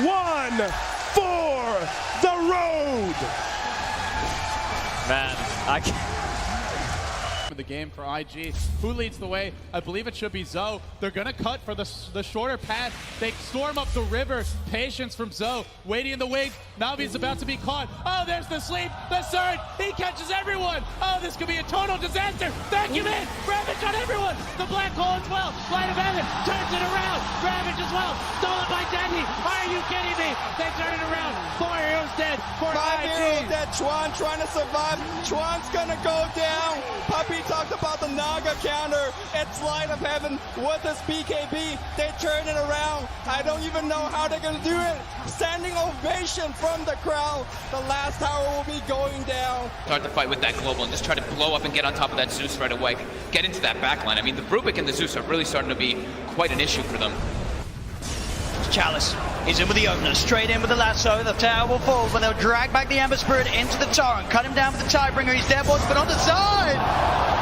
one for the road. Man, I can't. The game for IG. Who leads the way? I believe it should be Zoe. They're gonna cut for the shorter path. They storm up the river. Patience from Zoe. Waiting in the wings. Navi's about to be caught. Oh, there's the sleep. The surge. He catches everyone. Oh, this could be a total disaster. Vacuum in. Ravage on everyone. The black hole as well. Light of heaven turns it around. Ravage as well. Stolen by Denny. Are you kidding me? They turn it around. 4 heroes dead for 5 IG. heroes dead. Chuan trying to survive. Chuan's gonna go down. Puppy talked about the Naga counter. It's Light of Heaven with this BKB. They turn it around. I don't even know how they're gonna do it. Standing ovation from the crowd. The last tower will be going down. Start the fight with that global and just try to blow up and get on top of that Zeus right away. Get into that backline. I mean, the Rubik and the Zeus are really starting to be quite an issue for them. Chalice is in with the opener, straight in with the lasso. The tower will fall, but they'll drag back the Ember Spirit into the torrent. Cut him down with the Tidebringer. He's dead, boys, but on the side,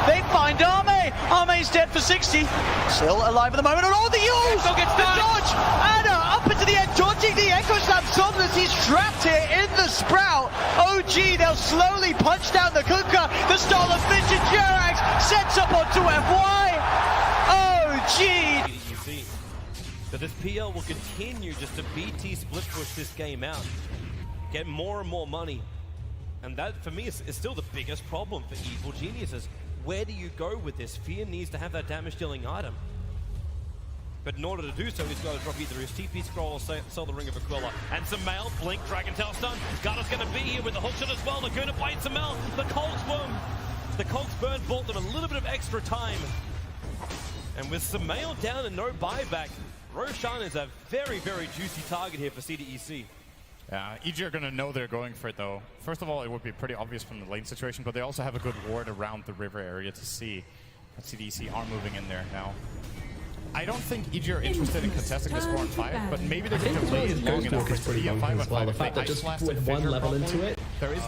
they find Arme. Arme's dead for 60. Still alive at the moment. And all the use! The dodge! Anna up into the end, dodging the Echo Slam. Somnus, he's trapped here in the Sprout. OG, they'll slowly punch down the Kuka. The stall of Vintage Jerax sets up onto FY. OG! That this PL will continue just to BT split push this game out, get more and more money, and that for me is still the biggest problem for Evil Geniuses. Where do you go with this? Fear needs to have that damage dealing item, but in order to do so, he's got to drop either his TP scroll or sell the Ring of Aquila. And Samel, blink, Dragon Tail stun. Garda's going to be here with the hook shot as well. They're going to bite Samel. The Colts burn bought them a little bit of extra time, and with Samel down and no buyback, Roshan is a very, very juicy target here for CDEC. Yeah, EG are going to know they're going for it, though. First of all, it would be pretty obvious from the lane situation, but they also have a good ward around the river area to see that CDEC are moving in there now. I don't think EG are interested in contesting this 4-on-5, but maybe they can delay it long enough for pretty a 5-on-5. well. The fact that just with one level into it,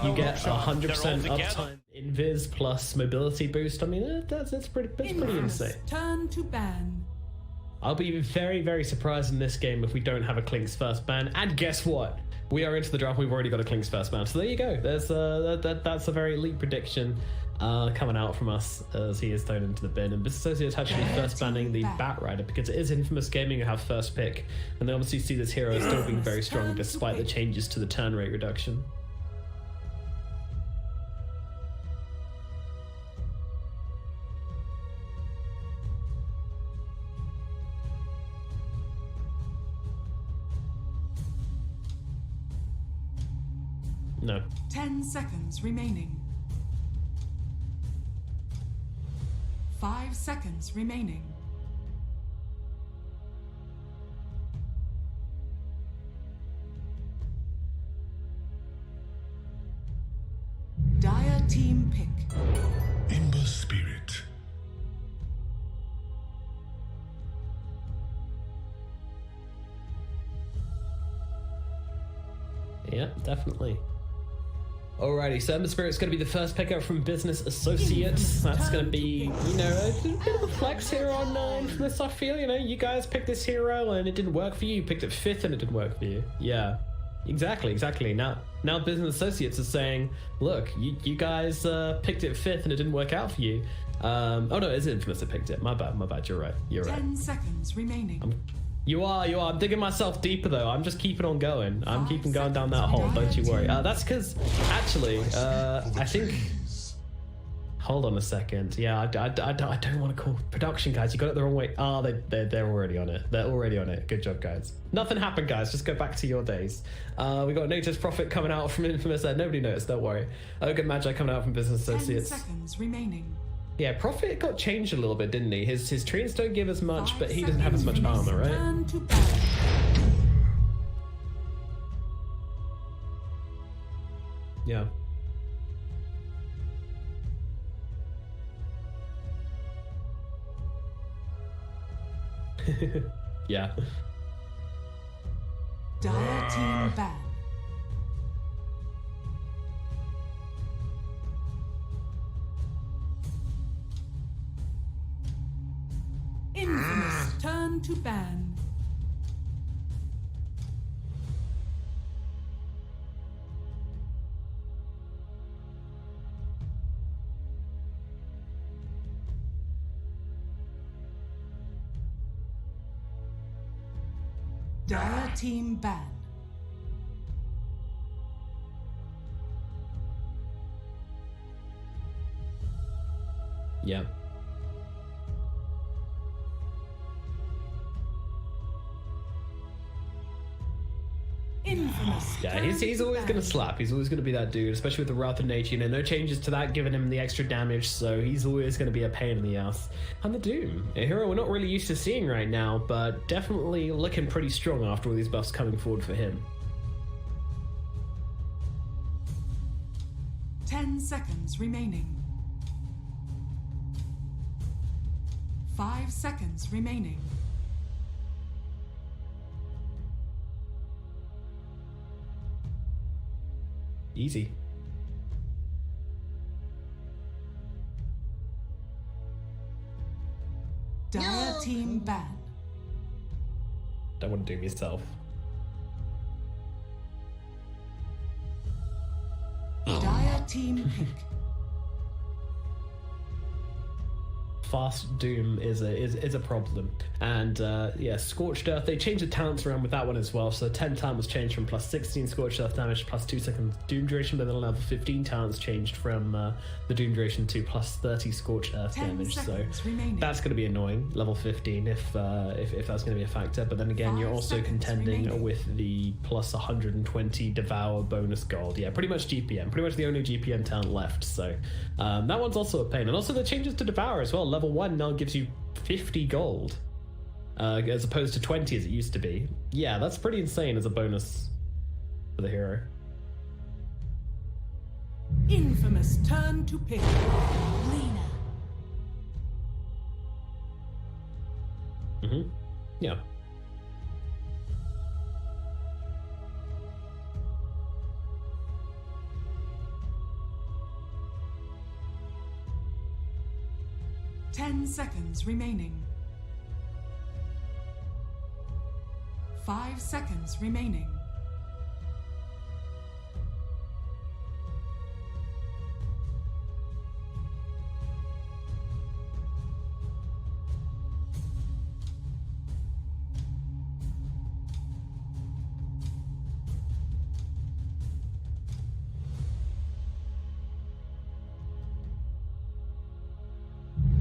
you get 100% uptime invis plus mobility boost. I mean, that's pretty insane. Turn to ban. I'll be very, very surprised in this game if we don't have a Klink's first ban. And guess what? We are into the draft. We've already got a Klink's first ban. So there you go. There's that's a very elite prediction coming out from us as he is thrown into the bin. And Business Associates actually first banning the Batrider because it is Infamous Gaming who have first pick, and they obviously see this hero still being very strong despite the changes to the turn rate reduction. No. 10 seconds remaining. 5 seconds remaining. Dire team pick. Ember Spirit. Yeah, definitely. Alrighty, so Ember Spirit's going to be the first pickup from Business Associates. That's going to be, you know, a bit of a flex here on Infamous, I feel. You know, you guys picked this hero and it didn't work for you. You picked it 5th and it didn't work for you. Yeah, exactly. Now Business Associates is saying, look, you guys picked it 5th and it didn't work out for you. Oh no, it's Infamous that picked it. My bad, you're right. 10 seconds remaining. You are. I'm digging myself deeper, though. I'm just keeping on going. I'm keeping going down that hole, don't you worry. That's because, actually, I think... Hold on a second. Yeah, I don't want to call production, guys. You got it the wrong way. Oh, they're already on it. They're already on it. Good job, guys. Nothing happened, guys. Just go back to your days. We got Notice Profit coming out from Infamous there. Nobody noticed, don't worry. Ogre Magi coming out from Business Associates. 10 seconds remaining. Yeah, Prophet got changed a little bit, didn't he? His treants don't give as much, but he doesn't have as much armor, right? Yeah. Yeah. Dire team ban. Infamous turn to ban. Dire team ban. Yeah. Infamous. Yeah, he's always going to slap. He's always going to be that dude, especially with the Wrath of Nature. You know, no changes to that, giving him the extra damage, so he's always going to be a pain in the ass. And the Doom, a hero we're not really used to seeing right now, but definitely looking pretty strong after all these buffs coming forward for him. 10 seconds remaining. 5 seconds remaining. Easy. Dire team ban. Don't want to doom yourself. Dire team pick. Fast Doom is a problem, and yeah, Scorched Earth, they changed the talents around with that one as well. So 10 talent was changed from plus 16 Scorched Earth damage to plus 2 seconds Doom duration, but then level 15 talents changed from the Doom duration to plus 30 Scorched Earth damage. So remaining. that's going to be annoying, level 15, if that's going to be a factor. But then again, you're also contending remaining. with the plus 120 Devour bonus gold. Yeah, pretty much GPM, pretty much the only GPM talent left. So that one's also a pain. And also the changes to Devour as well. Level 1 now gives you 50 gold as opposed to 20 as it used to be. Yeah, that's pretty insane as a bonus for the hero. Infamous turn to pick. Lena. Yeah. Ten seconds remaining. 5 seconds remaining.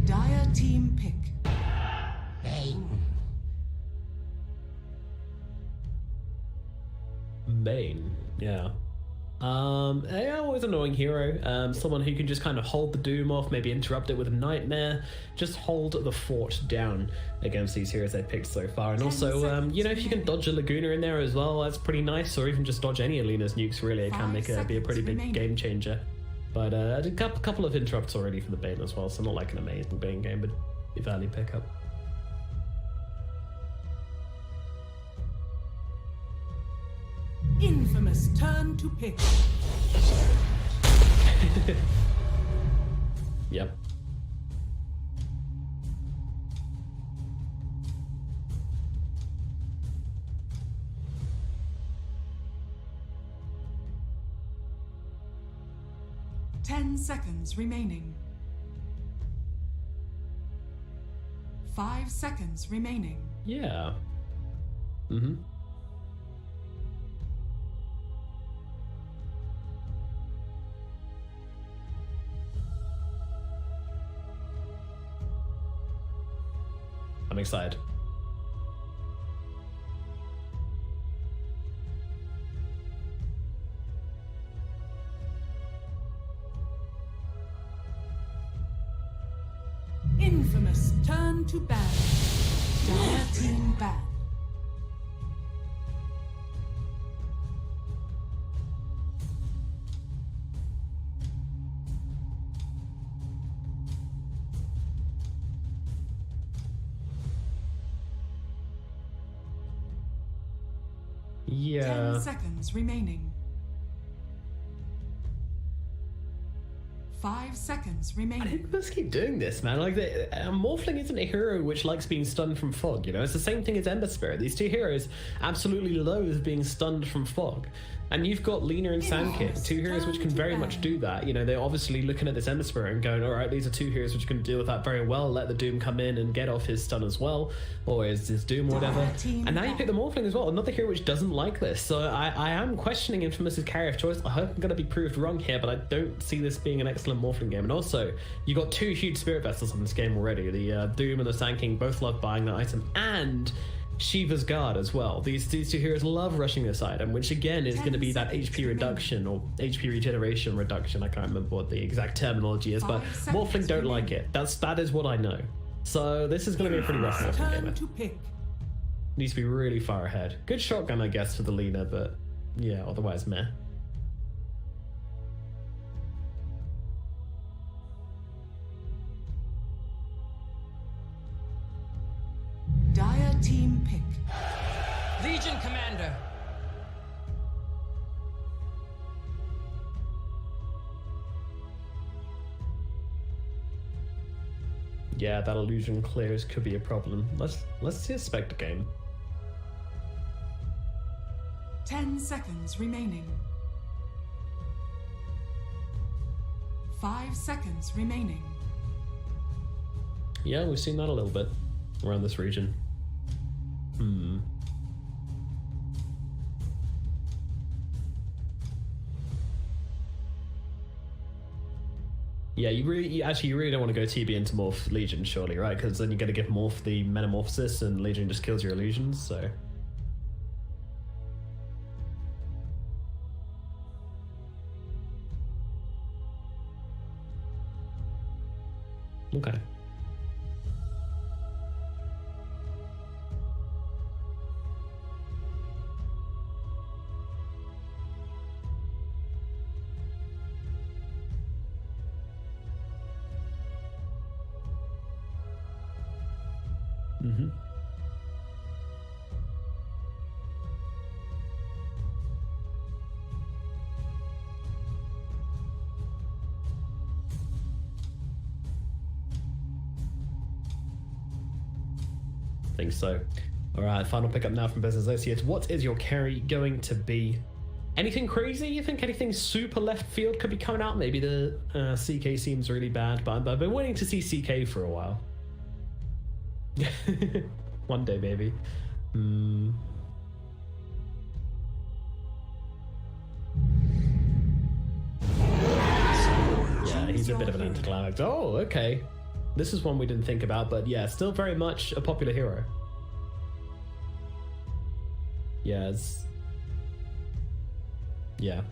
Dire team pick. Bane, yeah. Yeah, always annoying hero. Someone who can just kind of hold the Doom off, maybe interrupt it with a Nightmare, just hold the fort down against these heroes they've picked so far. And also, you know, if you can dodge a Laguna in there as well, that's pretty nice, or even just dodge any of Luna's nukes, really, it can be a pretty big game changer. But a couple of interrupts already for the Bane as well, so not like an amazing Bane game, but a value pickup. Infamous turn to pick. Yep. Ten seconds remaining. 5 seconds remaining. Yeah. I'm excited. Infamous turn to ban. Dire team ban. Yeah. 10 seconds remaining. 5 seconds remaining. Let's keep doing this, man. Like, Morphling isn't a hero which likes being stunned from fog, you know? It's the same thing as Ember Spirit. These two heroes absolutely loathe being stunned from fog. And you've got Lina and Sandkick, two heroes which can very much do that. You know, they're obviously looking at this Ember Spirit and going, alright, these are two heroes which can deal with that very well, let the Doom come in and get off his stun as well, or his Doom or whatever. And now you pick the Morphling as well, another hero which doesn't like this. So I am questioning Infamous's carry of choice. I hope I'm going to be proved wrong here, but I don't see this being an excellent Morphling game. And also, you got two huge Spirit Vessels in this game already. The Doom and the Sand King both love buying that item, and Shiva's Guard as well. These two heroes love rushing this item, which again is going to be that HP reduction or HP regeneration reduction. I can't remember what the exact terminology is, but Morphling don't like it. That is what I know. So this is going to be a pretty rough Morphling game. Needs to be really far ahead. Good shotgun, I guess, for the Lina, but yeah, otherwise meh. Dire team pick. Legion Commander. Yeah, that illusion clears could be a problem. Let's see a Spectre game. 10 seconds remaining. 5 seconds remaining. Yeah, we've seen that a little bit around this region. Yeah, you really don't want to go TB into Morph Legion, surely, right? Because then you're going to give Morph the Metamorphosis and Legion just kills your illusions, so... Okay. Mm-hmm. Think so. Alright, final pickup now from Business Associates. What is your carry going to be? Anything crazy? You think anything super left field could be coming out? Maybe the CK seems really bad, but I've been waiting to see CK for a while. One day, maybe. Yeah, he's a bit of an anticlimax. Oh, okay. This is one we didn't think about, but yeah, still very much a popular hero. Yes. Yeah.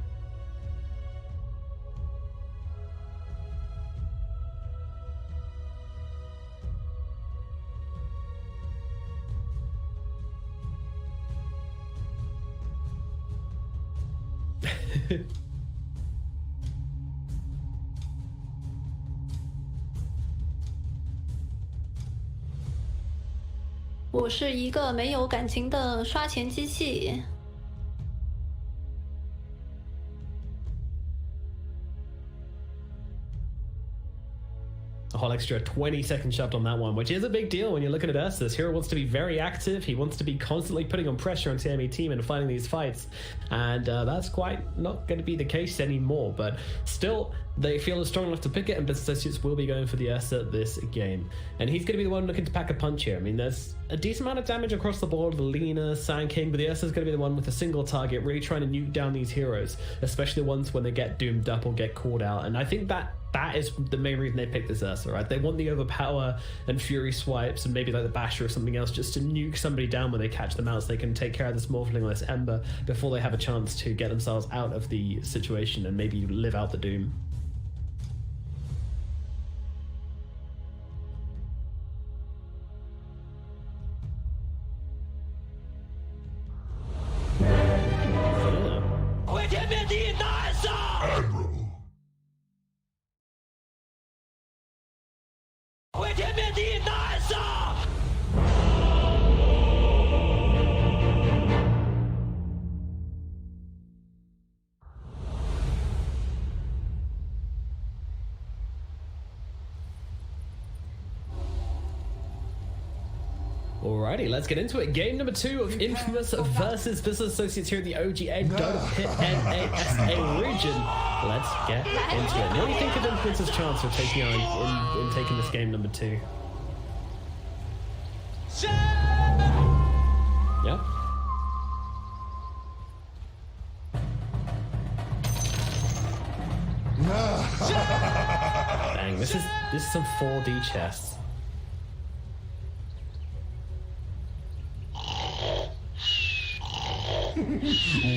我是一个没有感情的刷钱机器。A whole extra 20 seconds shoved on that one, which is a big deal when you're looking at us. This hero wants to be very active. He wants to be constantly putting on pressure on the enemy team and fighting these fights. And that's quite not going to be the case anymore. But still, they feel strong enough to pick it, and Business Associates will be going for the Ursa this game. And he's going to be the one looking to pack a punch here. I mean, there's a decent amount of damage across the board. The Lina, Sand King, but the Ursa is going to be the one with a single target, really trying to nuke down these heroes, especially the ones when they get doomed up or get caught out. And I think that is the main reason they picked this Ursa, right? They want the overpower and fury swipes and maybe like the basher or something else just to nuke somebody down when they catch them out, so they can take care of this Morphling or this Ember before they have a chance to get themselves out of the situation and maybe live out the doom. Alrighty, let's get into it. Game number 2 of Infamous versus Business Associates here in the OGA Dota Pit NASA region. Let's get into it. What do you think of Infamous's chance of taking on in taking this game number 2? Yeah. Dang, this is some 4D chess.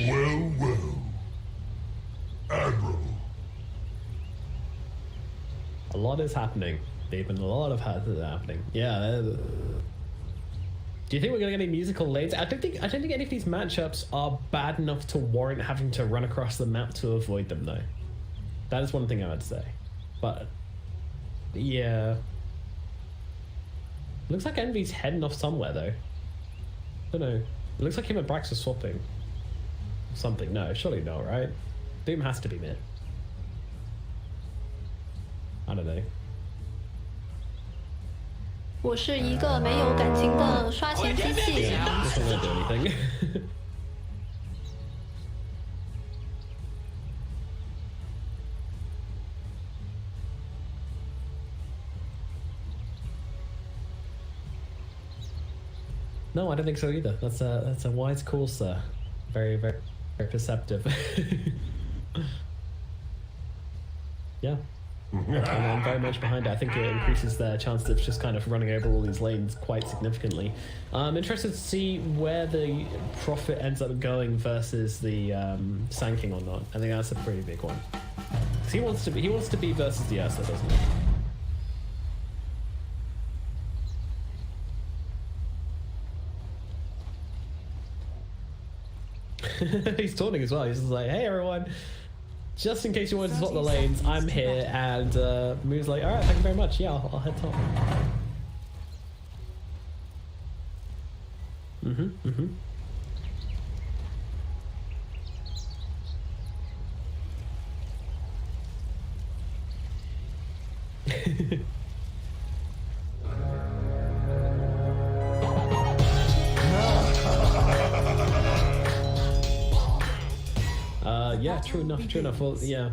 Well, Admiral. A lot is happening. Even a lot of happening. Yeah. Do you think we're gonna get any musical lanes? I don't think any of these matchups are bad enough to warrant having to run across the map to avoid them, though. That is one thing I would say. But yeah, looks like Envy's heading off somewhere though. I don't know. It looks like him and Brax are swapping something. No, surely not, right? Doom has to be mid. I don't know. 我是一个没有感情的刷钱机器。 This one won't do anything. No, I don't think so either. That's a wise call, sir. Very, very, very perceptive. Yeah. And I'm very much behind it. I think it increases their chances of just kind of running over all these lanes quite significantly. I'm interested to see where the profit ends up going versus the sanking or not. I think that's a pretty big one. 'Cause he wants to be versus the Ursa, doesn't he? He's taunting as well. He's just like, hey everyone, just in case you wanted to swap the lanes, I'm here. And Moo's like, alright, thank you very much. Yeah, I'll head top. Yeah, true enough. Well, yeah.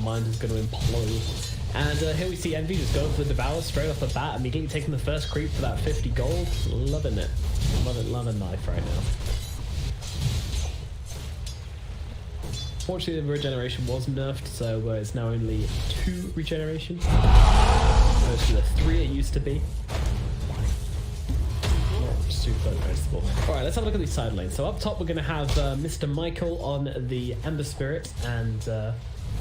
Mind is going to implode. And here we see Envy just going for the Devour straight off the bat, immediately taking the first creep for that 50 gold. Loving it. Loving life right now. Fortunately, the regeneration was nerfed, so it's now only 2 regeneration. Opposed to the 3 it used to be. Super noticeable. Alright, let's have a look at these side lanes. So up top we're going to have Mr. Michael on the Ember Spirit and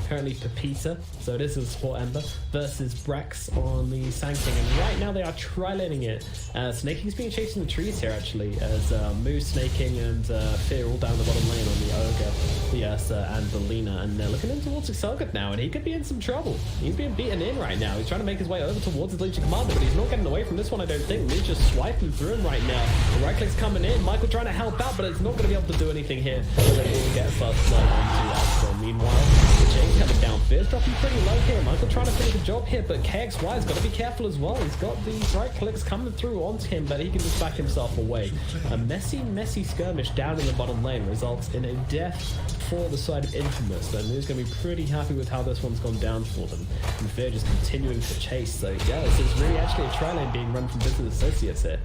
currently Pepita, so it is a support Ember, versus Brax on the Sanking. And right now they are tri-laning it. Snaking's being chased in the trees here actually, as Moose, Snaking and Fear all down the bottom lane on the Ogre, the Ursa and the Lina, and they're looking in towards Excelgud now, and he could be in some trouble. He's being beaten in right now. He's trying to make his way over towards his Legion Commander, but he's not getting away from this one, I don't think. Moose just swiping through him right now. The right click's coming in, Michael trying to help out, but it's not going to be able to do anything here. So they will get first blood onto Astro. Meanwhile, James coming down. Fear's dropping pretty low here. Michael trying to finish the job here, but KXY's got to be careful as well. He's got these right clicks coming through onto him, but he can just back himself away. A messy skirmish down in the bottom lane results in a death for the side of Infamous. And Moo's going to be pretty happy with how this one's gone down for them. And Fear just continuing to chase. So yeah, this is really actually a tri-lane being run from Business Associates here.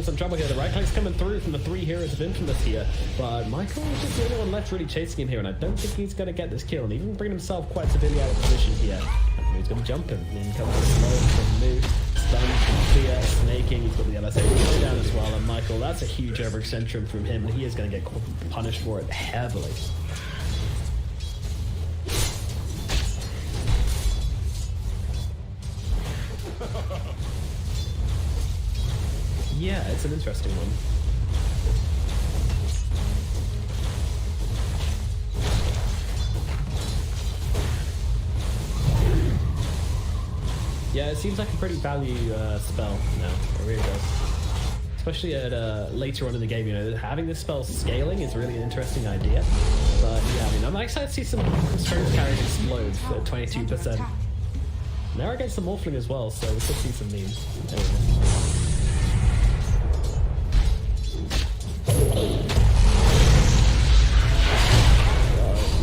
Some trouble here. The right click's coming through from the 3 heroes of Infamous here, but Michael is just the only one left really chasing him here, and I don't think he's going to get this kill, and even bring himself quite severely out of position here. He's going to jump him. In comes the slow from Moo. Stun from Fear, snaking. He's got the LSA down as well. And Michael, that's a huge overextension from him, and he is going to get punished for it heavily. Yeah, it's an interesting one. Yeah, it seems like a pretty value spell now. It really does. Especially at later on in the game, you know, having this spell scaling is really an interesting idea. But yeah, I mean, I'm excited to see some strength carries explode at 22%. Now against the Morphling as well, so we could see some memes. Anyway.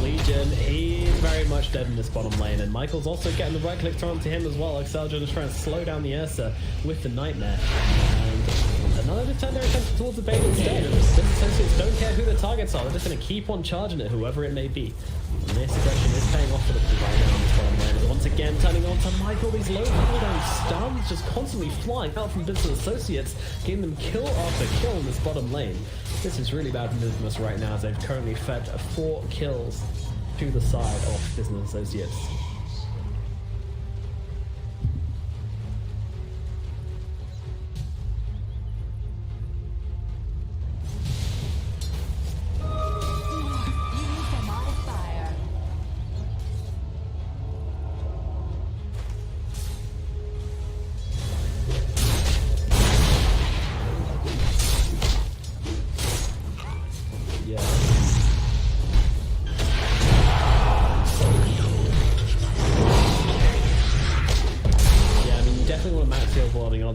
Legion, he's very much dead in this bottom lane, and Michael's also getting the right click onto him as well. Excelsior just trying to slow down the Ursa with the Nightmare. And another to turn their attention towards the bait instead. Business Associates don't care who the targets are, they're just going to keep on charging it, whoever it may be. And this aggression is paying off for the right now on this bottom lane. As once again turning on to Michael, these low cooldown stuns just constantly flying out from Business Associates, getting them kill after kill in this bottom lane. This is really bad for Business right now, as they've currently fed 4 kills to the side of Business Associates.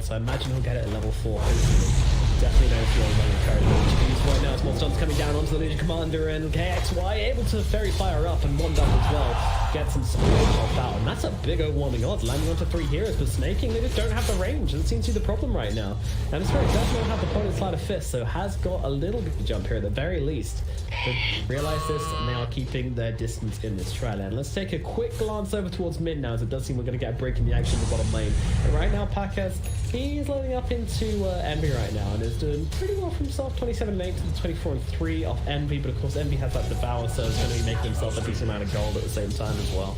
So I imagine he'll get it at level 4, hopefully. Definitely don't feel very encouraged. Right now, small stuns coming down onto the Legion Commander, and KXY able to Fairy Fire up and 1 up as well. Get some speed off out, and that's a big overwhelming odds. Landing onto 3 heroes, but snaking, they just don't have the range. That seems to be the problem right now. And Spirit does not have the point of Sleight of Fist, so has got a little bit of jump here at the very least. But realize this, and they are keeping their distance in this trial. And let's take a quick glance over towards mid now, as it does seem we're going to get a break in the action in the bottom lane. And right now, Packers, he's loading up into Envy right now, and is doing pretty well for himself. 27-8 to the 24-3 off Envy, but of course Envy has that Devour, so he's going to be making himself a decent amount of gold at the same time as well.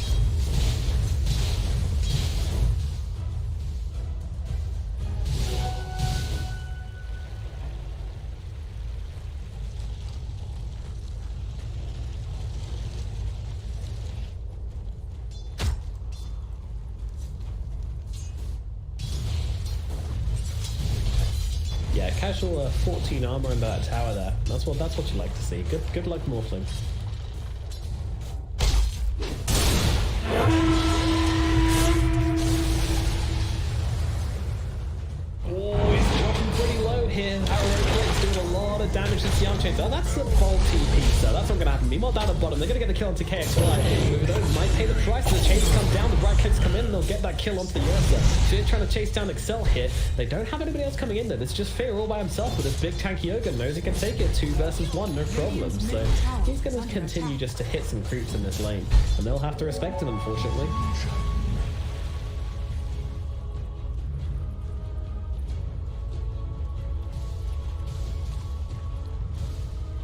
Yeah, casual 14 armor in that tower there. That's what you like to see. Good luck, Morphling. Oh, he's dropping pretty low here. Arrow doing a lot of damage to the arm chains. Oh, that's a faulty piece, so that's not going to happen. Meanwhile, down at the bottom, they're going to get the kill onto KXY. Those might pay the price. The chains come down, the bright clicks come in, and they'll get that kill onto the Ursa. So they're trying to chase down Excel here. They don't have anybody else coming in there. It's just Fear all by himself, but this big tanky Ogre knows he can take it 2 versus 1, no problem. So he's going to continue just to hit some creeps in this lane, and they'll have to respect him, unfortunately.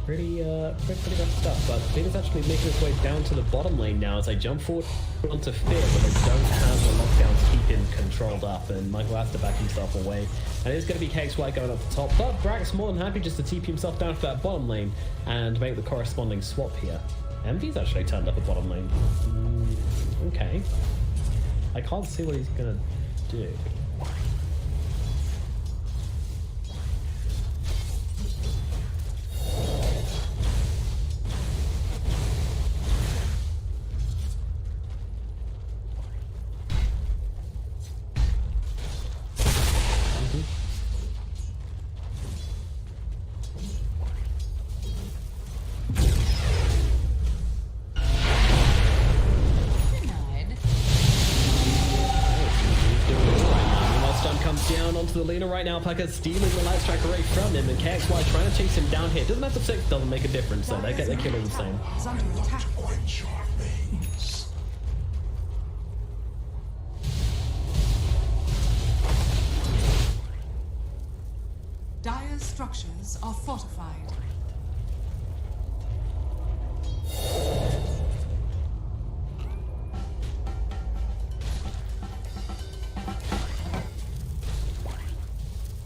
Pretty rough stuff, but Fear's actually making his way down to the bottom lane now as they jump forward onto Fear, but they don't have the lockdown to keep him controlled up, and Michael has to back himself away. And it's going to be KXY going up the top, but Brack's more than happy just to TP himself down to that bottom lane and make the corresponding swap here. Envy's actually turned up the bottom lane. Okay. I can't see what he's going to do. The Lena right now, Packers stealing the light strike away from him, and KXY trying to chase him down here. Doesn't have to 6, doesn't make a difference, so they get their kill all the same. Dire's structures are fortified.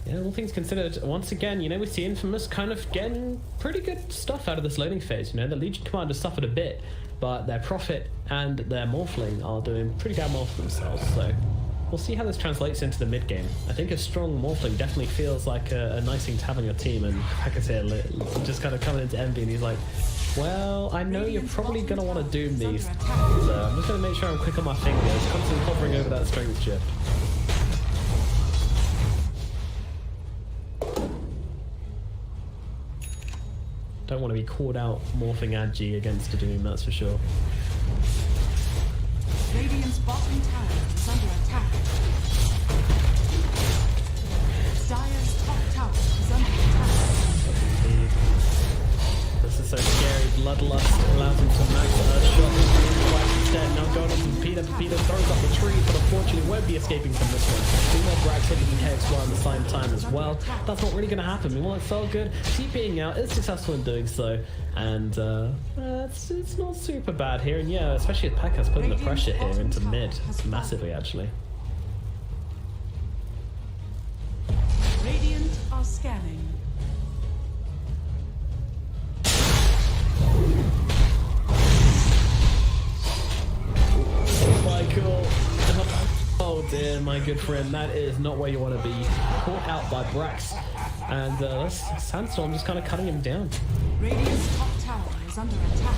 Yeah, all things considered, once again, you know, we see Infamous kind of getting pretty good stuff out of this loading phase. You know, the Legion Commander suffered a bit, but their Prophet and their Morphling are doing pretty damn well for themselves, so we'll see how this translates into the mid game. I think a strong Morphling definitely feels like a nice thing to have on your team, and Hakatir just kind of coming into Envy and he's like, well, I know you're probably going to want to doom these, so I'm just going to make sure I'm quick on my fingers, constantly hovering over that strength shift. Don't want to be caught out morphing Agi against a Doom, that's for sure. Radiant's bottom tower is under attack. Dire's top tower is under attack. This is so scary. Bloodlust allows him to max a shot. Instead, now going on from Peter. Peter throws up the tree, but unfortunately won't be escaping from this one. Two more Brax hitting the KX1 at the same time as well. That's not really going to happen. Meanwhile, it felt good. TPing out is successful in doing so, and it's not super bad here. And yeah, especially with Pekka's putting the pressure here into mid massively, actually. Radiant are scanning. Michael. Oh dear, my good friend, that is not where you want to be. Caught out by Brax, and Sandstorm just kind of cutting him down. Radiant's top tower is under attack.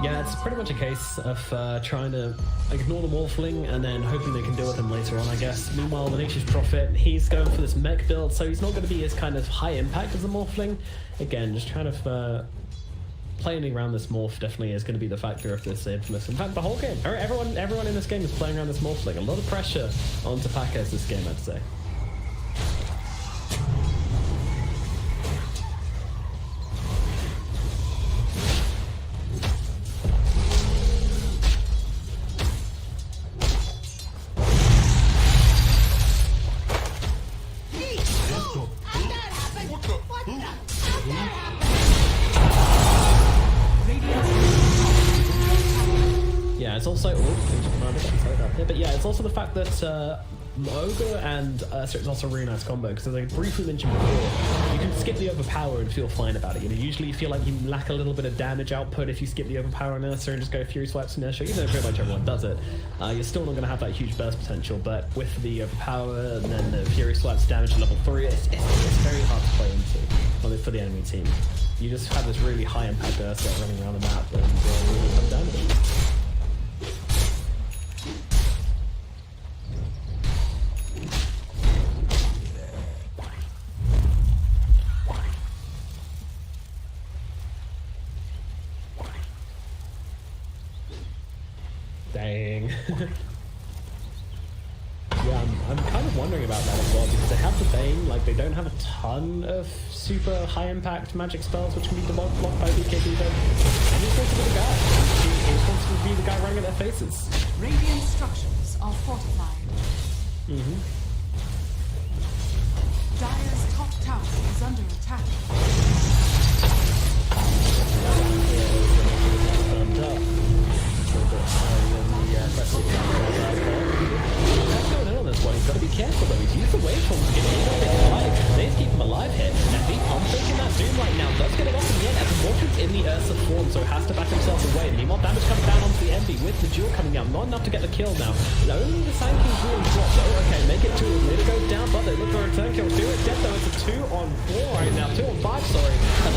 Yeah, it's pretty much a case of trying to ignore the Morphling and then hoping they can deal with him later on, I guess. Meanwhile, the Nature's Prophet, he's going for this mech build, so he's not going to be as kind of high impact as the Morphling. Again, just trying to playing around this Morph definitely is going to be the factor of this Infamous. In fact, the whole game, everyone in this game is playing around this Morphling. A lot of pressure onto Packers this game, I'd say. Yeah, it's also but yeah, it's also the fact that OGA and it's also a really nice combo, because as I briefly mentioned before, you can skip the overpower and feel fine about it. You know, usually you feel like you lack a little bit of damage output if you skip the overpower inertia and just go Fury Swipes inertia, even though pretty much everyone does it. You're still not going to have that huge burst potential, but with the overpower and then the Fury Swipes damage at level 3, it's very hard to play into for the enemy team. You just have this really high impact burst running around the map and really some damage. Dang. Yeah, I'm kind of wondering about that as well, because they have the Bane, like they don't have a ton of super high impact magic spells which can be blocked by BKB though. And he's supposed to be the guy. He's supposed to be the guy running at their faces. Radiant structures are fortified. Dire's top tower is under attack. What's going on this one? He's got to be careful though. He's used the waveform to get him alive. They keep him alive here. And I'm thinking that Doom right now does get it off in the end as the Morphin's in the Ursa form, so has to back himself away. Meanwhile, damage comes down onto the Envy with the duel coming out. Not enough to get the kill now. Only the Sand King's really dropped. Oh, okay, make it 2. Later goes down, but they look for a return kill. Do it dead though. It's a 2-on-4 right now. 2-on-5, sorry. As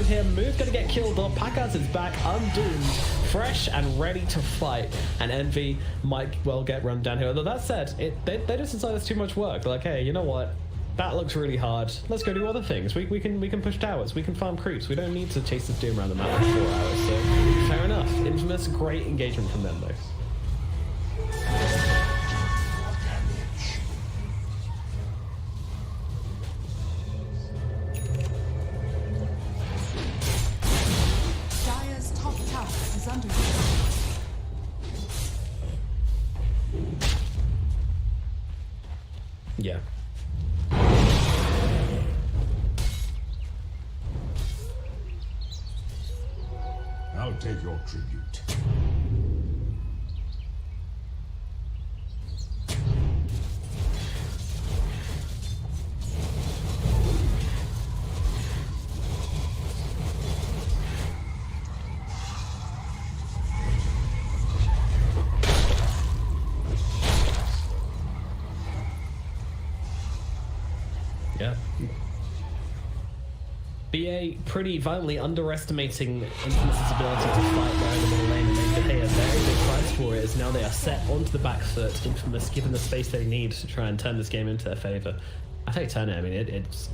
exploded here. Move gonna get killed off. Packaz is back, undoomed, fresh and ready to fight. And Envy might well get run down here. Although that said, they just decided it's too much work. They're like, hey, you know what? That looks really hard. Let's go do other things. We can push towers. We can farm creeps. We don't need to chase this Doom around the map for 4 hours. So fair enough. Infamous, great engagement from them though. Dire's top tower is under attack. Yeah. I'll take your tribute. Yeah. BA pretty violently underestimating Infamous's ability to fight there in the middle lane, and they pay a very big price for it as now they are set onto the back foot. Infamous given the space they need to try and turn this game into their favour. I think turn it, I mean, it's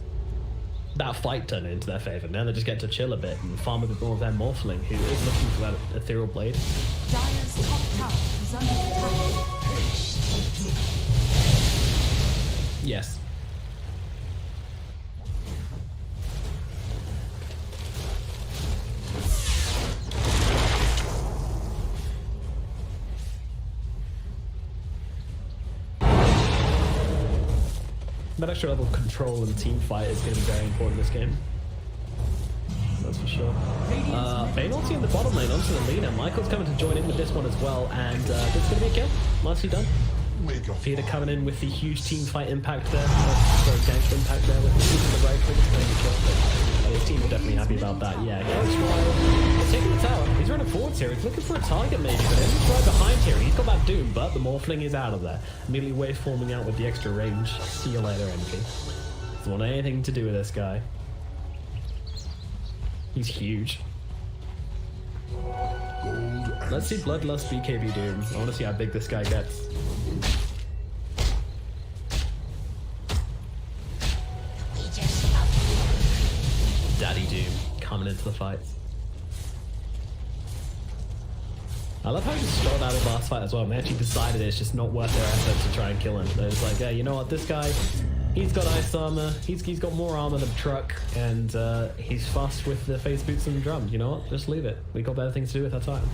that fight turned it into their favour. Now they just get to chill a bit and farm a bit more of their Morphling, who is looking for that ethereal blade. Dire's top tower is under attack. Yes. That extra level of control and team fight is going to be very important in this game. That's for sure. Bane ulti in the bottom lane onto the leader. Michael's coming to join in with this one as well, and this is going to be a kill. Nicely done. Peter coming in with the huge team fight impact there. Sorry, gangster impact there with the right click. His team are definitely happy about that. Yeah, he's taking the tower. He's running forwards here. He's looking for a target maybe, but he's right behind here. He's got that Doom, but the Morphling is out of there. Immediately waveforming out with the extra range. See you later, Envy. Doesn't want anything to do with this guy. He's huge. Let's see Bloodlust BKB Doom. I want to see how big this guy gets. Daddy Doom coming into the fight. I love how he just strolled out of the last fight as well. They actually decided it's just not worth their effort to try and kill him. They're just like, yeah, you know what, this guy, he's got ice armor, he's got more armor than a truck, and he's fast with the face boots and the drums. You know what, just leave it. We got better things to do with our time.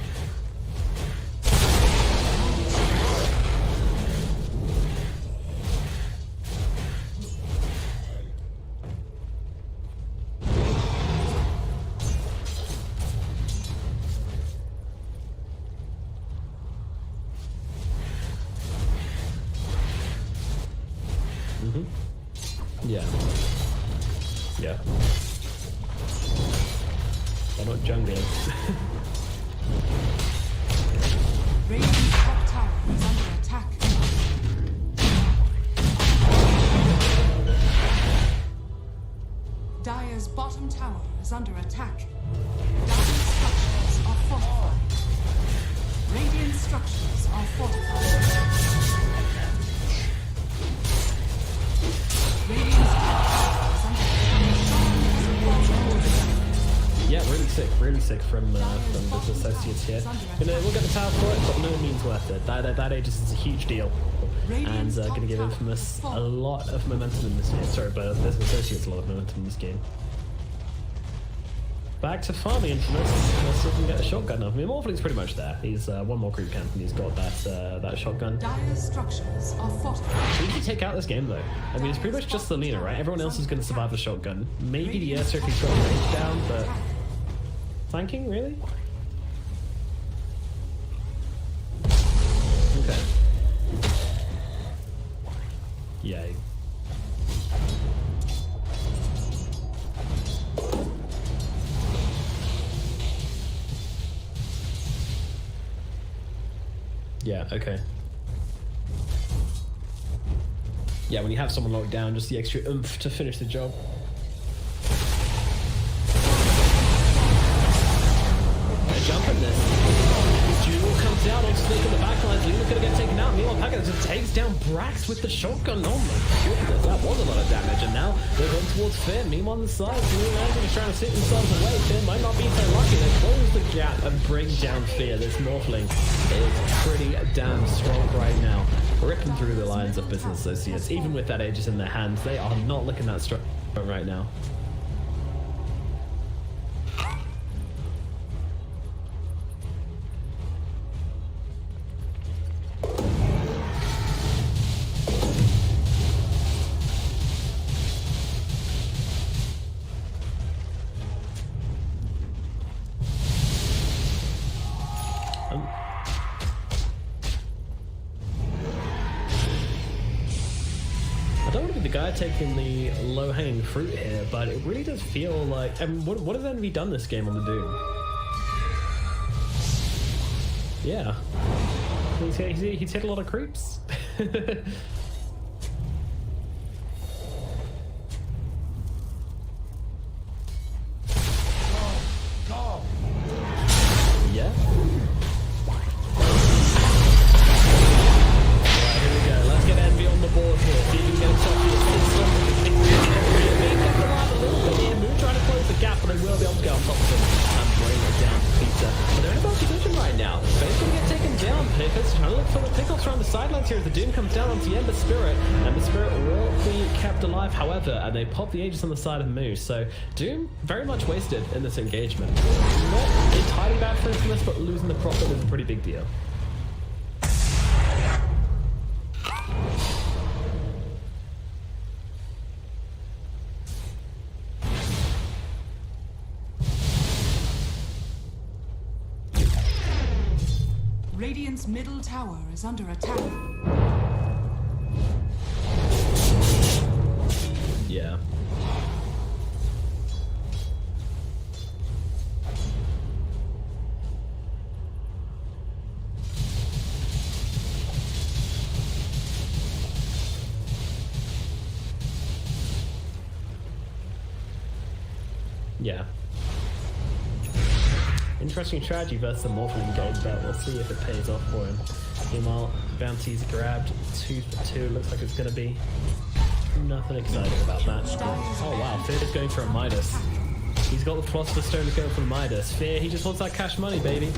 Yeah. Yeah. They're not jungling. Radiant's top tower is under attack. Dire's bottom tower is under attack. Dire's structures are fortified. Radiant structures are fortified. Yeah, really sick from the associates here. We'll get the tower for it, but no means worth it. That Aegis is a huge deal, and going to give Infamous a lot of momentum in this game. Sorry, but this associates a lot of momentum in this game. Back to farming Infamous. Let's see if we can get a shotgun off. I mean, Morphling's pretty much there. He's one more creep camp and he's got that shotgun. Dire's structures are fortified. We need to take out this game though. I mean, it's pretty much just the Lina, right? Everyone else is going to survive the shotgun. Maybe the air circuit's got range down, but flanking, really? Okay. Yay. Yeah, okay. Yeah, when you have someone locked down, just the extra oomph to finish the job. Brax with the shotgun. Oh my goodness, that was a lot of damage. And now they're going towards Finn. Meanwhile, on the side, Blue Lantern is trying to sit themselves away. Finn might not be so lucky. They close the gap and bring down Fear. This Morphling is pretty damn strong right now, ripping through the lines of Business Associates. Even with that Aegis in their hands, they are not looking that strong right now. I don't want to be the guy taking the low-hanging fruit here, but it really does feel like... I mean, what has Envy done this game on the Doom? Yeah. He's hit a lot of creeps. Yeah. Alright, here we go. Let's get Envy on the board here. See if we can get himself to the system. A little bit here. Moon trying to close the gap, but they will be able to get on top of him and bring it down to Peter. But they're in a bad position right now. Space going to get taken down. Pickers trying to look for the pickoffs around the sidelines here as the Doom comes down onto the Ember Spirit. Ember Spirit will be kept alive, however, and they pop the Aegis on the side of Moose. So Doom very much wasted in this engagement. Not entirely bad for Infamous, but losing the profit is a pretty big deal. Radiant's middle tower is under attack. Yeah. Yeah. Interesting strategy versus the Morphling game, but we'll see if it pays off for him. Meanwhile, Bounty's grabbed 2 for 2. Looks like it's going to be nothing exciting about that. Oh wow, Fear is going for a Midas. He's got the Philosopher's Stone to go for the Midas. Fear, he just wants that cash money, baby.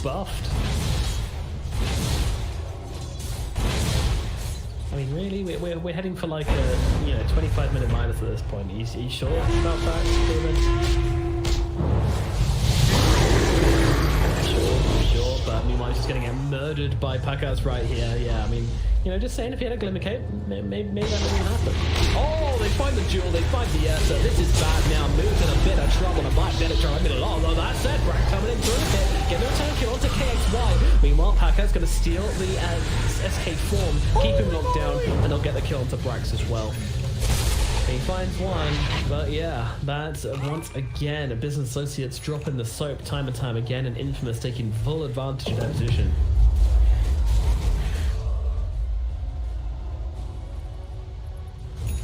Buffed. I mean, really, we're heading for like a 25-minute Midas at this point. Are you sure about that, David? Sure, but meanwhile, he's just going to get murdered by Pakas right here. Yeah, I mean, just saying, if he had a Glimmer Cape, maybe that wouldn't happen. Oh, they find the Jewel, they find the Ursa. This is bad now. Moves in a bit of trouble. A bite better try a bit of long. Oh, that's it. Brack coming in through it. Get no turn kill onto KXY. Meanwhile, Pakas going to steal the SK form, keep him locked down, and they'll get the kill onto Brax as well. He finds one, but yeah, that's once again a Business Associates dropping the soap time and time again, and Infamous taking full advantage of that position.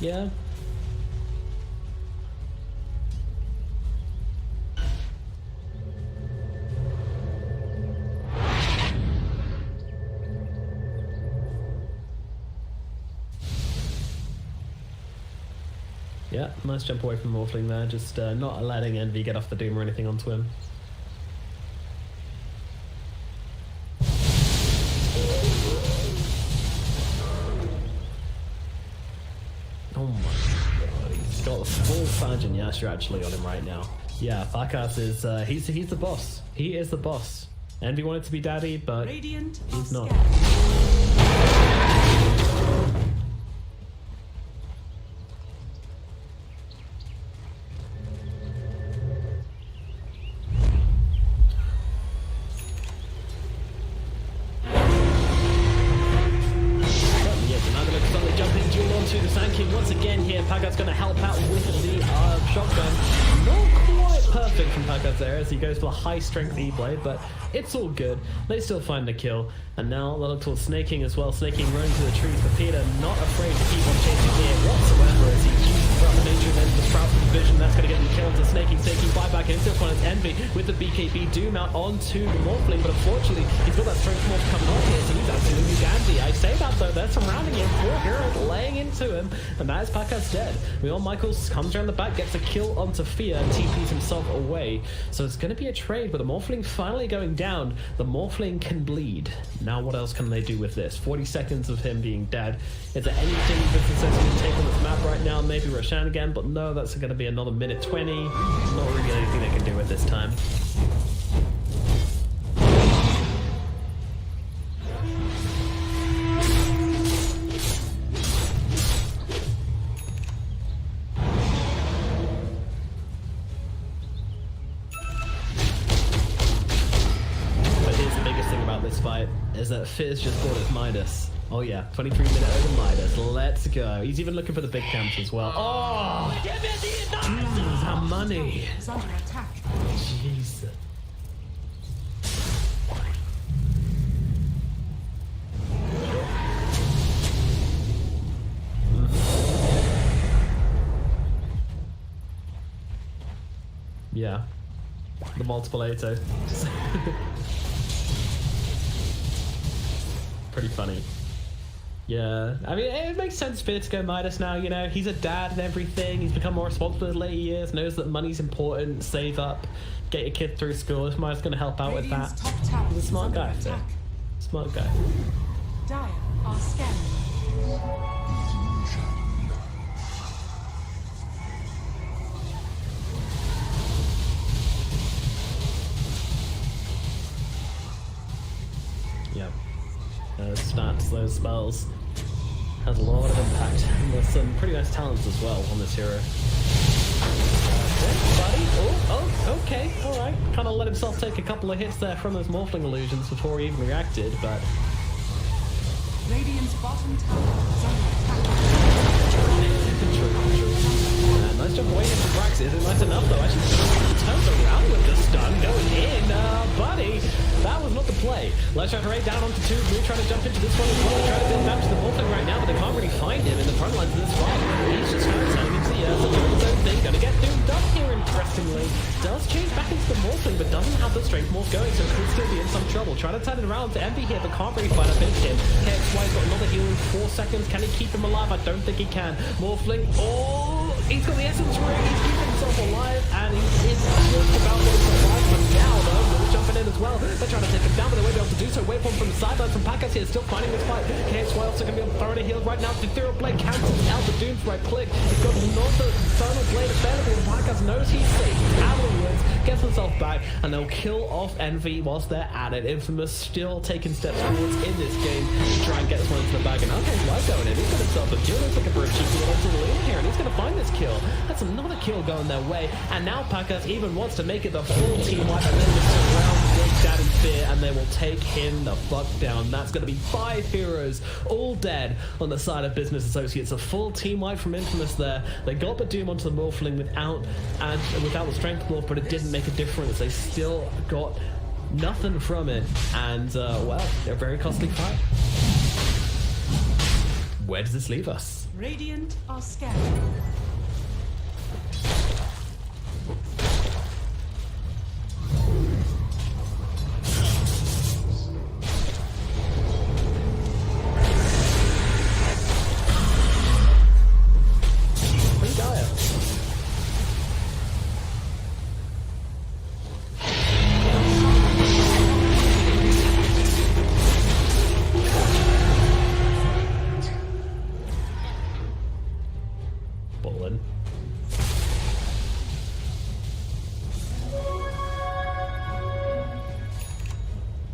Yeah. Yeah, nice jump away from Morphling there, just not letting Envy get off the Doom or anything onto him. Oh my god, he's got a full Sanjin Yasha actually on him right now. Yeah, Pakas is, he's the boss. He is the boss. Envy wanted to be daddy, but he's not. Once again here, Pagat's going to help out with the shotgun. Not quite perfect from Pagat there as he goes for a high strength E-blade, but it's all good. They still find the kill, and now they look towards Snaking as well. Snaking running to the trees, but Peter not afraid to keep on chasing here whatsoever as he uses the nature and then the Sprout for the vision. That's going to get him killed to Snaking. Snaking buyback back into this one. It's Envy with the BKB Doom out onto the Morphling, but unfortunately, he's got that Strength Morph coming on here, so he's absolutely dandy. I say that though, they're surrounding him, 4 heroes laying into him, and that is Paka's dead. Leon Michaels comes around the back, gets a kill onto Fear, and TPs himself away. So it's going to be a trade, but the Morphling finally going down. The Morphling can bleed. Now what else can they do with this? 40 seconds of him being dead. Is there anything Business Associates can take on this map right now? Maybe Roshan again, but no, that's going to be another minute 20. Not really anything they can do at this time. Is that Fizz just bought his Midas. Oh yeah, 23-minute over Midas. Let's go. He's even looking for the big camps as well. Oh! That money! Is under attack. Jesus. Yeah. The multiple Ato. Pretty funny. Yeah, I mean, it makes sense for it to go Midas now, you know. He's a dad and everything. He's become more responsible in later years, knows that money's important, save up, get your kid through school. If Midas going to help out with that. He's a smart guy, so. Smart guy. Dire are scanning. Yep. Those stats, those spells, has a lot of impact. And there's some pretty nice talents as well on this hero. Buddy. Oh, okay, alright. Kind of let himself take a couple of hits there from those Morphling illusions before he even reacted, but... Radiant's bottom tower is under attack. Nice job away from Brax. Is it nice enough though? Actually, turns around with the stun going in. Buddy, that was not the play. Let's try to raid down onto 2. Blue trying to jump into this one as well. Trying to build back to the Morphling right now, but they can't really find him in the front lines of this fight. He's just kind of turning into the earth and doing his own thing. Gonna get doomed up here, interestingly. Does change back into the Morphling, but doesn't have the strength morph going, so could still be in some trouble. Trying to turn it around to Envy here, but can't really find a finish him. KXY's got another heal in 4 seconds. Can he keep him alive? I don't think he can. Morphling. Oh, he's got the essence ring. He's keeping himself alive, and he is just about to survive. But now, though, Will's jumping in as well. They're trying to take him down, but they won't be able to do so. Waveform from the sidelines from Pakas here, still fighting this fight. KXY also going to be able to throw in a heal right now. Ethereal Blade cancels out the Doom's right click. He's got another Infernal Blade available, and Pakas knows he's safe. Alan wins, gets himself back, and they'll kill off Envy whilst they're at it. Infamous still taking steps forwards in this game to try and get this one into the bag. And okay, Live going in. He's got himself a duel. He's looking for a cheeky one onto the lane here, and he's going to find this kill. That's another kill going their way. And now Pakas even wants to make it the full team wipe, and then just surround Big Dad in Fear, and they will take him the fuck down. That's going to be 5 heroes all dead on the side of Business Associates. A full team wipe from Infamous there. They got the Doom onto the Morphling without the Strength Morph, but it didn't make a difference. They still got nothing from it, and well, they're a very costly fight. Where does this leave us? Radiant are scanning.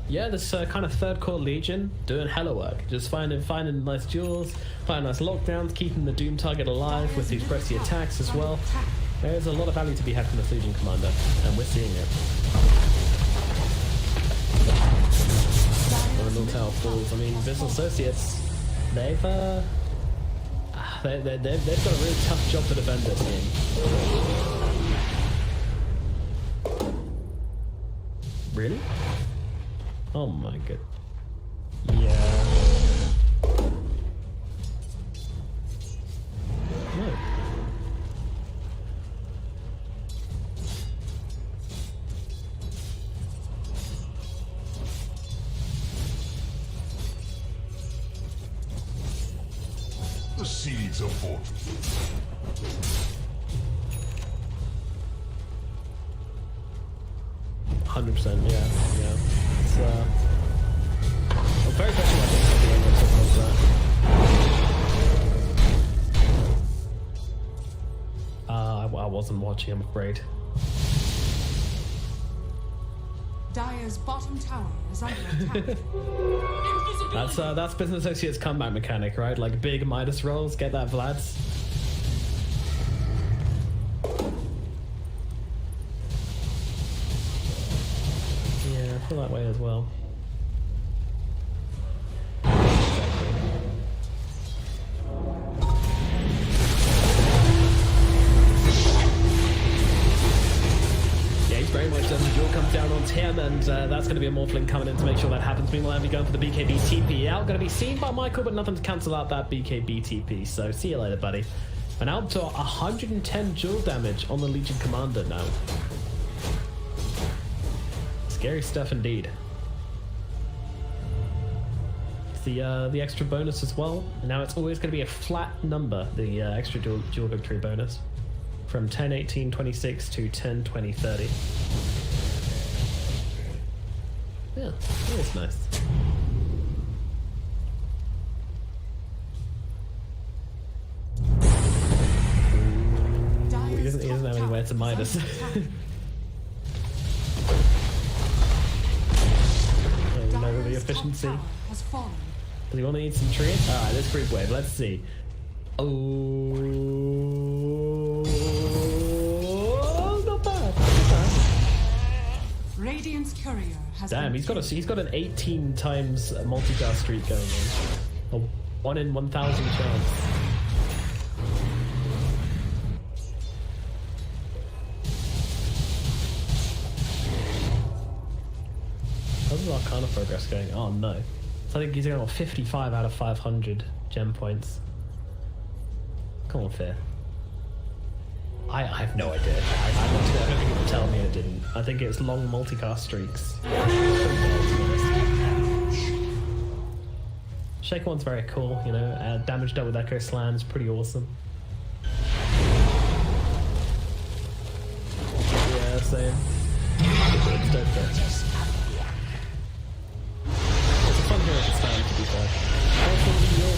Yeah, this kind of third core Legion doing hella work. Just finding nice duels, finding nice lockdowns, keeping the Doom target alive with these pressy attacks as well. There's a lot of value to be had from this Legion commander, and we're seeing it. When the Mill Tower falls, I mean, Business Associates, they've got a really tough job to defend this game. Really? Oh my god. Yeah. No. the seeds of fortune. 100%, yeah. It's I'm very passionate about the game when something like that. I wasn't watching, I'm afraid. Dire's bottom tower is under attack. That's Business Associates' comeback mechanic, right? Like big Midas rolls, get that Vlad's. Yeah, I feel that way as well. Very much the duel comes down on him, and that's going to be a Morphling coming in to make sure that happens. Meanwhile, Envy going for the BKB TP out. Going to be seen by Michael, but nothing to cancel out that BKB TP. So see you later, buddy. And out to 110 duel damage on the Legion Commander now. Scary stuff indeed. The extra bonus as well. Now it's always going to be a flat number, the extra dual victory bonus. From 10, 18, 26 to 10, 20, 30. Yeah, that was nice. He doesn't have anywhere to Midas. No the efficiency. Does he want to eat some trees? Alright, let's creep wave. Let's see. Radiant's courier has Damn, he's got an 18 times multi-cast streak going on. A 1 in 1,000 chance. How's the Arcana progress going? Oh no. So I think he's got 55 out of 500 gem points. Come on, Fear. I have no idea. I don't think you can tell me it didn't. I think it's long multicast streaks. Shake one's very cool, you know. Damage dealt with Echo Slam's pretty awesome. Yeah, same. It's dope though. It's a fun hero to stand, to be fair.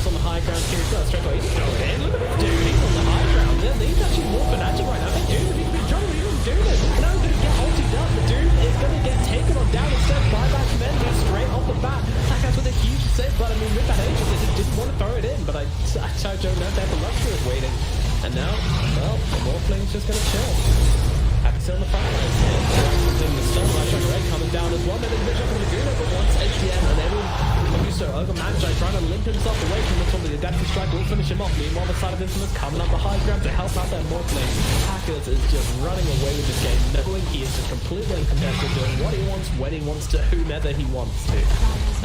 On the high ground here, he's got a straight away. He's going in. Look at this dude, he's on the high ground. He's actually more fanatic right now. Hey, dude, he's been trying to even do this. Now he's going to get ulted up. The dude is going to get taken on down instead. Buyback commander straight off the bat. That guy's with a huge save, but I mean, with that Aegis, they just didn't want to throw it in. But I don't know if they have the luxury of waiting. And now, well, the Morphling's just going to chill. Happy to sit on the front lines here. The stun right on the red coming down as well. Then the Bishop from Laguna, but once HDM and everyone so Ogre Magi trying to limp himself away from the top of the Adaptive Strike will finish him off. Meanwhile, the side of Infamous coming up the high ground to help out that Morphling. Hackers is just running away with this game, knowing he is just completely uncontested, doing what he wants, when he wants to, whomever he wants to.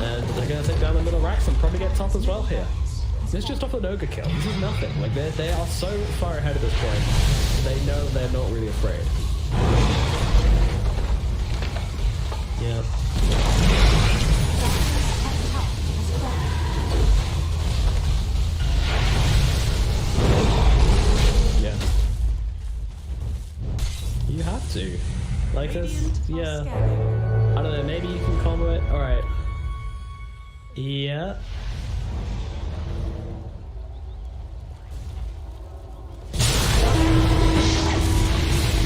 And they're going to take down the middle racks and probably get top as well here. This is just off an Ogre kill. This is nothing. Like they are so far ahead at this point. They know they're not really afraid. Yeah. Yeah. You have to. Like this, yeah. I don't know, maybe you can combo it. Alright. Yeah.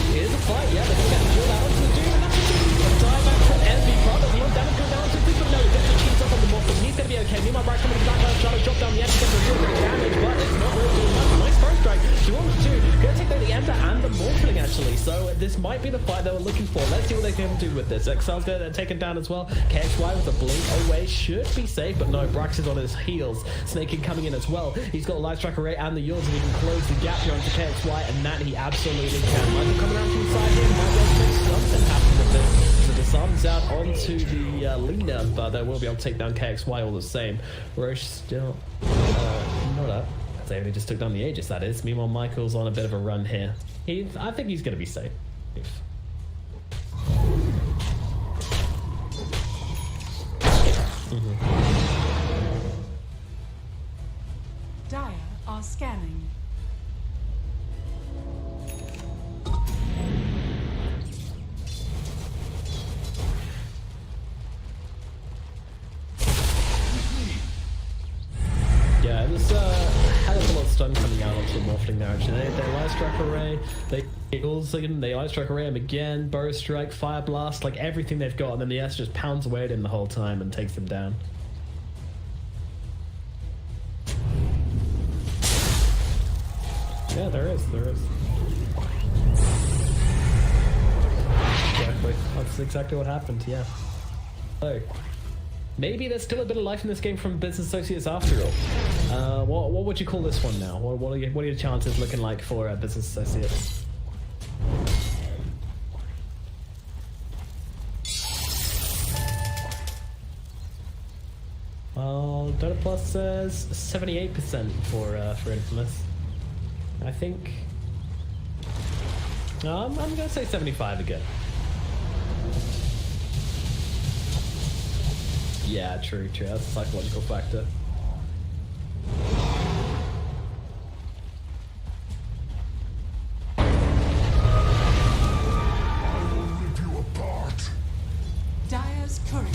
Here's a fight, yeah, they're going to get out to the dude, and that's the dude. Die back from Envy, brother. The damage goes down to the but no, he gets the cheats up on the Morphin. He's going to be okay. Meanwhile, Brad coming to the background, trying to drop down the edge, gets a real bit of damage, but it's not really doing much. Nice first strike. 2-on-2. Going to take down the Ender and the Morphling, actually. So this might be the fight they were looking for. Let's see what they can do with this. Excel's going to get taken down as well. KXY with a blink away should be safe, but no, Brax is on his heels. Snake King coming in as well. He's got a Light Strike Array and the Yours, and he can close the gap here onto KXY, and that he absolutely can. Michael coming around from the side here. Might be able to make something happen with this. So the disarms out onto the leader, but they will be able to take down KXY all the same. Roche still not up. They only just took down the Aegis, that is. Meanwhile, Michael's on a bit of a run here. I think he's going to be safe. Dire are scanning. Yeah, there's a hell of a lot of stun coming out onto Morphling there actually. They Light Strike Array, they Eagles again, they Light Strike Array him again, Bow Strike, Fire Blast, like everything they've got, and then the S just pounds away at him the whole time and takes them down. Yeah, there is. Exactly. That's exactly what happened, yeah. So, maybe there's still a bit of life in this game from Business Associates after all. What would you call this one now? What are your chances looking like for Business Associates? Well, Dota Plus says 78% for Infamous. I think... I'm gonna say 75 again. Yeah, true. That's a psychological factor. Dire's courage.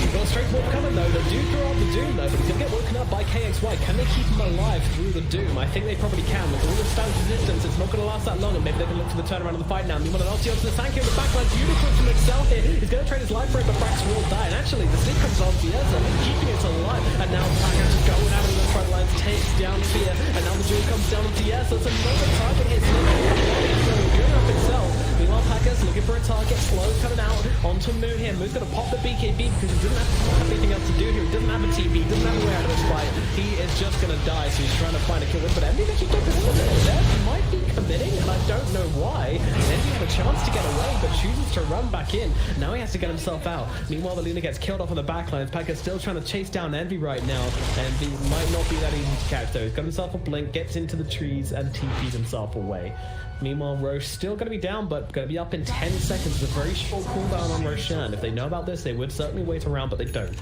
You've got a straightforward cover though. The Doom throw out the Doom though, but he's gonna get woken up by KXY. Can they keep him alive through the Doom? I think they probably can. With all the stance resistance, it's not gonna last that long, and maybe they can look for the turnaround of the fight now. Meanwhile, an ulti onto the Sankey in the backline. Beautiful from Excel here. He's gonna trade his life for it, but Brax will die. And actually, the sleep comes on Fiesta, keeping it alive. And now Packer just going out of the front lines, takes down Fear, and now the Doom comes down on Fiesta. It's another target hit. So good up Excel. Meanwhile, Packer's looking for a target. Slow coming out onto Moon here. Moon's gonna pop the BKB because he doesn't have anything else to do here. He doesn't have a TP, he doesn't have a way out of this fight. He is just gonna die, so he's trying to find a kill win. But Envy actually took it in there. He might be committing, and I don't know why. Envy had a chance to get away, but chooses to run back in. Now he has to get himself out. Meanwhile, the Luna gets killed off on the backlines. Packer's still trying to chase down Envy right now. Envy might not be that easy to catch though. He's got himself a blink, gets into the trees, and TPs himself away. Meanwhile, Roche still going to be down, but going to be up in 10 seconds. It's a very short cooldown on Roshan. If they know about this, they would certainly wait around, but they don't.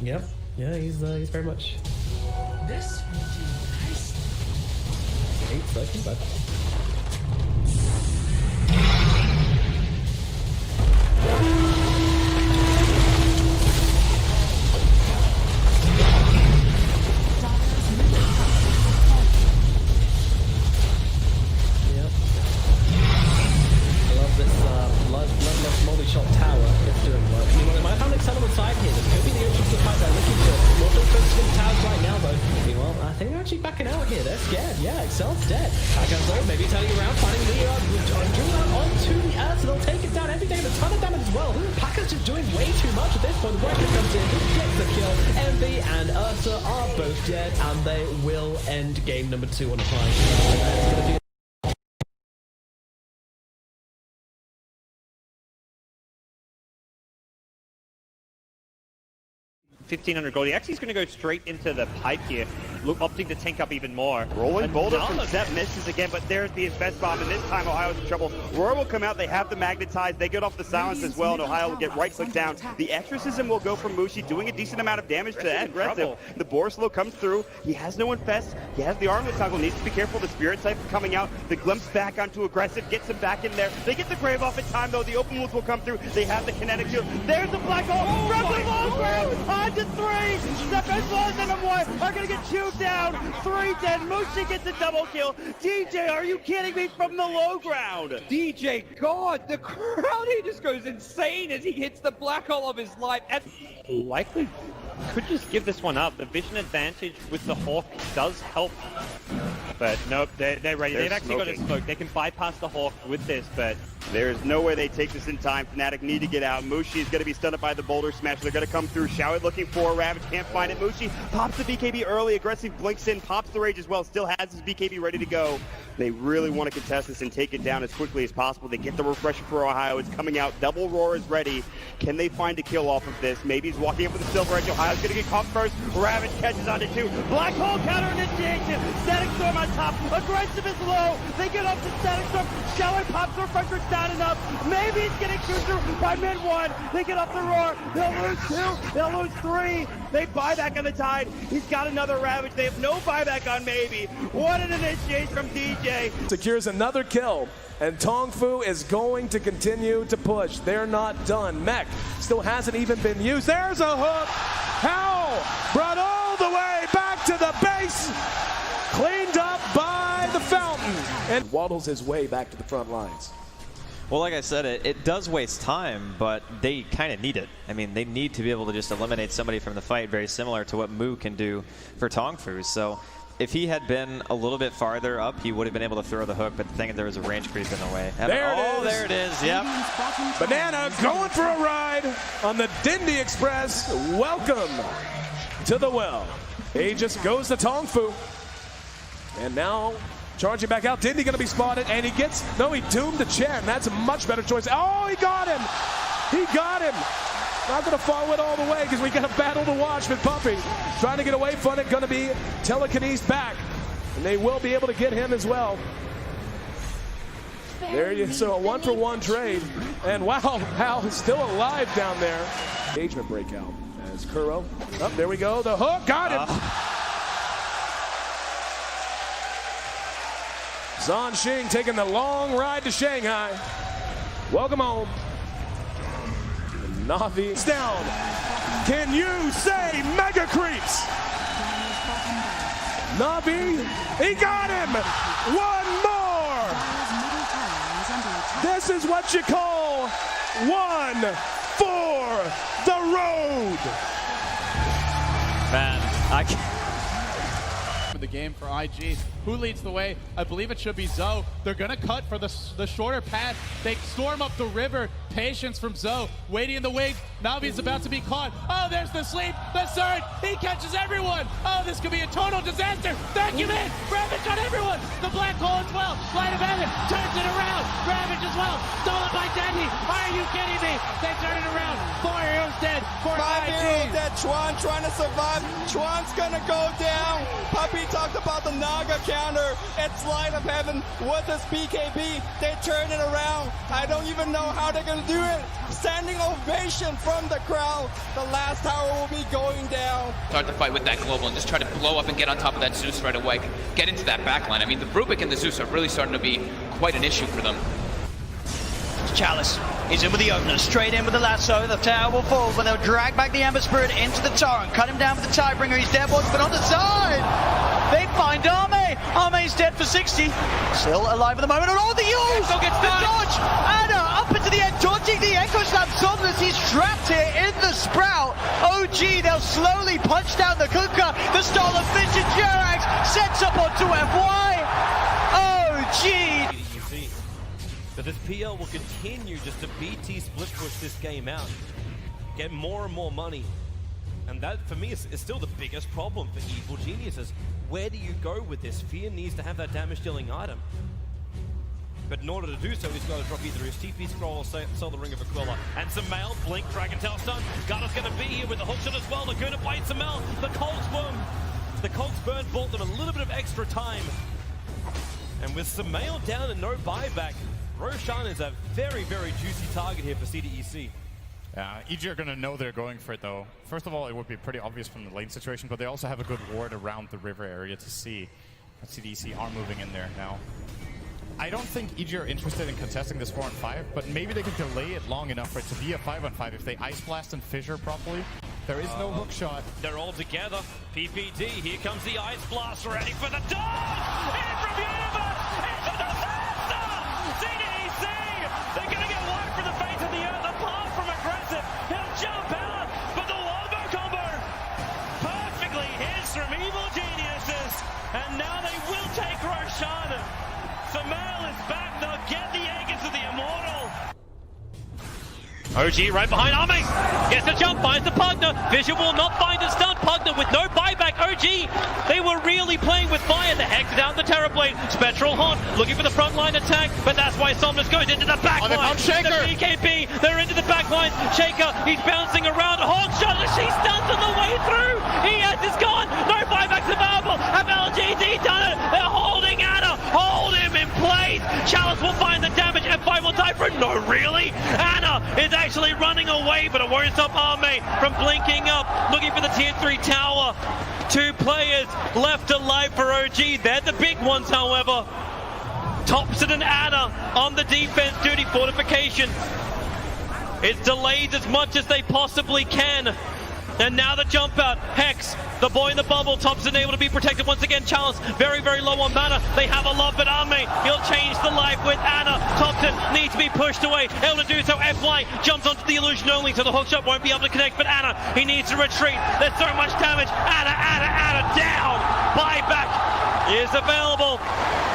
Yep. Yeah, he's very much... This will do nicely. 8 seconds, but... multi-shot tower. It's doing work. I mean, they might have found Excel on the side here. This could be the entrance to the fight they're looking for. More focused on the towers right now, though. Meanwhile, I think they're actually backing out here. They're scared. Yeah, Excel's dead. Packer's though, maybe turning around, finding Leo, drilling out onto the earth, so they'll take it down. Every day, a ton of damage as well. Packer's just doing way too much at this point. The Record comes in, gets the kill. Envy and Ursa are both dead, and they will end game number 2 on a high. It's going to be 1,500 gold. He actually is going to go straight into the pipe here, opting to tank up even more. Rolling boulder from Seth misses again, but there's the invest bomb, and this time Ohio's in trouble. Roar will come out, they have the magnetize, they get off the silence as well, and Ohio will get right-click down. The exorcism will go from Mushi, doing a decent amount of damage to that aggressive. The Borslow comes through, he has no infest, he has the armlet toggle, needs to be careful, the Spirit Cypher coming out, the glimpse back onto aggressive, gets him back in there. They get the Grave off in time though, the open wounds will come through, they have the kinetic shield. There's the black hole, from the low ground, on to 3! Step as well as M1 are gonna get chewed down. 3 dead. Mushi gets a double kill. DJ, are you kidding me? From the low ground. DJ, God, the crowd here just goes insane as he hits the black hole of his life. And likely could just give this one up. The vision advantage with the Hawk does help. But nope, they're ready. They've actually got a smoke. They can bypass the Hawk with this, but there's no way they take this in time. Fnatic need to get out. Mushi is going to be stunned by the boulder smash. They're going to come through. Showit looking for a Ravage. Can't find it. Mushi pops the BKB early. Aggressive blinks in. Pops the Rage as well. Still has his BKB ready to go. They really want to contest this and take it down as quickly as possible. They get the refresher for Ohio. It's coming out. Double Roar is ready. Can they find a kill off of this? Maybe he's walking up with the Silver Edge. Ohio's going to get caught first. Ravage catches onto 2. Black Hole counter initiation. Static Storm on top. Aggressive is low. They get up to Static Storm. Showit pops the refresher. not enough. Maybe it's getting through by mid one. They get up the roar. They'll lose 2. They'll lose 3. They buy back on the Tide. He's got another Ravage. They have no buyback on Maybe. What an initiation from DJ. Secures another kill, and Tong Fu is going to continue to push. They're not done. Mech still hasn't even been used. There's a hook. Howl brought all the way back to the base. Cleaned up by the Fountain, and waddles his way back to the front lines. Well, like I said, it does waste time, but they kind of need it. I mean, they need to be able to just eliminate somebody from the fight, very similar to what Mu can do for Tong Fu. So if he had been a little bit farther up, he would have been able to throw the hook, but the thing is there was a range creep in the way. There it is, yep. Banana going for a ride on the Dindy Express. Welcome to the well. He just goes to Tong Fu. And now charging back out. Dindy going to be spotted, and he gets, no, he doomed the Chen. That's a much better choice. Oh, he got him. He got him. Not going to follow it all the way because we got a battle to watch with Puppy. Trying to get away from it. Going to be telekinesed back. And they will be able to get him as well. There you so a 1-for-1 trade. And wow, Hal is still alive down there. Engagement breakout as Kuro. Oh, there we go. The hook. Got him. Zhan Xing taking the long ride to Shanghai. Welcome home. Na'Vi is down. Can you say mega creeps? Na'Vi, he got him. One more. This is what you call one for the road. Man, I can't. The game for IG. Who leads the way? I believe it should be Zoe. They're gonna cut for the shorter path. They storm up the river. Patience from Zoe. Waiting in the wings. Navi's about to be caught. Oh, there's the sleep. The surge. He catches everyone. Oh, this could be a total disaster. Vacuum in. Ravage on everyone. The black hole as well. Light of heaven turns it around. Ravage as well. Stolen by Dendy. Are you kidding me? They turn it around. 4 heroes dead. 5 heroes dead. Chuan trying to survive. Chuan's gonna go down. Puppy talked about the Naga counter. It's Light of Heaven with his BKB. They turn it around. I don't even know how they're gonna do it. Standing ovation from the crowd. The last tower will be going down. Start the fight with that global and just try to blow up and get on top of that Zeus right away. Get into that backline. I mean, the Rubik and the Zeus are really starting to be quite an issue for them. Chalice is in with the opener, straight in with the lasso. The tower will fall, but they'll drag back the Ember Spirit into the torrent, cut him down with the Tidebringer. He's dead, boys, but on the side, they find Ame. Ame's dead for 60. Still alive at the moment. And all the use! The dodge! Anna up into the end, dodging the Echo Slam. Somnus, he's trapped here in the Sprout. OG, they'll slowly punch down the Kuka. The stolen Finch and Jerax sets up onto FY. OG! But this PL will continue just to BT split push this game out. Get more and more money. And that, for me, is still the biggest problem for Evil Geniuses. Where do you go with this? Fear needs to have that damage-dealing item. But in order to do so, he's got to drop either his TP scroll or sell the Ring of Aquila. And Samel, Blink, Dragon Tail Stun. Garda's going to be here with the hookshot as well. They're going to bite Samel. The Colt's Burn bought them a little bit of extra time. And with Samel down and no buyback, Roshan is a very, very juicy target here for CDEC. Yeah, EG are going to know they're going for it, though. First of all, it would be pretty obvious from the lane situation, but they also have a good ward around the river area to see. CDEC are moving in there now. I don't think EG are interested in contesting this 4-on-5, but maybe they can delay it long enough for it to be a 5-on-5 if they Ice Blast and Fissure properly. There is no hook shot. They're all together. PPD, here comes the Ice Blast, ready for the dodge! In from Universe! It's a disaster! CDEC! They're going to get wide for the face of the earth, apart from aggressive. He'll jump out, but the Wombo combo perfectly hits from Evil Geniuses. And now they will take Roshan. Samel is back, they'll get the Aegis of the Immortal. OG right behind Ame. Gets the jump, finds the partner. Vision will not find the stun. Partner with no buyback. OG, they were really playing with fire. The Hex down the Terrorblade. Spectral Haunt looking for the frontline attack, but that's why Somnus goes into the backline. The BKB, they're into the backline. Shaker, he's bouncing around. Hawk shot, she stuns on the way through. Is gone. No buybacks available. Have LGD done it? They're holding Anna. Hold him in place. Chalice will find the damage. And 5 will die for it. No, really? Anna is actually running away, but it won't stop Arme from blinking up, looking for the tier 3 tower. 2 players left alive for OG. They're the big ones, however. Thompson and Anna on the defense duty. Fortification is delayed as much as they possibly can. And now the jump out. Hex, the boy in the bubble. Thompson able to be protected once again. Chalice very, very low on mana. They have a lot, but Arme, he'll change the life with Anna. Thompson needs to be pushed away. Able to do so. FY jumps onto the illusion only, so the hookshot won't be able to connect. But Anna, he needs to retreat. There's so much damage. Anna down. Buyback is available.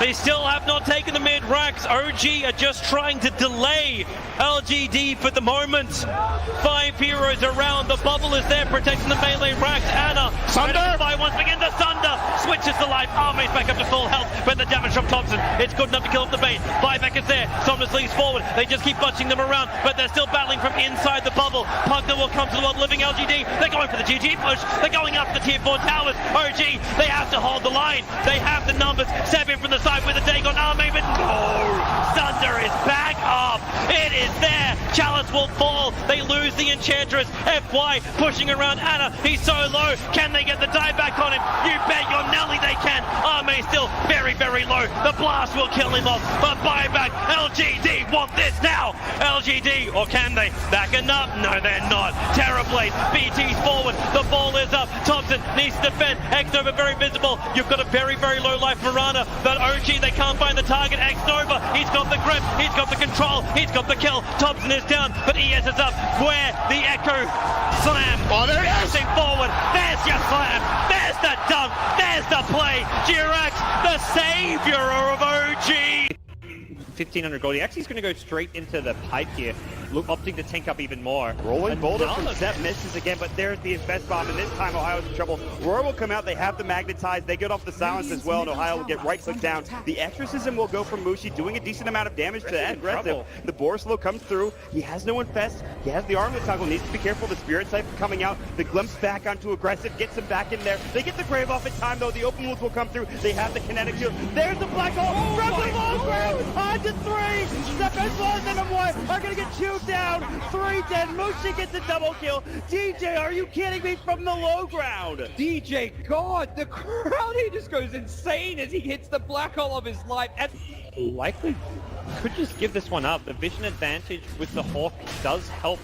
They still have not taken the mid racks. OG are just trying to delay LGD for the moment. 5 heroes around. The bubble is there protecting the melee racks. Anna, Sunder! Once again, the Sunder switches to life. Arme's back up to full health, but the damage from Thompson, it's good enough to kill off the bait. Buyback is there. Somnus leads forward. They just keep bunching them around, but they're still battling from inside the bubble. Pugner will come to the world living LGD. They're going for the GG push. They're going up the tier 4 towers. OG, they have to hold the line. They have the numbers. 7 from the side with a take on Arme, but no! Sunder is back up. It is there. Chalice will fall. They lose the Enchantress. FY pushing around Anna. He's so low. Can they get the dive back on him? You bet your Nelly they can. Arme still very, very low. The blast will kill him off. But buyback. LGD want this now. LGD, or can they? Backing up? No, they're not. Terrorblade. BT's forward. The ball is up. Thompson needs to defend. X-Nova very visible. You've got a very, very low life Mirana. But OG, they can't find the target. X-Nova, he's got the grip. He's got the control. He's got the kill. Thompson is down, but ES is up. Where the Echo slam. Oh, there it is. Forward. There's your slam. There's the dunk. There's the play. Jirax, the savior of OG. 1,500 gold. He actually is going to go straight into the pipe here, opting to tank up even more. Rolling boulder from Zep misses again, but there's the Infest Bomb, and this time Ohio's in trouble. Roar will come out, they have the Magnetize, they get off the silence as well, and Ohio will get right-click down. The Exorcism will go from Mushi, doing a decent amount of damage to that aggressive. The Borslow comes through, he has no Infest, he has the Armlet Toggle, needs to be careful, the Spirit Siphon coming out, the Glimpse back onto aggressive, gets him back in there. They get the Grave off in time though, the Open Wounds will come through, they have the Kinetic Shield. There's the Black Hole, from the low ground, on to 3! Zep as well as NM1 are gonna get chewed down! 3 dead. Mushi gets a double kill. DJ, are you kidding me, from the low ground? DJ, God, the crowd, he just goes insane as he hits the black hole of his life. And likely could just give this one up. The vision advantage with the Hawk does help.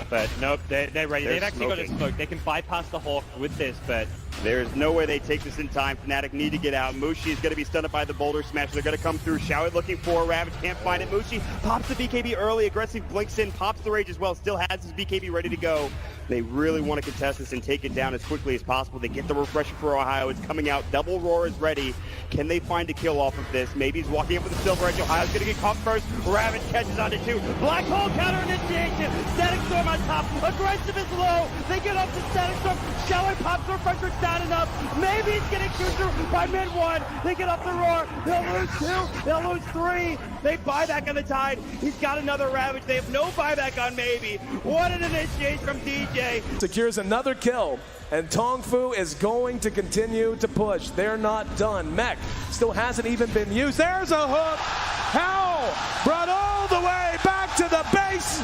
But nope, they're ready. They've actually got a smoke. They can bypass the Hawk with this, but there's no way they take this in time. Fnatic need to get out. Mushi is going to be stunned by the Boulder Smash. They're going to come through. Showit looking for Ravage. Can't find it. Mushi pops the BKB early. Aggressive blinks in. Pops the Rage as well. Still has his BKB ready to go. They really want to contest this and take it down as quickly as possible. They get the refresher for Ohio. It's coming out. Double Roar is ready. Can they find a kill off of this? Maybe he's walking up with the Silver Edge. Ohio's going to get caught first. Ravage catches onto 2. Black Hole counter initiation. Static Storm on top. Aggressive is low. They get up to Static Storm. Showit pops the refresher. It's not enough. Maybe he's getting chewed through by mid 1. They get up the Roar. They'll lose 2. They'll lose 3. They buy back on the Tide. He's got another Ravage. They have no buyback on Maybe. What an initiation from DJ. Secures another kill, and Tongfu is going to continue to push. They're not done. Mech still hasn't even been used. There's a hook. How? Brought all the way back to the base.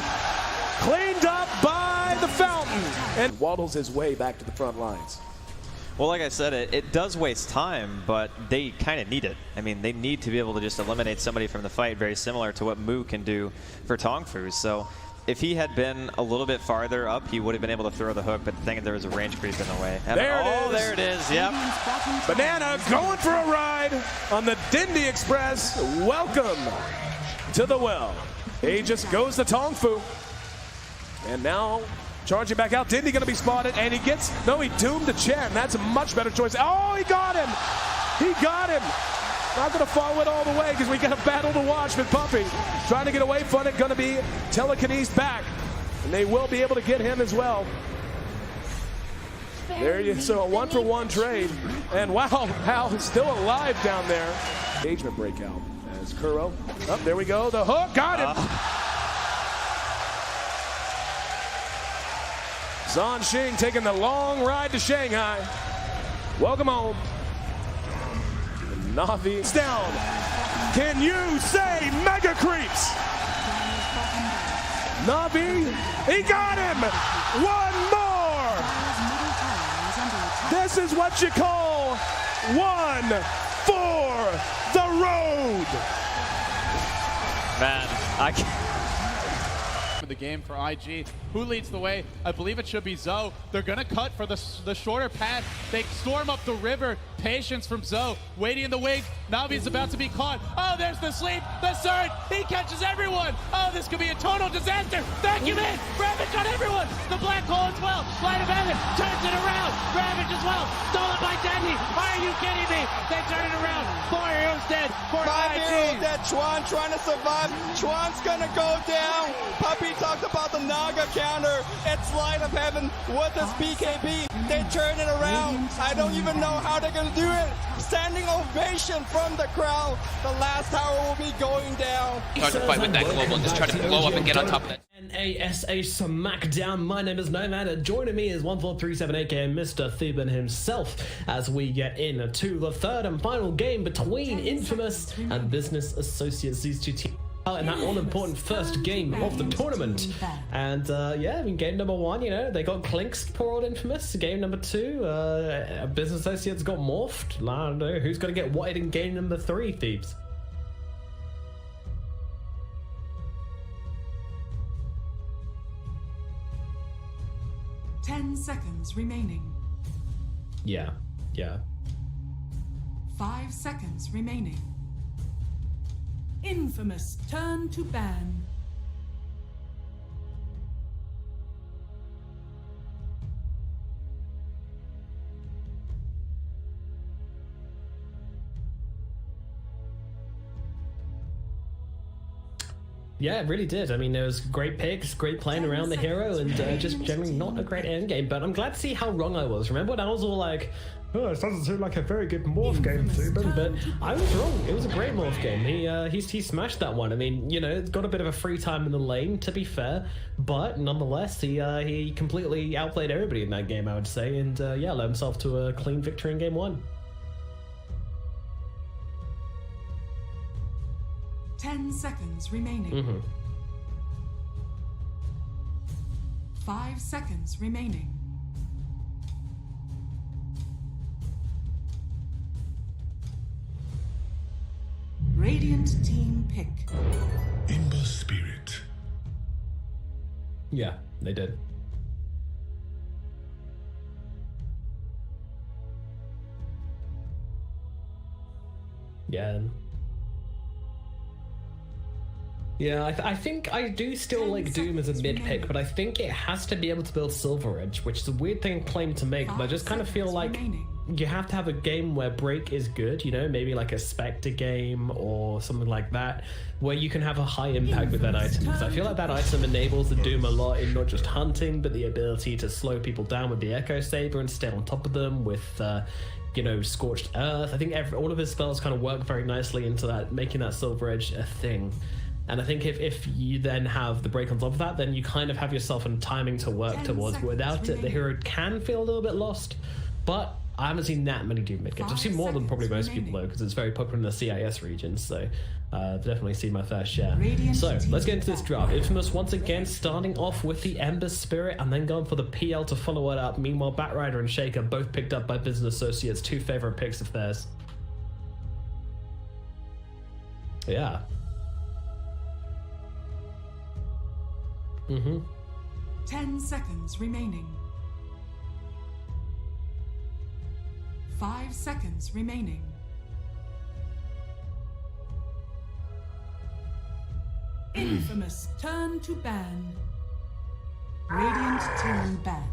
Cleaned up by the fountain. And waddles his way back to the front lines. Well, like I said, it does waste time, but they kind of need it. I mean, they need to be able to just eliminate somebody from the fight, very similar to what Mu can do for Tongfu. So if he had been a little bit farther up, he would have been able to throw the hook, but the thing is there was a range creep in the way. There it is, yep. Banana going for a ride on the Dindy Express. Welcome to the well. Aegis goes to Tongfu. And now charging back out. Dindy gonna be spotted, and he doomed the Chen. That's a much better choice. Oh, he got him! He got him! Not gonna follow it all the way because we got a battle to watch with Puppy. Trying to get away from it, gonna be telekinesis back. And they will be able to get him as well. There you so a 1-for-1 trade. And wow, Hal is still alive down there. Engagement breakout as Kuro. Oh, there we go. The hook got him. Zhan Xing taking the long ride to Shanghai. Welcome home. Navi is down. Can you say mega creeps? Navi, he got him! One more! This is what you call one for the road! Man, I can't. The game for IG. Who leads the way? I believe it should be Zoe. They're gonna cut for the shorter path. They storm up the river. Patience from Zoe. Waiting in the wings. Navi's about to be caught. Oh, there's the sleep. The surge. He catches everyone. Oh, this could be a total disaster. Vacuum in. Ravage on everyone. The black hole as well. Light of heaven turns it around. Ravage as well. Stolen by Dandy. Are you kidding me? They turn it around. 4 heroes dead. 5 heroes dead. Chuan trying to survive. Chuan's gonna go down. Puppy talked about the Naga counter. It's light of heaven with this BKB. They turn it around. I don't even know how they're gonna do it. Standing ovation from the crowd. The last tower will be going down. Start to fight with that global and just try to blow up and get on top of that. NASA Smackdown. My name is Nomad, and joining me is 1437 aka Mr. Theban himself as we get into the third and final game between Infamous and Business Associates. These two teams in that all-important first game of the tournament. And yeah, I mean, game number 1, you know, they got clinked, poor old Infamous. Game number 2, Business Associates got morphed. I don't know, who's going to get whited in game number 3, Thebes? Ten seconds remaining. Yeah. 5 seconds remaining. Infamous turn to ban. Yeah, it really did. I mean, there was great picks, great playing around the hero, and just generally not a great end game. But I'm glad to see how wrong I was. Remember when I was all like, oh, it doesn't seem like a very good morph game, Thuban, but I was wrong. It was a great morph game. He smashed that one. I mean, you know, it's got a bit of a free time in the lane, to be fair, but nonetheless, he completely outplayed everybody in that game, I would say, and yeah, led himself to a clean victory in game 1. 10 seconds remaining. 5 seconds remaining. Radiant team pick. Ember Spirit. Yeah, they did. Yeah, I think I do still like Doom as a mid pick, but I think it has to be able to build Silver Edge, which is a weird thing claim to make, but I just kind of feel like you have to have a game where break is good, you know, maybe like a Spectre game or something like that, where you can have a high impact with that item, because I feel like that item enables the Doom a lot in not just hunting, but the ability to slow people down with the Echo Saber and stay on top of them with you know, Scorched Earth. I think all of his spells kind of work very nicely into that, making that Silver Edge a thing. And I think if you then have the break on top of that, then you kind of have yourself a timing to work towards. Without it, the hero can feel a little bit lost. But I haven't seen that many Doom mid games. I've seen more than probably most people, though, because it's very popular in the CIS region. So I've definitely seen my fair share. So let's get into this draft. Infamous once again starting off with the Ember Spirit and then going for the PL to follow it up. Meanwhile, Batrider and Shaker both picked up by Business Associates, 2 favorite picks of theirs. Yeah. 10 seconds remaining. 5 seconds remaining. Infamous turn to ban. Radiant team ban.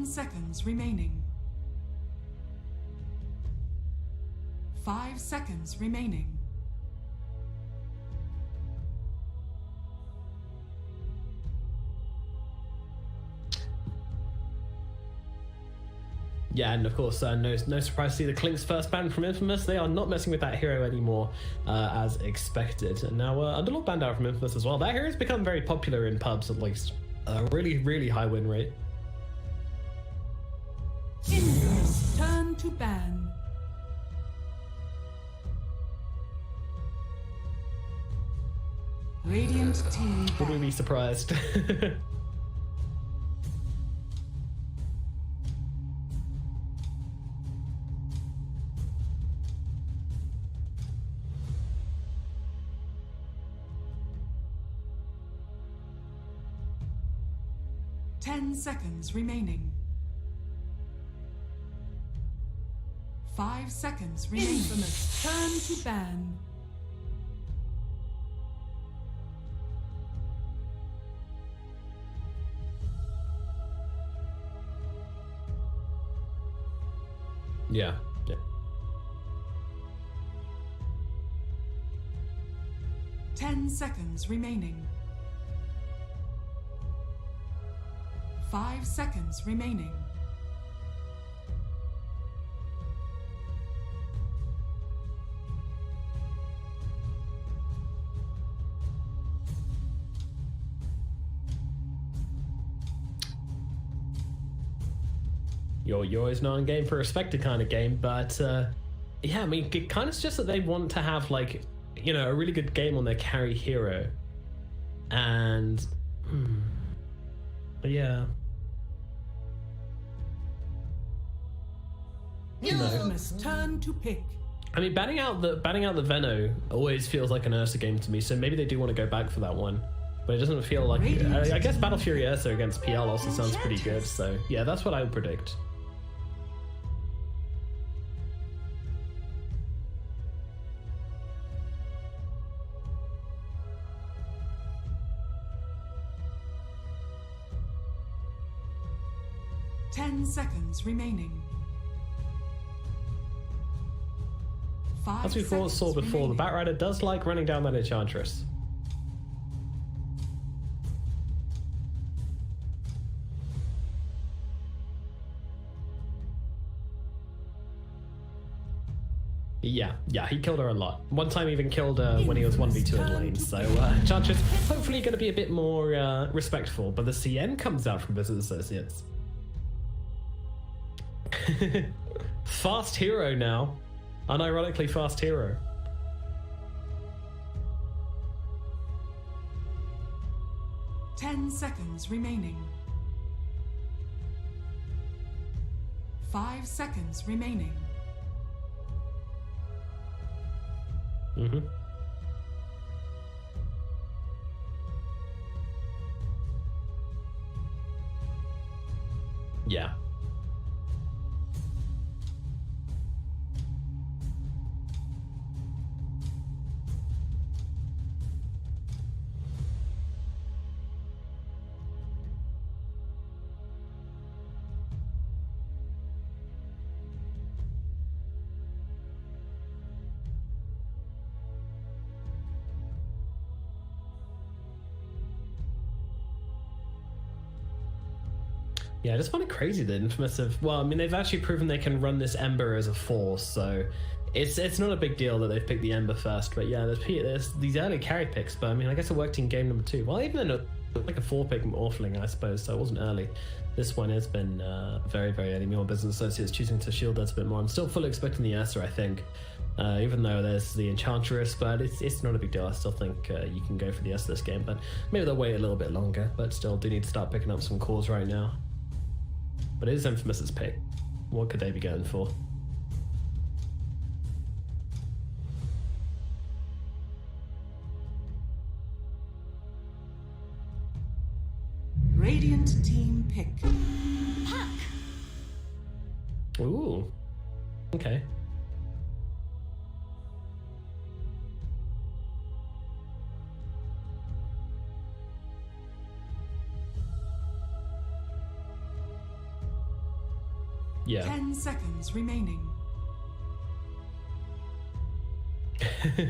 Seconds remaining. 5 seconds remaining. Yeah, and of course, no surprise to see the Klink's first ban from Infamous. They are not messing with that hero anymore, as expected. And now Underlord banned out from Infamous as well. That hero's become very popular in pubs, at least. A really high win rate. Infamous turn to ban. Radiant team. Would we be surprised? Ten seconds remaining. 5 seconds remaining. Infamous turn to ban. Yeah. 10 seconds remaining. 5 seconds remaining. You're always not in game for a respected kind of game, but yeah, I mean, it kind of suggests that they want to have, like, you know, a really good game on their carry hero. And yeah. Infamous turn to pick. I mean, banning out the Veno always feels like an Ursa game to me, so maybe they do want to go back for that one. But it doesn't feel like... I guess Battle Fury Ursa against PL also sounds pretty good, so yeah, that's what I would predict. Ten seconds remaining. As we saw before, the Batrider does like running down that Enchantress. Yeah, he killed her a lot. One time even killed her when he was 1v2 in lane, so Enchantress hopefully going to be a bit more respectful, but the CN comes out from Business Associates. Fast hero now. Unironically fast hero. Ten seconds remaining. 5 seconds remaining. Yeah. Yeah, I just find it crazy that Infamous have... Well, I mean, they've actually proven they can run this Ember as a force, so it's not a big deal that they've picked the Ember first. But yeah, there's these early carry picks, but I mean, I guess it worked in game number 2. Well, even though like a 4-pick Morphling, I suppose, so it wasn't early. This one has been very early. More Business Associates choosing to shield us a bit more. I'm still fully expecting the Ursa, I think. Even though there's the Enchantress, but it's not a big deal. I still think you can go for the Ursa this game, but maybe they'll wait a little bit longer, but still do need to start picking up some cores right now. But it is Infamous's pick. What could they be going for? Radiant team pick. Ooh. Okay. Yeah. 10 seconds remaining.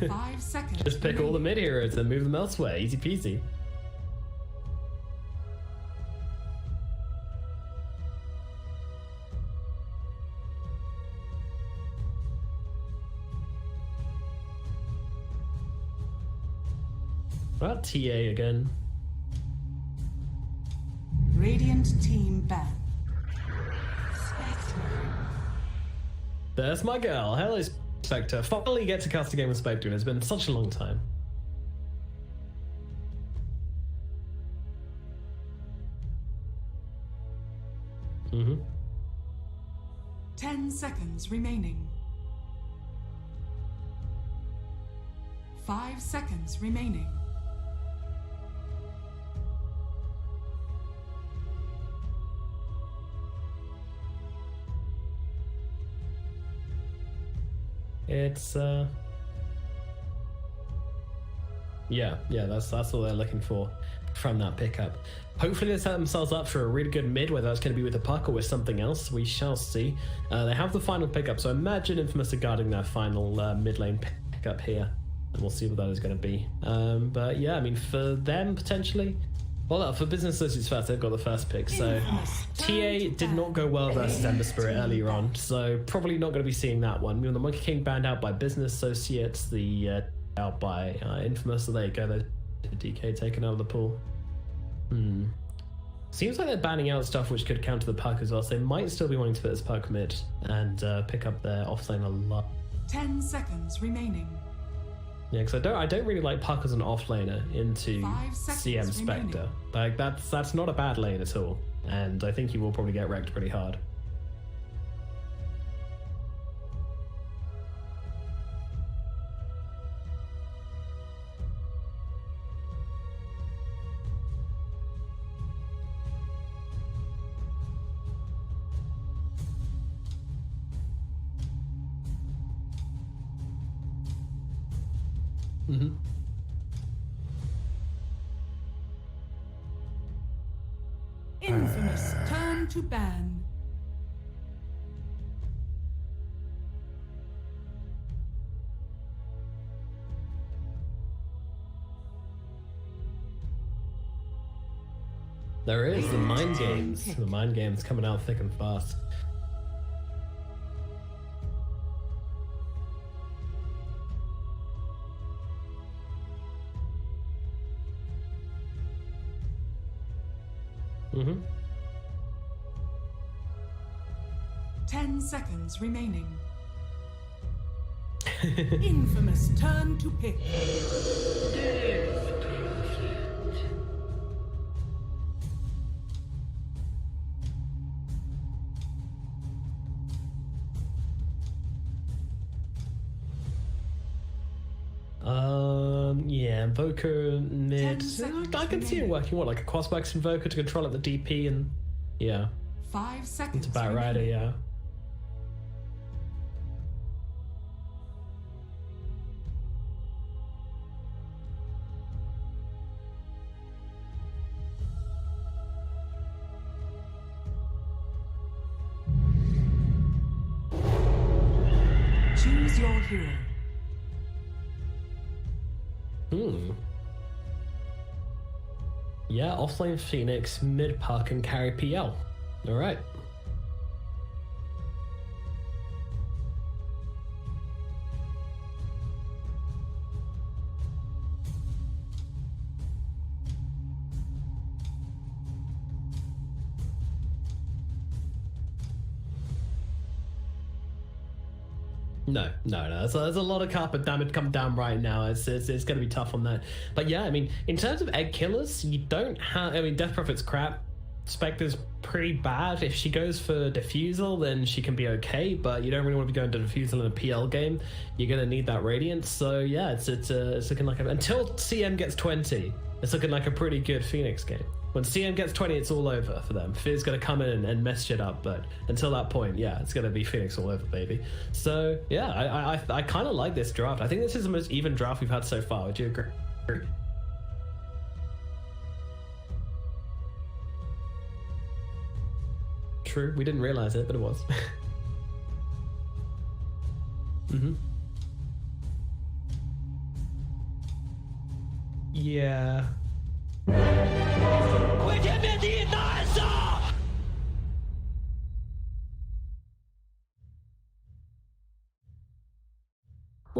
5 seconds. Just pick all the mid heroes and move them elsewhere. Easy peasy. What about TA again? Radiant team ban. There's my girl. Hello, Spectre. Finally get to cast a game with Spectre. It's been such a long time. Mm-hmm. 10 seconds remaining. 5 seconds remaining. It's yeah, that's what they're looking for from that pickup. Hopefully they set themselves up for a really good mid, whether that's going to be with a puck or with something else. We shall see. They have the final pickup, so imagine Infamous are guarding their final mid lane pickup here, and we'll see what that is going to be. But yeah, I mean, for them potentially, well, for Business Associates first, they've got the first pick. So TA did not go well versus Ember Spirit earlier on, so probably not going to be seeing that one. The Monkey King banned out by Business Associates, the out by Infamous. So there you go. The DK taken out of the pool. Seems like they're banning out stuff which could counter the puck as well, so they might still be wanting to put this puck mid and pick up their offlane a lot. 10 seconds remaining. Yeah, because I don't really like puck as an offlaner into CM Spectre. Like that's not a bad lane at all, and I think he will probably get wrecked pretty hard. Mm-hmm. Infamous turn to ban. There is the mind games. The mind games coming out thick and fast. Mm-hmm. 10 seconds remaining. Infamous turn to pick. Yeah, Invoker mid. I can see it working. What, like a crossbox Invoker to control at the DP and yeah. 5 seconds. It's about right, yeah. Choose your hero. Yeah, offlane Phoenix, mid puck, and carry PL. Alright. No. There's a lot of carpet damage come down right now. It's going to be tough on that. But yeah, I mean, in terms of egg killers, you don't have. I mean, Death Prophet's crap. Spectre's pretty bad. If she goes for Diffusal, then she can be okay. But you don't really want to be going to Diffusal in a PL game. You're going to need that Radiance. So yeah, it's looking like until CM gets 20, it's looking like a pretty good Phoenix game. When CM gets 20, it's all over for them. Fizz going to come in and mess shit up, but until that point, yeah, it's going to be Phoenix all over, baby. So, yeah, I kind of like this draft. I think this is the most even draft we've had so far. Would you agree? True, we didn't realize it, but it was. Mm-hmm. Yeah.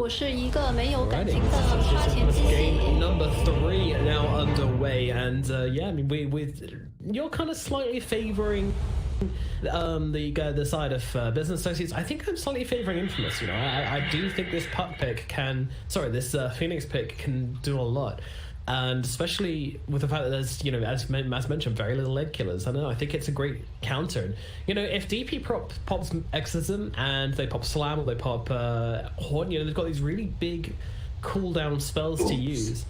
我是一个没有感 Alrighty. 情的刷钱机器。 Game number 3 now underway, and yeah, I mean, you're kind of slightly favoring the side of business associates. I think I'm slightly favoring Infamous. You know, I do think this puck pick this Phoenix pick can do a lot. And especially with the fact that there's, you know, as mentioned, very little egg killers. I don't know, I think it's a great counter. You know, if DP pops Exorcism and they pop Slam or they pop Horn, you know, they've got these really big cooldown spells to use,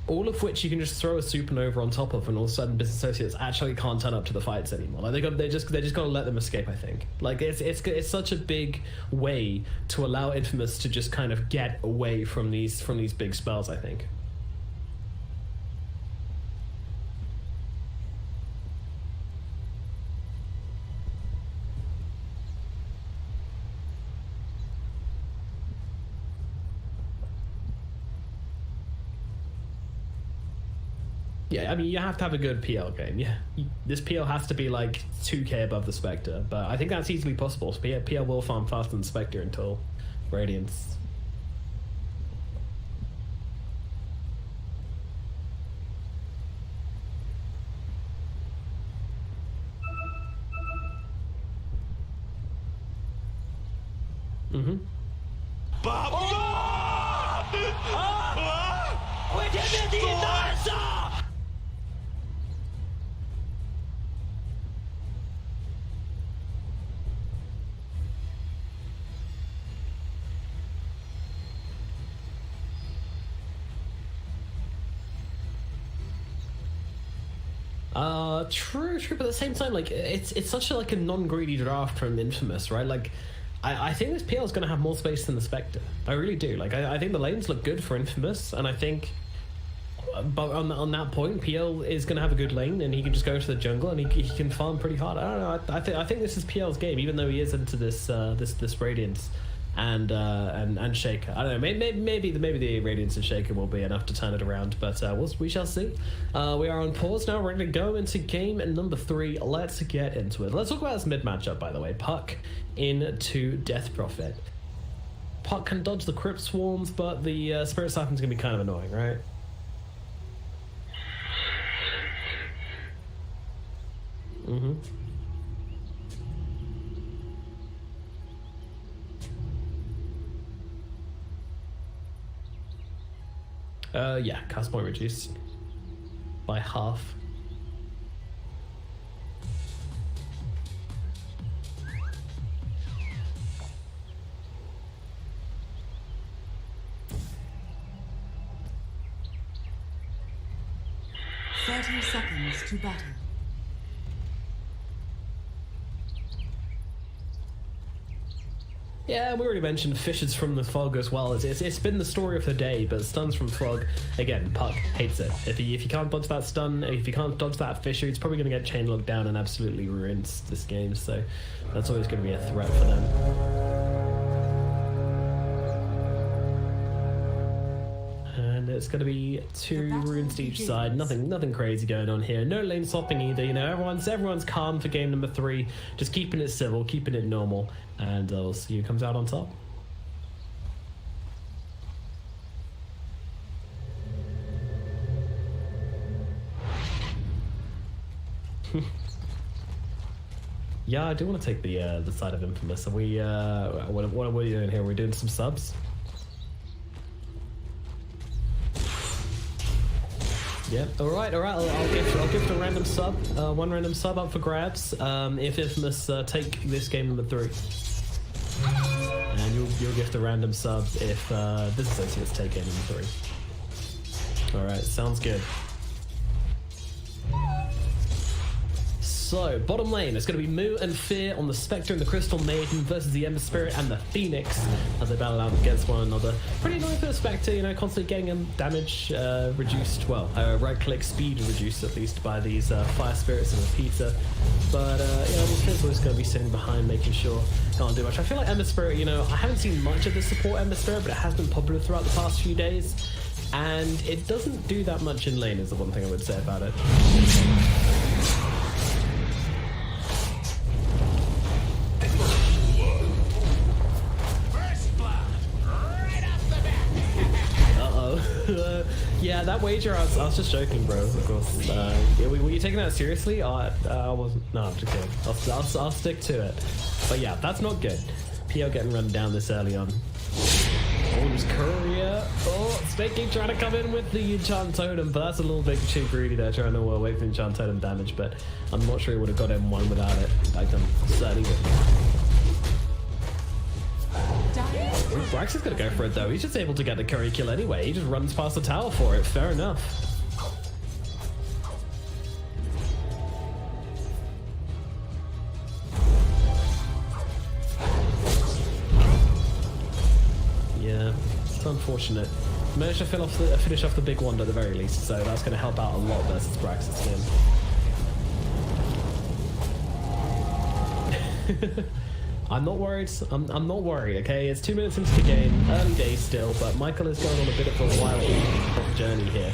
all of which you can just throw a supernova on top of, and all of a sudden business associates actually can't turn up to the fights anymore. Like they just got to let them escape. I think like it's such a big way to allow Infamous to just kind of get away from these big spells, I think. Yeah, I mean, you have to have a good PL game. Yeah, this PL has to be like 2k above the Spectre, but I think that's easily possible. PL will farm faster than Spectre until Radiance. Mm-hmm. True, but at the same time, like, it's such a, like, a non-greedy draft from Infamous, right? Like, I think this PL is going to have more space than the Spectre. I really do. Like, I think the lanes look good for Infamous, and I think, but on that point, PL is going to have a good lane, and he can just go to the jungle, and he can farm pretty hard. I don't know. I think this is PL's game, even though he is into this Radiance and Shaker. I don't know. Maybe the Radiance and Shaker will be enough to turn it around, but we shall see. We are on pause now. We're going to go into game number 3. Let's get into it. Let's talk about this mid matchup, by the way. Puck into Death Prophet. Puck can dodge the Crypt Swarms, but the Spirit Siphon's going to be kind of annoying, right? Mm-hmm. Yeah, cast point reduced by half. Thirty seconds to battle. Yeah, we already mentioned Fishes from the Fog as well. It's been the story of the day, but stuns from Fog, again, Puck hates it. If you can't dodge that stun, if you can't dodge that Fisher, he's probably going to get chain locked down and absolutely ruins this game, so that's always going to be a threat for them. And it's going to be 2 runes to each side. Nothing crazy going on here. No lane swapping either. You know, everyone's calm for game number 3. Just keeping it civil, keeping it normal, and we'll see who comes out on top. Yeah, I do want to take the side of Infamous. Are we what are we doing here? We're doing some subs. Yeah. All right. I'll give a random sub, one random sub up for grabs. If Infamous take this game number 3, and you'll gift a random sub if Business Associates take game number 3. All right. Sounds good. So, bottom lane, it's going to be Moo and Fear on the Spectre and the Crystal Maiden versus the Ember Spirit and the Phoenix as they battle out against one another. Pretty annoying for the Spectre, you know, constantly getting them damage reduced, well, right-click speed reduced at least by these Fire Spirits and Repeater. But, you know, Fear's always going to be sitting behind making sure can't do much. I feel like Ember Spirit, you know, I haven't seen much of the support Ember Spirit, but it has been popular throughout the past few days. And it doesn't do that much in lane is the one thing I would say about it. That wager, I was just joking, bro. Of course. Were you taking that seriously? I wasn't. No, I'm just kidding. I'll stick to it. But yeah, that's not good. PL getting run down this early on. Oh, there's Courier. Oh, Snaking trying to come in with the Enchant Totem, but that's a little bit too greedy there, trying to wait for the Enchant Totem damage, but I'm not sure he would have got M1 without it. In fact, I'm certainly wouldn't. Brax is going to go for it though. He's just able to get the Courier kill anyway. He just runs past the tower for it. Fair enough. Yeah, it's unfortunate. Managed to finish off the big one at the very least, so that's going to help out a lot versus Brax's team. I'm not worried. I'm not worried, okay? It's 2 minutes into the game, early days still, but Michael is going on a bit of a wild journey here.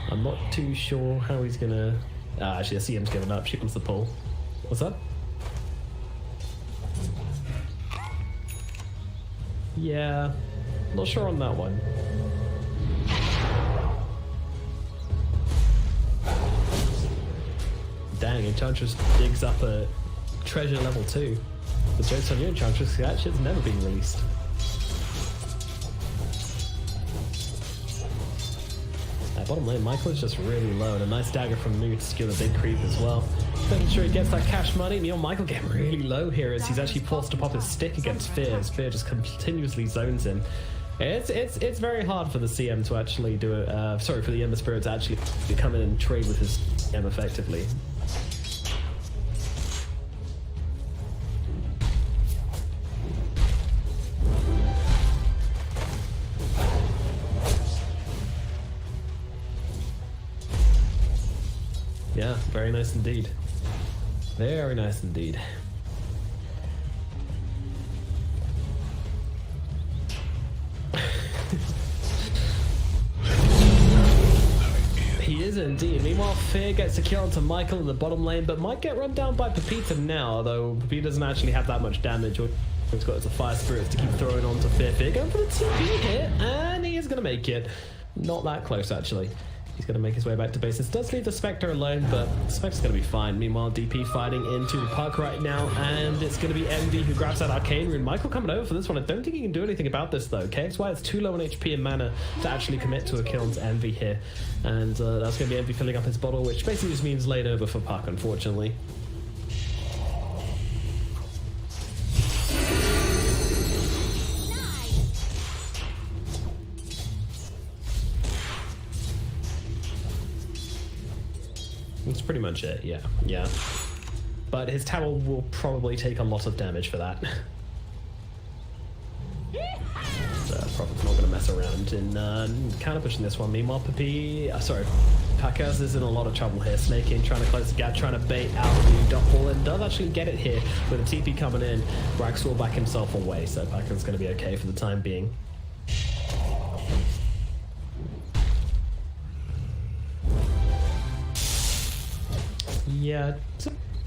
I'm not too sure how he's gonna... actually, I see him's given up. She wants the pull. What's up? Yeah, not sure on that one. Dang, Enchantress digs up a treasure level 2. The joke's on you, Enchantress, that shit's never been released. Bottom lane, Michael is just really low, and a nice dagger from Moo to secure the big creep as well. Making sure he gets that cash money. Neil Michael getting really low here as he's actually forced to pop his stick against Fear, as Fear just continuously zones him. It's very hard for the CM to actually do it, sorry, for the Ember Spirit to actually come in and trade with his CM effectively. Yeah, very nice indeed. Very nice indeed. He is indeed. Meanwhile, Fear gets a kill onto Michael in the bottom lane, but might get run down by Pepita now, although Pepita doesn't actually have that much damage. He's got the Fire Spirits to keep throwing onto Fear. Fear going for the TP hit, and he is going to make it. Not that close, actually. He's going to make his way back to base. This does leave the Spectre alone, but the Spectre's going to be fine. Meanwhile, DP fighting into the puck right now, and it's going to be Envy who grabs that Arcane Rune. Michael coming over for this one. I don't think he can do anything about this, though. KXY is too low on HP and mana to actually commit to a kill onto Envy here. And that's going to be Envy filling up his bottle, which basically just means laid over for puck, unfortunately. That's pretty much it, yeah. But his tower will probably take a lot of damage for that. So probably not going to mess around in counter pushing this one. Meanwhile, Pakaz is in a lot of trouble here. Snaking, trying to close the gap, trying to bait out the Double, and does actually get it here with a TP coming in. Brax will back himself away, so Pakaz is going to be okay for the time being. Yeah,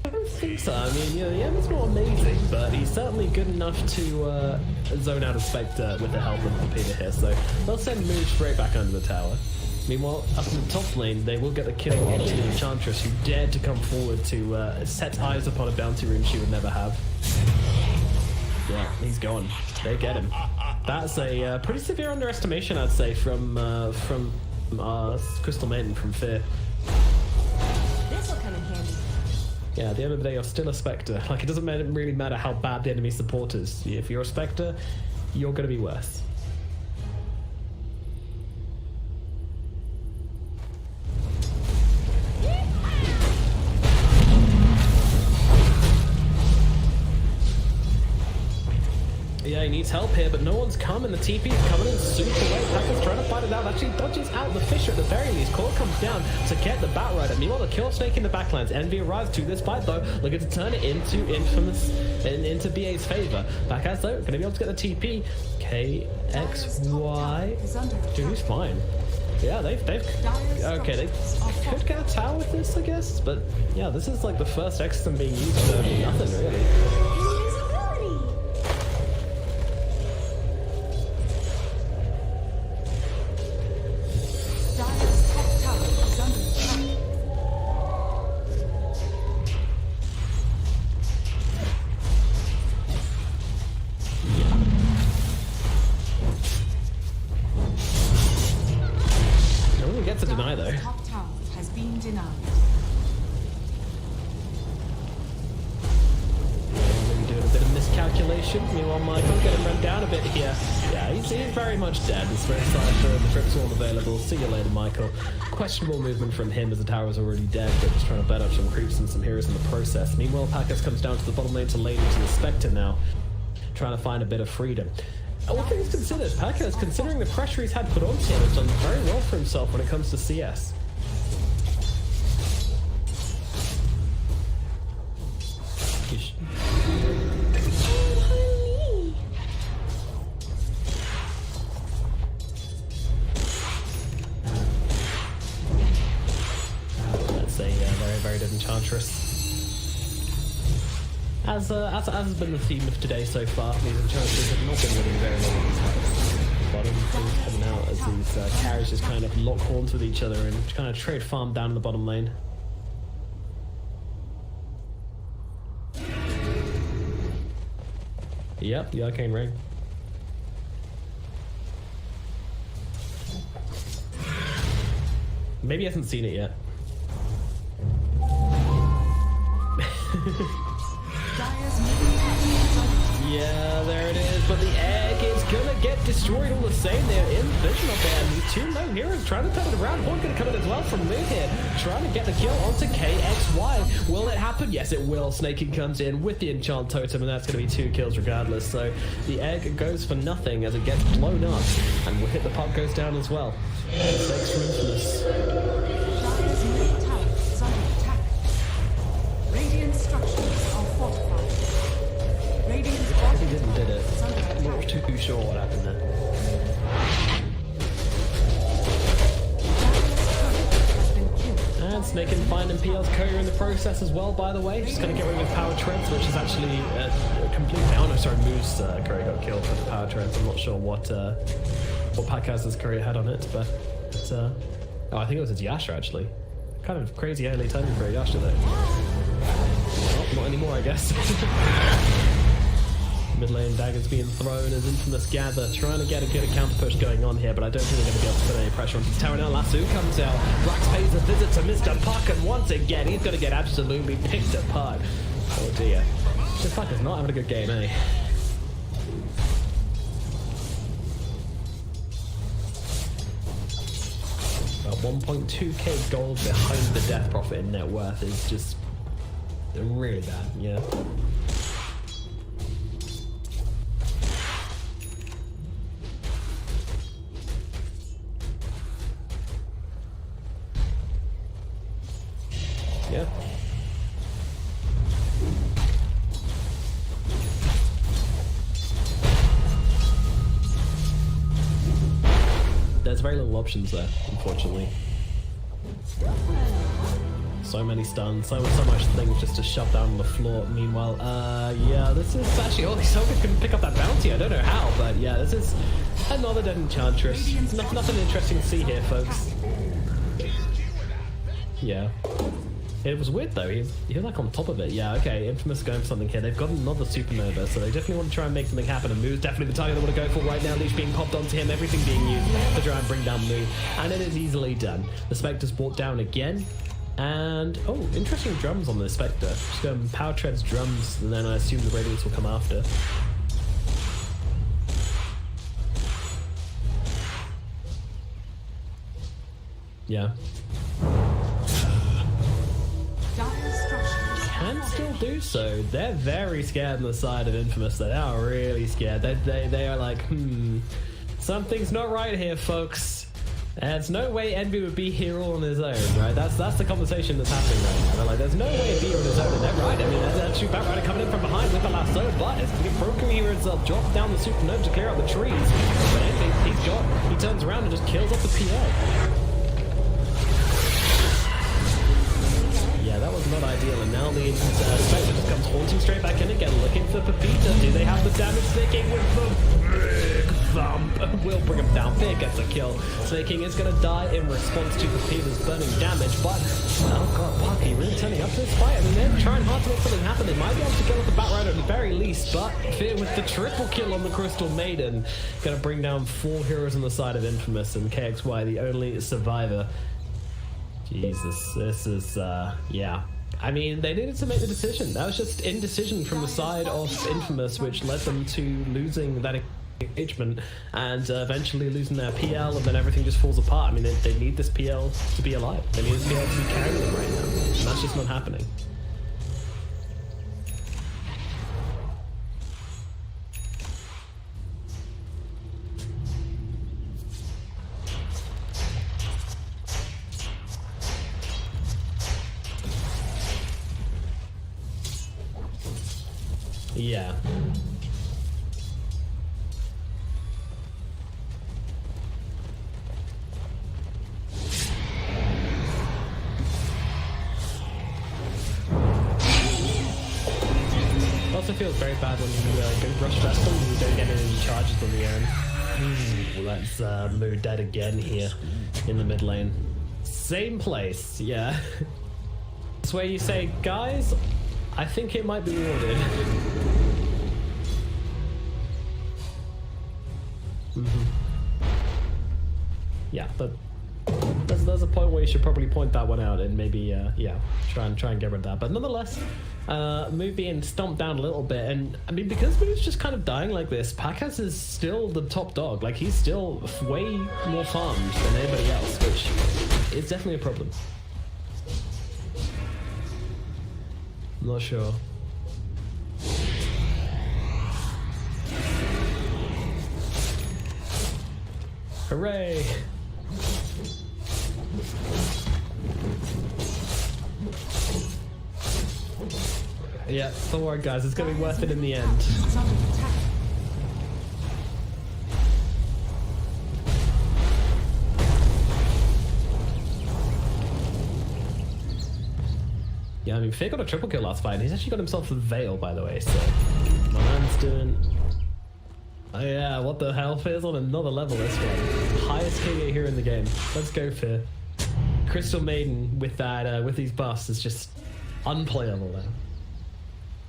I don't think so. I mean, yeah, it's not amazing, but he's certainly good enough to zone out a Spectre with the help of Pepita here, so they'll send Moo straight back under the tower. Meanwhile, up in the top lane, they will get the kill onto the Enchantress, who dared to come forward to set eyes upon a bounty rune she would never have. Yeah, he's gone. They get him. That's a pretty severe underestimation, I'd say, from Crystal Maiden from Fear. This'll come in handy. Yeah, at the end of the day, you're still a Spectre. Like, it doesn't really matter how bad the enemy support is. If you're a Spectre, you're going to be worse. Yeah, he needs help here, but no one's coming. The TP is coming in super late. Packer's trying to fight it out. Actually dodges out the Fisher at the very least. Core comes down to get the Batrider. Meanwhile, the Kill Snake in the backlands. Envy arrives to this fight, though, looking to turn it into Infamous, into BA's favor. Backaz, though, going to be able to get the TP. KXY. Dude, he's fine. Yeah, they could get a tower with this, I guess. But yeah, this is like the first Exodus being used for nothing, really. calculation. Meanwhile, Michael getting run down a bit here. Yeah, he's very much dead. The Spirit Cypher, the Trip's all available. See you later, Michael. Questionable movement from him as the tower's already dead, but just trying to bet up some creeps and some heroes in the process. Meanwhile, Packers comes down to the bottom lane to lane into the Spectre now, trying to find a bit of freedom. All things considered, Packers, considering the pressure he's had put onto him, has done very well for himself when it comes to CS. That's a very dead Enchantress. As has been the theme of today so far, these Enchantresses have not been winning very long. Bottom things coming out as these carries just kind of lock horns with each other and kind of trade farm down in the bottom lane. Yep, the Arcane Ring. Maybe he hasn't seen it yet. Yeah, there it is, but the egg is gonna get destroyed all the same. They're in vision of them. The two lone heroes trying to turn it around. One gonna come in as well from Moon here, trying to get the kill onto KXY. Will it happen? Yes, it will. Snaking comes in with the enchant totem, and that's gonna be 2 kills regardless. So the egg goes for nothing as it gets blown up, and we'll hit the pop goes down as well. Thanks for Infamous. Radiant structures are fortified. Radiant's bottom He did it. I'm not too sure what happened there. And Snake and finding PL's courier in the process as well, by the way. Just gonna get rid of Power Treads, which is actually completely... Oh no, sorry, Moo's courier got killed with the Power Treads. I'm not sure what Packhouse's courier had on it, but... oh, I think it was his Yasha, actually. Kind of crazy early timing for a Yasha, though. Well, not anymore, I guess. Mid lane daggers being thrown as Infamous gather, trying to get a good counter push going on here, but I don't think they're going to be able to put any pressure onto the tower now. Lasso comes out, Brax pays a visit to Mr. Puck, and once again, he's going to get absolutely picked apart. Oh dear. This Puck is not having a good game, eh? About 1.2k gold behind the death profit in net worth is just really bad, yeah. Yeah. There's very little options there, unfortunately. So many stuns, so much things just to shove down on the floor. Meanwhile, yeah, this is actually... Oh, Soga can pick up that bounty. I don't know how, but yeah, this is another dead Enchantress. Nothing interesting to see here, folks. Yeah. It was weird though, he was like on top of it. Yeah, okay, Infamous going for something here. They've got another Supernova, so they definitely want to try and make something happen, and Moo's definitely the target they want to go for right now. Leash being popped onto him, everything being used to try and bring down Moo, and it is easily done. The Spectre's brought down again, and oh, interesting drums on the Spectre. Just going Power Treads drums, and then I assume the Radiance will come after. Yeah. Can still do so. They're very scared on the side of Infamous. They are really scared. They are like, something's not right here, folks. There's no way Envy would be here all on his own, right? That's the conversation that's happening right now. They're like, there's no way he'd be on his own, and they're right. I mean, there's actually Batrider coming in from behind with the lasso, but it's going to be broken here itself. Drops down the Supernova to clear out the trees. But Envy, he turns around and just kills off the PL. Yeah, that was not ideal, and now the Spectre just comes haunting straight back in again, looking for Pepita. Do they have the damage? Snaking with the big thump will bring him down. Fear gets a kill. Snaking is going to die in response to Pepita's burning damage, but oh god, Pucky really turning up to this fight. I mean, they're trying hard to make something happen. They might be able to kill off the Batrider at the very least, but Fear with the triple kill on the Crystal Maiden, going to bring down 4 heroes on the side of Infamous, and KXY the only survivor. Jesus, this is, yeah. I mean, they needed to make the decision. That was just indecision from the side of Infamous, which led them to losing that engagement and eventually losing their PL, and then everything just falls apart. I mean, they need this PL to be alive. They need this PL to be carrying them right now, and that's just not happening. Yeah. Also feels very bad when you go rush fest them and you don't get any charges on the end. Let's move dead again here in the mid lane. Same place, yeah. It's where you say, guys, I think it might be warded. Yeah, but there's a point where you should probably point that one out and maybe yeah, try and get rid of that. But nonetheless, Moo being stomped down a little bit, and I mean, because Moo's just kind of dying like this, Pakas is still the top dog. Like, he's still way more farmed than anybody else, which is definitely a problem. I'm not sure. Hooray! Yeah, don't worry guys, it's gonna be worth it in the end. Yeah, I mean, Fear got a triple kill last fight, and he's actually got himself a Veil, by the way, so my man's doing... Oh yeah, what the hell? Fear's on another level this one. Highest KA here in the game. Let's go, Fear. Crystal Maiden with that, with these buffs is just unplayable now.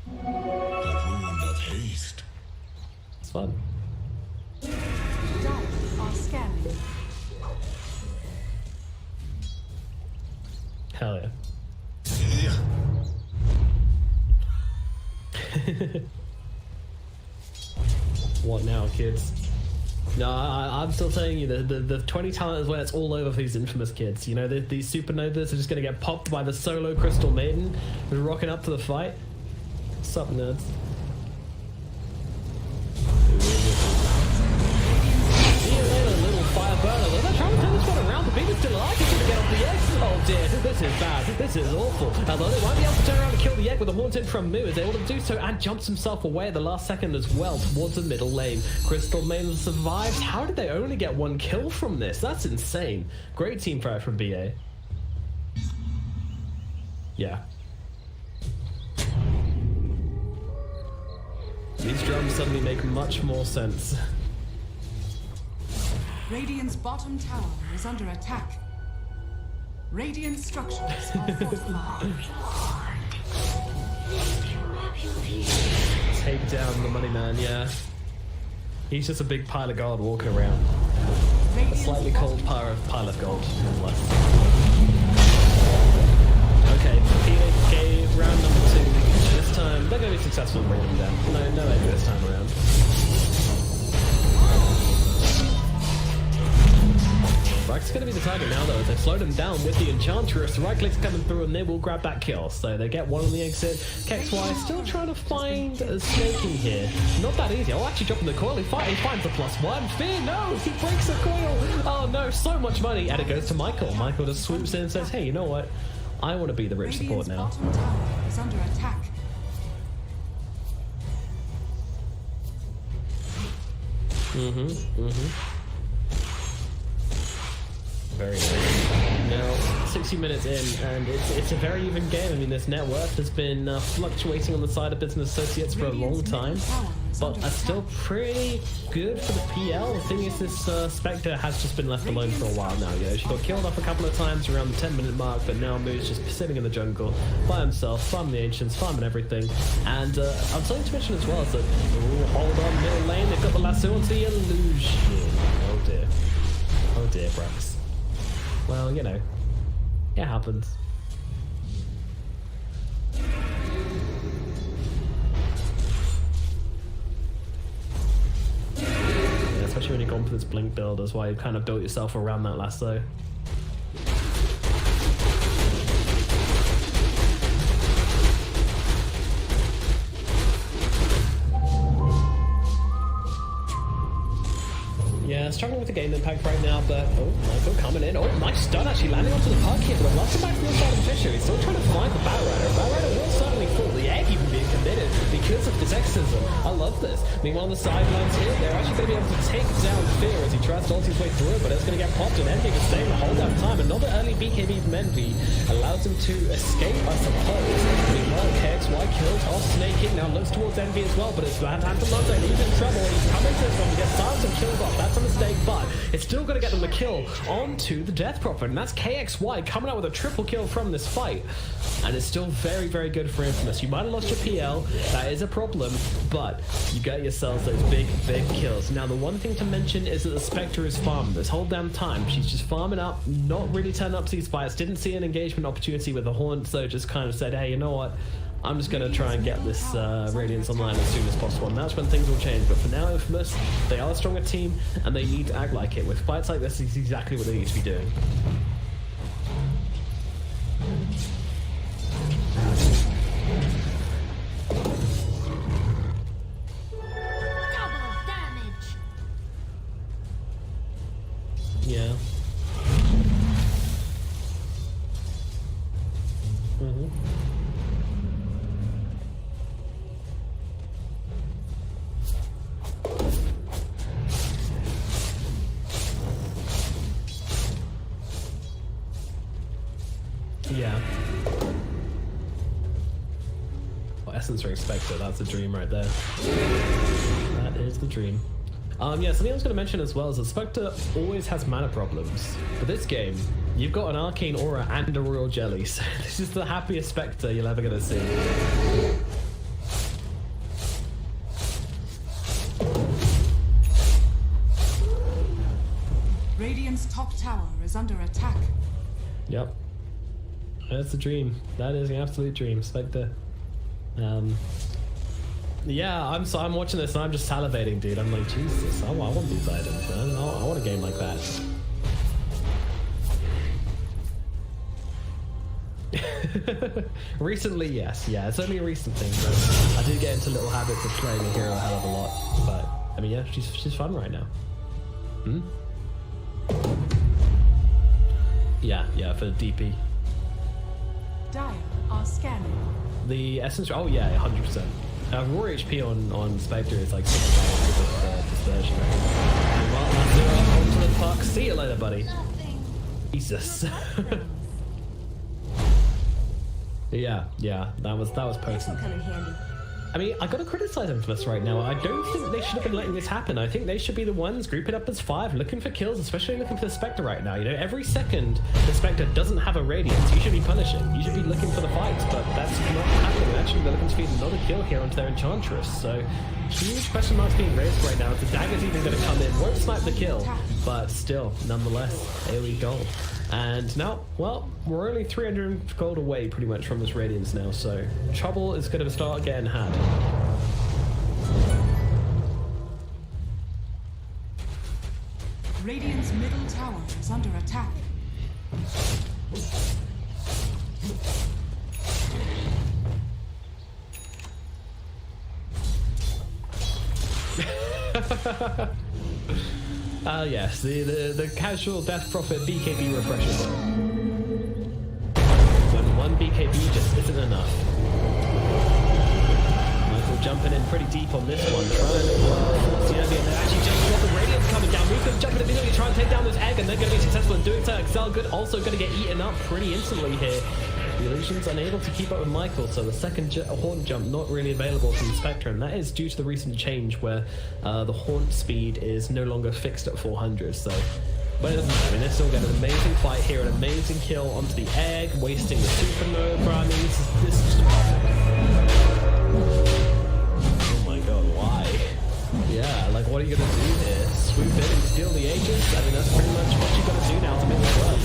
The wound of haste. It's fun. Dark are scanning. Hell yeah. What now, kids? No, I'm still telling you, the 20 talent is when it's all over for these Infamous kids. You know, these supernovas are just gonna get popped by the solo Crystal Maiden who's rocking up to the fight. What's up, nerds? See you later, little fire burner. They're trying to turn this one around. The beat is still alive. He's gonna get off the egg. Oh dear, this is bad. This is awful. Although they might be able to turn around and kill the egg with a haunted from Moo, is able to do so and jumps himself away at the last second as well towards the middle lane. Crystal Maiden survives. How did they only get one kill from this? That's insane. Great team fight from BA. Yeah. These drums suddenly make much more sense. Radiant's bottom tower is under attack. Radiant structures are fortified. Take down the money man, yeah. He's just a big pile of gold walking around. A slightly cold pile of gold, nonetheless. Okay, PK round number 2. This time, they're going to be successful in bringing him down. No egg this time around. Brack's going to be the target now, though. They've slowed him down with the Enchantress. Right click's coming through, and they will grab that kill. So they get one on the exit. KXY still trying to find a snake in here. Not that easy. Oh, actually dropping the coil. He finds the +1. Fear, no! He breaks the coil! Oh, no, so much money. And it goes to Michael. Michael just swoops in and says, hey, you know what? I want to be the rich support now. Bottom tower is under attack. Very nice. Now, 60 minutes in, and it's a very even game. I mean, this net worth has been fluctuating on the side of Business Associates for a long time, but are still pretty good for the PL. The thing is, this Spectre has just been left alone for a while now. You know, she got killed off a couple of times around the 10-minute mark, but now Moo's just sitting in the jungle by himself, farming the Ancients, farming everything. And I'm something to mention as well is that, ooh, hold on, middle lane, they've got the lasso onto the illusion. Oh dear. Oh dear, Brax. Well, you know, it happens. going for this blink build. That's why you've kind of built yourself around that lasso. Yeah, struggling with the game impact right now, but oh, Michael coming in. Oh, nice stun actually landing onto the puck here, but I've lost him back from the side of the Fisher. He's still trying to find the Battle Rider. Battle Rider will certainly fall. The egg even being committed because of this exorcism. I love this. Meanwhile, on the sidelines here, they're actually going to be able to take down Fear as he tries to ult his way through, but it's going to get popped, and Envy is staying the whole damn time. Another early BKB from Envy allows him to escape, I suppose. Meanwhile, KXY kills off Snake King, now looks towards Envy as well, but it's Phantomonte, he's in trouble, and he's coming to this one to get silenced and killed off. That's a mistake, but it's still going to get them the kill onto the Death Prophet, and that's KXY coming out with a triple kill from this fight. And it's still very, very good for Infamous. You might have lost your PL, that is a problem, but you get yourselves those big, big kills. Now, the one thing to mention is that the Spectre is farming this whole damn time. She's just farming up, not really turning up to these fights, didn't see an engagement opportunity with the Haunt, so just kind of said, hey, you know what? I'm just going to try and get this Radiance online as soon as possible, and that's when things will change. But for now, Infamous, they are a stronger team, and they need to act like it. With fights like this, it's exactly what they need to be doing. Yeah. Mm-hmm. Yeah. Well, Essence Ring Spectre, that's a dream right there. That is the dream. Yeah, something I was going to mention as well is that Spectre always has mana problems. For this game, you've got an Arcane Aura and a Royal Jelly, so this is the happiest Spectre you're ever going to see. Radiant's top tower is under attack. Yep. That's the dream. That is an absolute dream, Spectre. Yeah, I'm watching this and I'm just salivating, dude. I'm like, Jesus, I want these items, man. I want a game like that. Recently, yes. Yeah, it's only a recent thing, but I did get into little habits of playing a hero a hell of a lot. But, I mean, yeah, she's fun right now. Hmm? Yeah, for the DP. Dire are scanning. The Essence, oh yeah, 100%. Raw HP on Spectre is like 6,000 with Dispersion. Well, that's it. On to the puck. See you later, buddy. Jesus. yeah, that was potent. I mean, I gotta criticize Infamous right now. I don't think they should have been letting this happen. I think they should be the ones grouping up as 5, looking for kills, especially looking for the Spectre right now. You know, every second the Spectre doesn't have a Radiance, you should be punishing. You should be looking for the fights, but that's not happening. Actually, they're looking to feed another kill here onto their Enchantress. So, huge question marks being raised right now. If the dagger's even gonna come in, won't snipe the kill, but still, nonetheless, AoE gold. And now, well, we're only 300 gold away pretty much from this Radiance now, so trouble is going to start getting had. Radiant's middle tower is under attack. Yes, the casual Death Prophet BKB refresher. When one BKB just isn't enough. Michael jumping in pretty deep on this one, trying to force the enemy, and they're actually just got the Radiance coming down. We've got to jump in immediately, try and take down this egg, and they're going to be successful in doing so. Excel Good also going to get eaten up pretty instantly here. The Illusion's unable to keep up with Michael, so the second Haunt jump not really available from the Spectre, and that is due to the recent change where the Haunt speed is no longer fixed at 400, so... But it doesn't matter. I mean, they're still getting an amazing fight here, an amazing kill onto the egg, wasting the supernova. I mean, this is just perfect. Oh my god, why? Yeah, like, what are you gonna do here? Swoop in and steal the Aegis? I mean, that's pretty much what you gotta do now to make it work.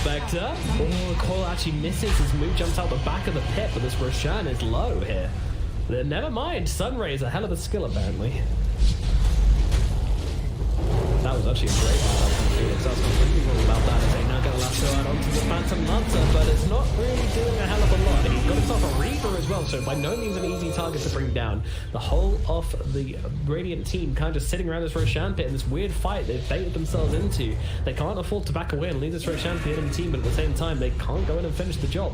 Spectre. Oh, Coil actually misses. His move jumps out the back of the pit, but this Roshan is low here. Then never mind. Sunray's a hell of a skill, apparently. That was actually a great battle from Phoenix. I was completely wrong about that. As they now get a lasso out onto the Phantom Lancer, but it's not really doing a hell of a lot. He's got himself a Reaper as well, so by no means an easy target to bring down. The whole of the Radiant team kind of just sitting around this Roshan pit in this weird fight they've baited themselves into. They can't afford to back away and leave this Roshan to the enemy team, but at the same time, they can't go in and finish the job.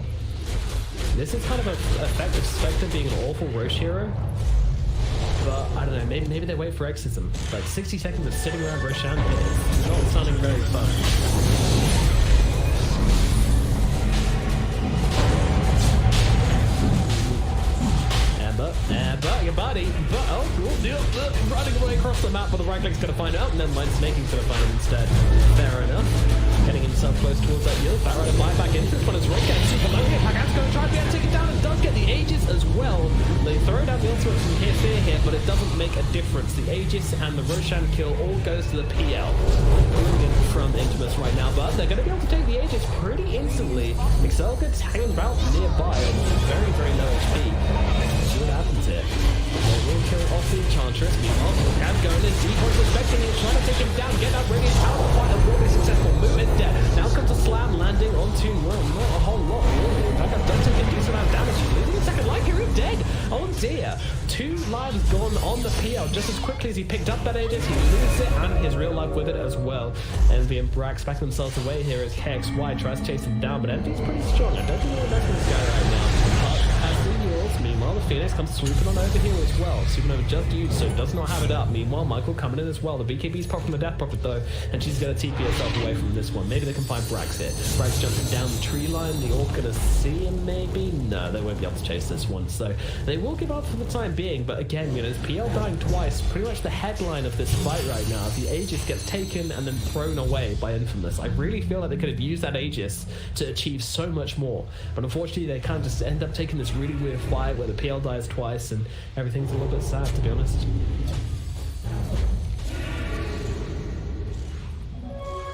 This is kind of an effect of Spectre being an awful Roche hero. But I don't know, maybe they wait for Exorcism. Like 60 seconds of sitting around Roshan pit is not sounding very fun. But your body, running away across the map, but the right click's gonna find out, and then Mind Snaking's gonna find him instead. Fair enough. Getting himself close towards that yield. Batrider buy back into this one as Rock gets super low here. Pagan's gonna try to be able to take it down and does get the Aegis as well. They throw down the ultimate from Fear here, but it doesn't make a difference. The Aegis and the Roshan kill all goes to the PL. Brilliant from Intimus right now, but they're gonna be able to take the Aegis pretty instantly. Excelgut's hanging about nearby on very, very low HP. See what happens here. They will kill off the Enchantress. Meanwhile, Pagan going in deep, expecting him, trying to take him down, get that Radiant out of fight, and will be successful. Move it dead. Now comes a slam landing onto, well, not a whole lot really. Pagan does take a decent amount of damage. He's losing a second life here, he's dead. Oh dear. 2 lives gone on the PL just as quickly as he picked up that Aegis. He loses it and his real life with it as well. Envy and Brax back themselves away here as KXY tries to chase him down, but Envy's pretty strong. I don't think we're messing this guy right now. As the yields, meanwhile, the Phoenix comes swooping on over here as well. Supernova just used, so does not have it up. Meanwhile, Michael coming in as well. The BKB's proc from the Death Prophet though, and she's going to TP herself away from this one. Maybe they can find Brax here. Brax jumping down the tree line. The Orc going to see him maybe? No, they won't be able to chase this one. So they will give up for the time being, but again, you know, it's PL dying twice. Pretty much the headline of this fight right now. The Aegis gets taken and then thrown away by Infamous. I really feel like they could have used that Aegis to achieve so much more. But unfortunately, they kind of just end up taking this really weird fight where the PL dies twice and everything's a little bit sad, to be honest.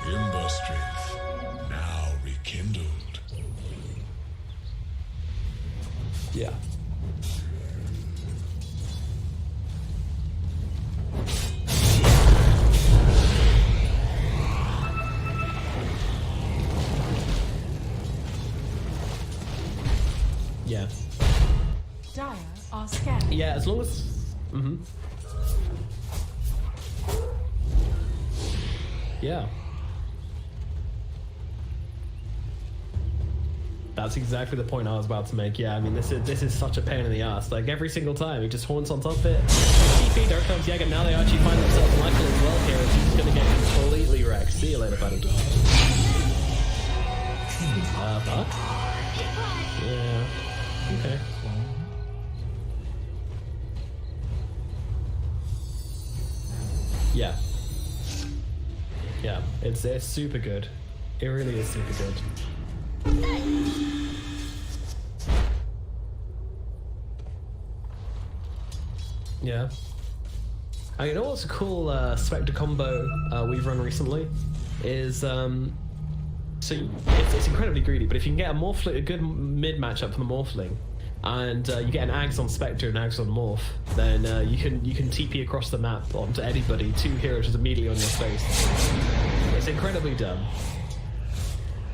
Ember strength now rekindled. Yeah. Yeah. Dire are scared. Yeah, as long as... Yeah. That's exactly the point I was about to make. Yeah, I mean, this is such a pain in the ass. Like, every single time, he just haunts on top of it. TP, there comes Jäger. Now they actually find themselves Michael as well here, and he's going to get completely wrecked. See you later, buddy. Fuck? Yeah. Okay. Yeah. Yeah, it's super good. It really is super good. Yeah. You know what's a cool Spectre combo we've run recently? Is so it's incredibly greedy, but if you can get a good mid matchup for the Morphling, and you get an Ags on Spectre and Ags on Morph, then you can TP across the map onto anybody, 2 heroes just immediately on your face. It's incredibly dumb.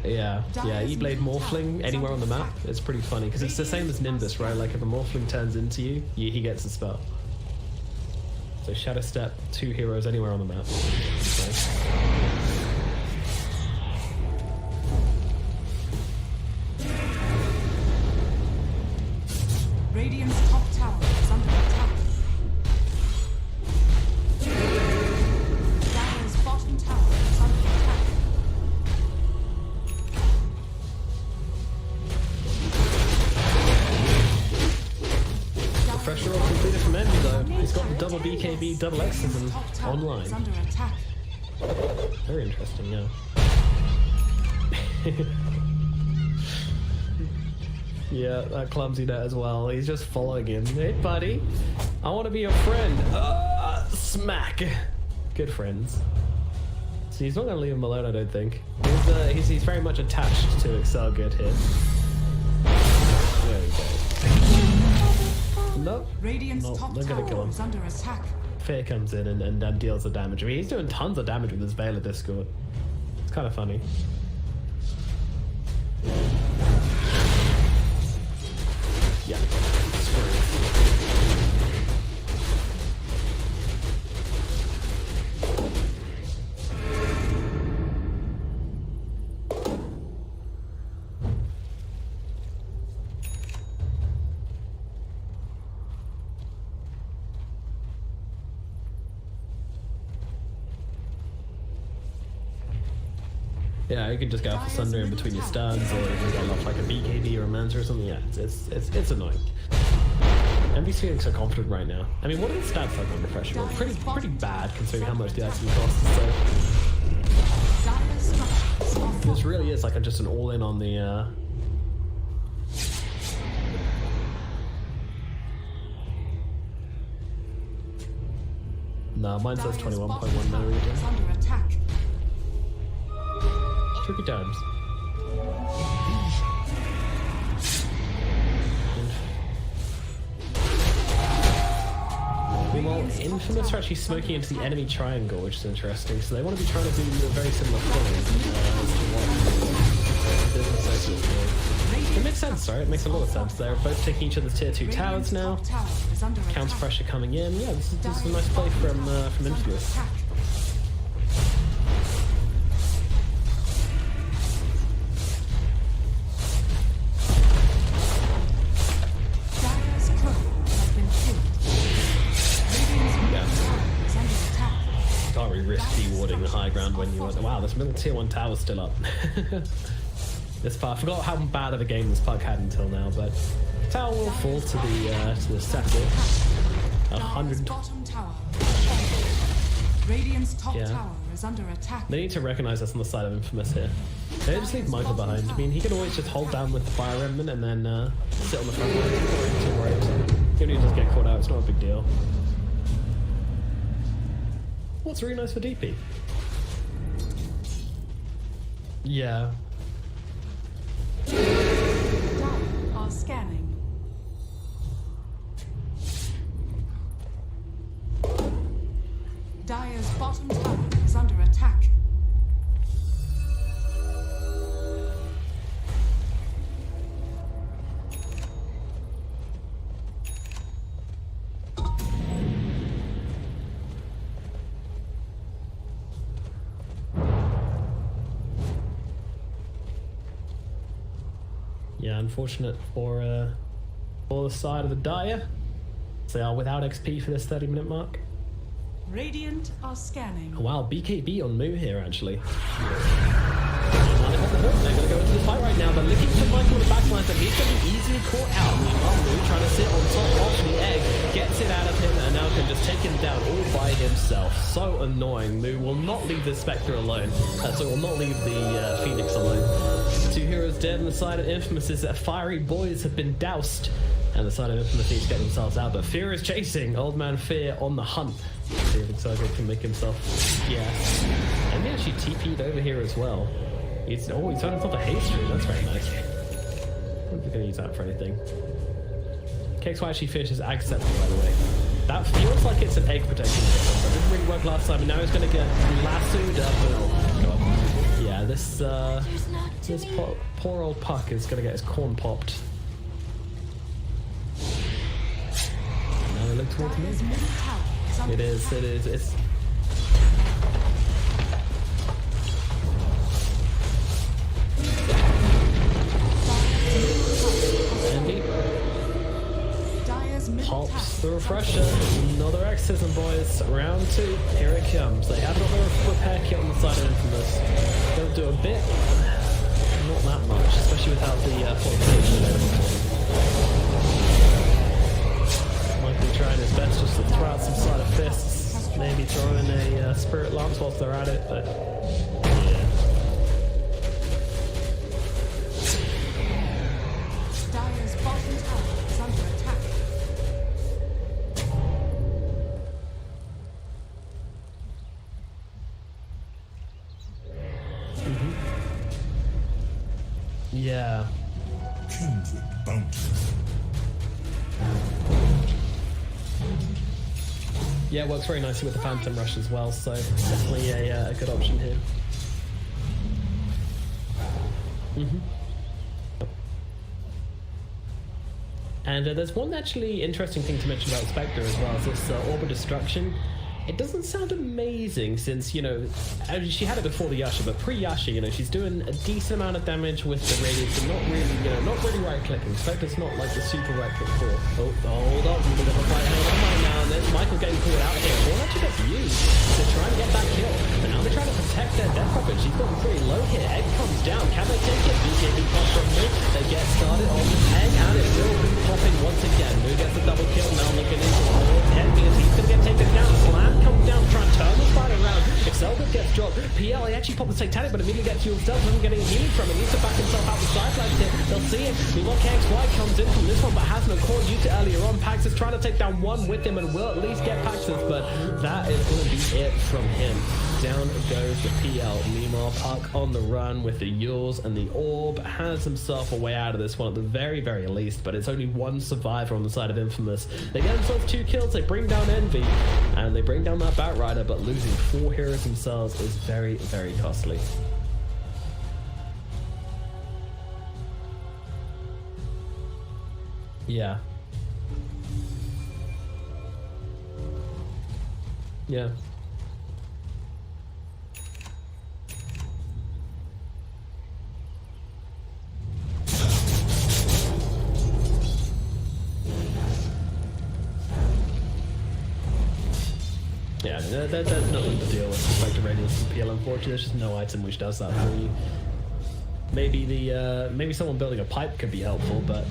Yeah, E-Blade Morphling anywhere on the map, it's pretty funny, because it's the same as Nimbus, right? Like if a Morphling turns into you, he gets the spell. So Shadow Step, 2 heroes anywhere on the map. Nice. Radiant's top tower is under attack. Dire's bottom tower is under attack. Refresher roll completed from Envy though. He's got the double BKB, double Exorcism online. Is under attack. Very interesting, yeah. Yeah, that clumsy net as well. He's just following him. Hey, buddy. I want to be your friend. Smack. Good friends. So he's not going to leave him alone, I don't think. He's very much attached to Excelgud here. There we go. Nope. Radiant's top they're gonna kill tower him. is under attack. Fear comes in and deals the damage. I mean, he's doing tons of damage with his Veil of Discord. It's kind of funny. Yeah. Yeah, you can just go for Sunder in between your stuns, or you can go off like a BKB or a Manta or something. Yeah, it's annoying. MV's feeling so confident right now. I mean, what are the stats like under pressure? Well, pretty bad considering how much the item costs. So this really is like just an all-in on the. No, mine says 21.1 now. Under attack. Tricky times. Meanwhile, Infamous are actually smoking into the enemy triangle, which is interesting. So they want to be trying to do a very similar thing as to what Business Associates do. It makes sense, right? It makes a lot of sense. They're both taking each other's tier 2 towers now. Counter pressure coming in. Yeah, this is a nice play from Infamous. Risky warding the high ground when you want. Wow, this middle tier 1 tower's still up. This part, I forgot how bad of a game this pug had until now, but tower will fall to the sector. 100. Radiant's top tower is under attack. They need to recognize us on the side of Infamous here. They just leave Michael behind. I mean, he can always just hold down with the Fire Remnant and then sit on the front line. Even if he does get caught out, it's not a big deal. What's really nice for DP? Yeah. Are scanning. Dire's bottom tower is under attack. Yeah, unfortunate for the side of the Dire. So they are without XP for this 30-minute mark. Radiant are scanning. Oh, wow, BKB on Moo here, actually. They're going to go into the fight right now. They're looking for Michael in the backline, but he's going to be easily caught out. Meanwhile, Moo trying to sit on top of the egg, gets it out of him, and now can just take him down all by himself. So annoying. Moo will not leave the Spectre alone. So will not leave the Phoenix alone. 2 heroes dead on the side of Infamous is that Fiery Boys have been doused. And the side of Infamous needs to get themselves out, but Fear is chasing. Old Man Fear on the hunt. See if Exotic can make himself. Yes. And he actually TP'd over here as well. He's turned himself a haste tree. That's very nice. I'm not going to use that for anything. KXY actually finishes Ag Scepter, by the way. That feels like it's an egg protection. That didn't really work last time, and now he's going to get lassoed up. Oh, God. Yeah, this poor old Puck is going to get his corn popped. Now they look towards me. It is. It's. Andy pops the refresher. Another exorcism, boys. Round 2. Here it comes. They have got the repair kit on the side of Infamous. They'll do a bit. Not that much, especially without the fortification available. Michael trying his best just to throw out some side of fists. Maybe throw in a Spirit Lance whilst they're at it, but yeah. Dire's bottom tower is under attack. Yeah. Kindred bounty. Yeah, it works very nicely with the Phantom Rush as well, so definitely a good option here. And there's one actually interesting thing to mention about Spectre as well, is this Orb of Destruction. It doesn't sound amazing since, you know, she had it before the Yasha, but pre-Yasha, you know, she's doing a decent amount of damage with the radius and not really, you know, not really right-clicking. Spectre's not like the super right-click for. Oh, hold on, we're gonna fight hang on right now, and there's Michael getting called out here. Ball actually gets used to try and get that kill, but now they're trying to protect their death weapon. She's gotten pretty low here. Egg comes down. Can they take it? BKB pop from Moo. They get started on Egg, and it will be popping once again. Moo gets a double kill. Now looking into the board. Envy as he's gonna get taken down. Slam comes down, trying to turn the fight around. If Zelda gets dropped, PL, he actually popped the Satanic, but immediately gets fueled. Zelda doesn't get any healing from it. Needs to back himself out the sidelines here. They'll see him. Meanwhile, KXY comes in from this one, but has no core. Used it earlier on. Pax is trying to take down one with him and will at least get Paxis, but that is going to be it from him. Down goes the PL. Meanwhile, Puck on the run with the Yules, and the Orb has himself a way out of this one at the very, very least, but it's only one survivor on the side of Infamous. They get themselves 2 kills, they bring down Envy, and they bring down that Batrider, but losing 4 heroes themselves is very, very costly. Yeah. Yeah. Yeah, there's nothing to deal with Spectre Radiance and PL, unfortunately. There's just no item which does that for you. Maybe maybe someone building a pipe could be helpful, but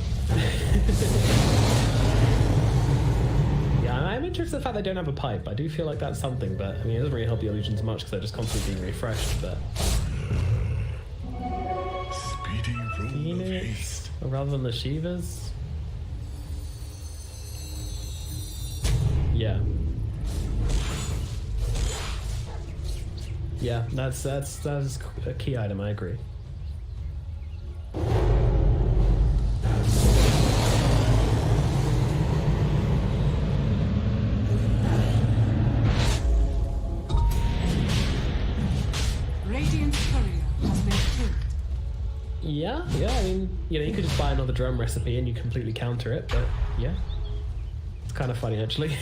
yeah, I'm interested in the fact they don't have a pipe. I do feel like that's something, but I mean, it doesn't really help the illusions much because they're just constantly being refreshed. But Speedy roll of haste. Rather than the Shivas, yeah. Yeah, that's a key item, I agree. Radiant's courier has been killed. Yeah, I mean, you know, you could just buy another drum recipe and you completely counter it, but yeah. It's kind of funny, actually.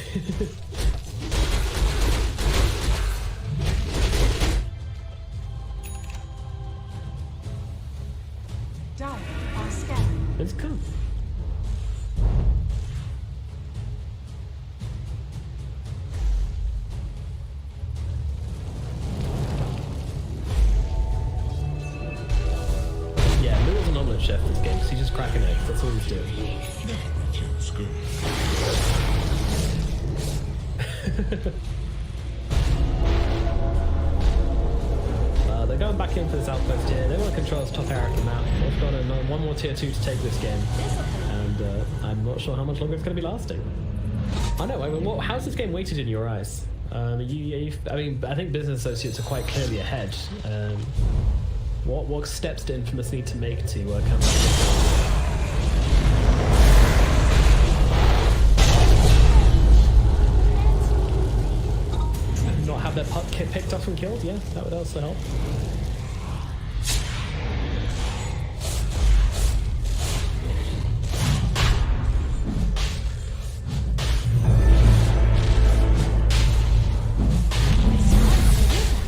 It's cool. Yeah, Lou was an omelet chef this game, so he's just cracking eggs. That's all he's doing. Feels good. They're going back in for this outpost here. They want to control this top area of the map. They've got one more tier 2 to take this game, and I'm not sure how much longer it's going to be lasting. I know. I mean, how's this game weighted in your eyes? I mean, I think Business Associates are quite clearly ahead. What steps do Infamous need to make to come back? Not have their puck picked up and killed? Yeah, that would also help.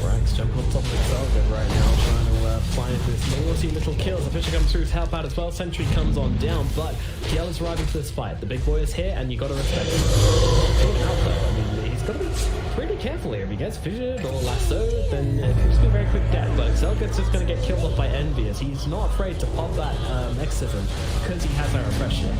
Rags jumping on top of itself right now, trying to find this naughty little kills. The Fisher comes through to help out as well. Sentry comes on down, but PL is arriving to this fight. The big boy is here, and you got to respect him. Out though. I mean, he's got to be pretty careful here. If he gets fissured or lassoed, then it's going to be a very quick death. But Xelgut's just going to get killed off by Envy, as he's not afraid to pop that Excision because he has that refresher.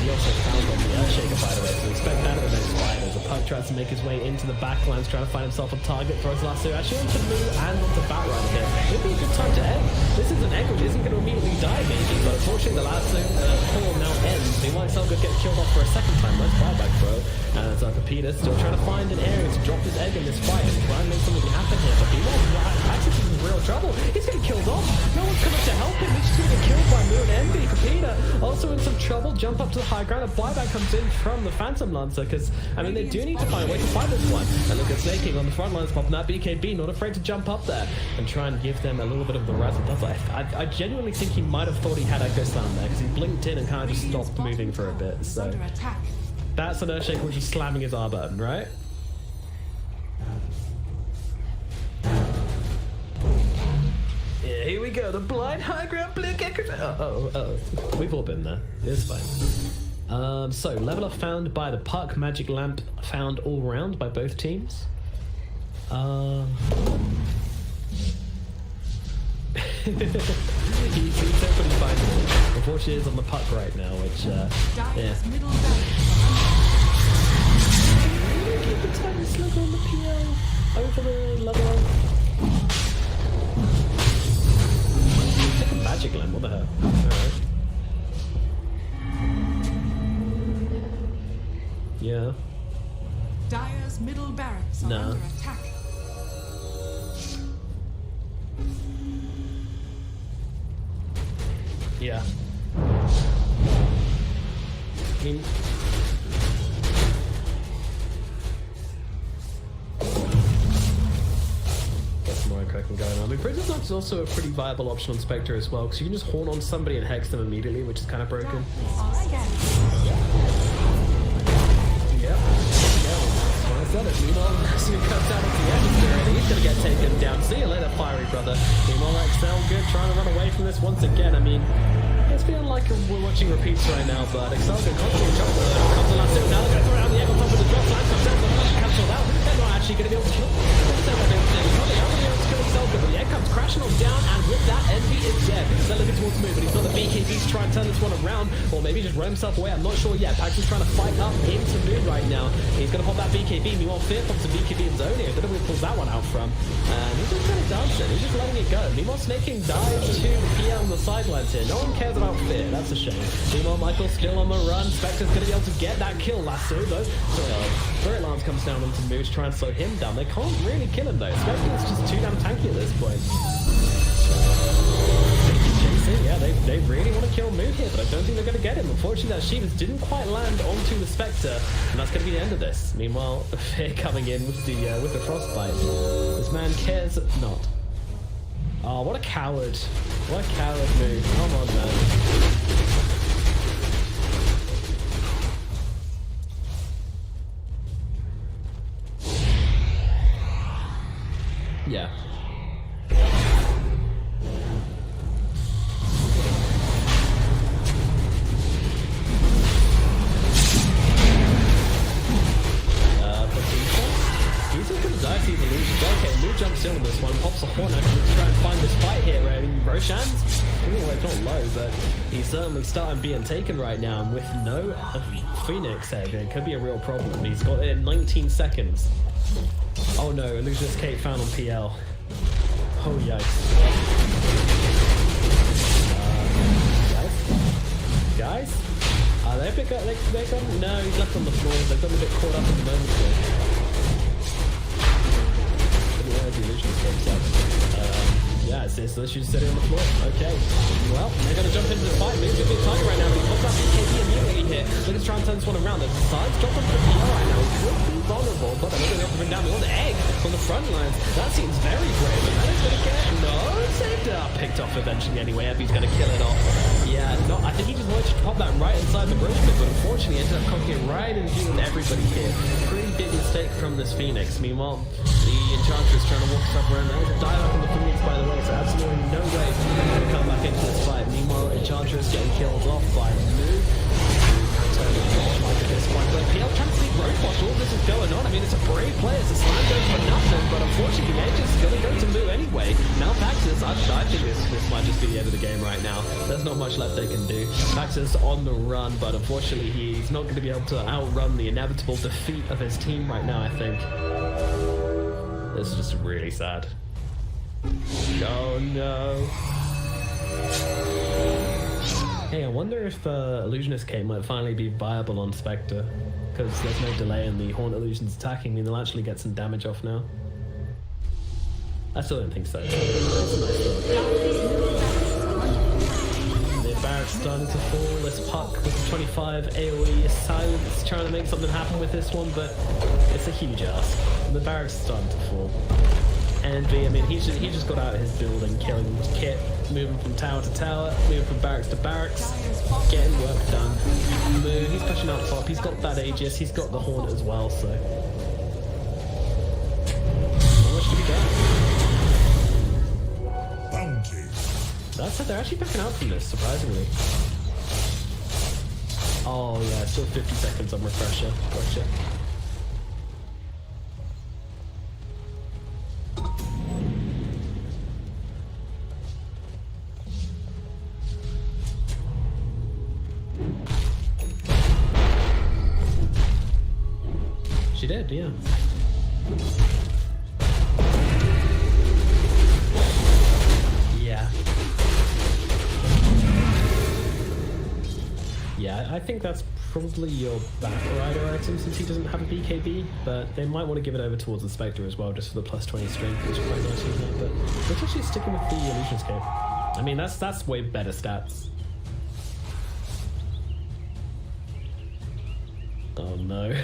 He also found on the Earthshaker, by the way, so expect that in the next fight. As a Puck tries to make his way into the backlands, trying to find himself a target, throws lasso actually onto Moo and onto Batrider here. It'd be a good time to egg. This is an egg which isn't going to immediately die, maybe, but unfortunately the lasso pull now ends. Meanwhile, Xelgut gets killed off for a second time. Nice buyback throw. As Pepita still trying to find an area to drop his egg in this fight and try and make something happen here. But meanwhile, Paxis is real trouble. He's getting killed off. No one's coming to help him. He's just going to get killed by Moon and Liquipedia. Also in some trouble. Jump up to the high ground. A buyback comes in from the Phantom Lancer because, I mean, they do need to find a way to fight this one. And look at Snaking on the front lines popping that BKB, not afraid to jump up there and try and give them a little bit of the rise it does. I genuinely think he might have thought he had Echo Slam there because he blinked in and kind of just stopped moving for a bit. So that's an Earthshaker which is slamming his R button, right? Yeah, here we go. The blind high ground blink Echo. Oh. We've all been there. It's fine. So leveler found by the puck, magic lamp found all round by both teams. He's definitely fine. Unfortunately, he's on the puck right now, which, yeah. Keep the tiny slugger on the PL over the leveler. Take a magic lamp, what the hell? Alright. Yeah. Dire's middle barracks are under attack. Yeah. I mean, got some more cracking going on. I mean, Princess Knight is also a pretty viable option on Spectre as well, because you can just horn on somebody and hex them immediately, which is kind of broken. Yep. I said it. Meanwhile, Soon comes out of the atmosphere and he's going to get taken down. See you later, Fiery Brother. Meanwhile, Excel good, trying to run away from this once again. I mean, it's feeling like we're watching repeats right now, but Excel good, constantly jump. Comes the last now, goes around the egg on top of the drop line, comes out, the cancelled out. They're not actually going to be able to kill. They're not going to be able to kill Excel good, but the egg comes crashing on down, and with that, Envy is dead. They're looking towards move, but he's got the BKBs to try and turn this one around, or maybe just run himself away. I'm not sure yet. Pax is trying to fight up into move right now. He's going to pop that BKB. Meanwhile, Fear pops a BKB in zone here. I don't know where he pulls that one out from. And he's just trying to dance it. He's just letting it go. Meanwhile, Snaking dives to the PL on the sidelines here. No one cares about Fear. That's a shame. Meanwhile, Michael's still on the run. Spectre's going to be able to get that kill. Lasso, though. Spirit Lance comes down onto Moose, try and slow him down. They can't really kill him, though. Spectre's just too damn tanky at this point. Yeah, they really want to kill Moon here, but I don't think they're going to get him. Unfortunately, that Shivas didn't quite land onto the Spectre, and that's going to be the end of this. Meanwhile, Fear coming in with the Frostbite. This man cares not. Oh, what a coward. What a coward move. Come on, man. Yeah. Okay, Moon jumps in on this one, pops a horn actually to try and find this fight here. I mean, Roshan's, well, it's not low, but he's certainly starting being taken right now, and with no Phoenix egg, it could be a real problem. He's got it in 19 seconds. Oh no, Illusionist Kate found on PL. Oh yikes. Guys? They got, no, he's left on the floor. They've got a bit caught up in the moment here. The illusion comes up. Yeah, it's this issue sitting on the floor. Okay. Well, they're going to jump into the fight. Maybe a bit tight right now. He pops up BKB immediately here. They're going to try and turn this one around. There's a sides drop on the PL right now. He could be vulnerable, but they're going to have to bring down the one egg from the front lines. That seems very brave. And that is going to get saved up. Picked off eventually anyway. Evie's going to kill it off. Yeah, no, I think he just wanted to pop that right inside the bridge pit, but unfortunately he ended up cocking it right in view of everybody here. Pretty big mistake from this Phoenix. Meanwhile, the Enchantress trying to walk stuff around. There's a dive up on the Phoenix, by the way, so absolutely no way to come back into this fight. Meanwhile, Enchantress getting killed off by Move. PL trying to sneak roadblock. All this is going on. I mean, it's a brave play. It's a slam goes for nothing, but unfortunately, the Edge is going to go to Moo anyway. Now, Paxis, I think this might just be the end of the game right now. There's not much left they can do. Paxis on the run, but unfortunately, he's not going to be able to outrun the inevitable defeat of his team right now, I think. This is just really sad. Oh, no. Hey, I wonder if Illusionist K might finally be viable on Spectre, because there's no delay in the Haunt Illusions attacking. I mean, they'll actually get some damage off now. I still don't think so. It's a nice look. The barracks starting to fall. This Puck with the 25 AoE is silence, trying to make something happen with this one, but it's a huge ask. The barracks starting to fall. Envy, I mean, he just got out of his building, killing Kit, moving from tower to tower, moving from barracks to barracks, getting work done. Moo, he's pushing out top. He's got that Aegis. He's got the Hornet as well, so. Not much to be done. That said, they're actually backing out from this, surprisingly. Oh yeah, still 50 seconds on refresher. Gotcha. She did, yeah. Yeah. Yeah, I think that's probably your back rider item since he doesn't have a BKB, but they might want to give it over towards the Spectre as well, just for the plus 20 strength, which is quite nice, isn't it? But they're actually sticking with the Illusion Escape. I mean, that's way better stats. Oh no.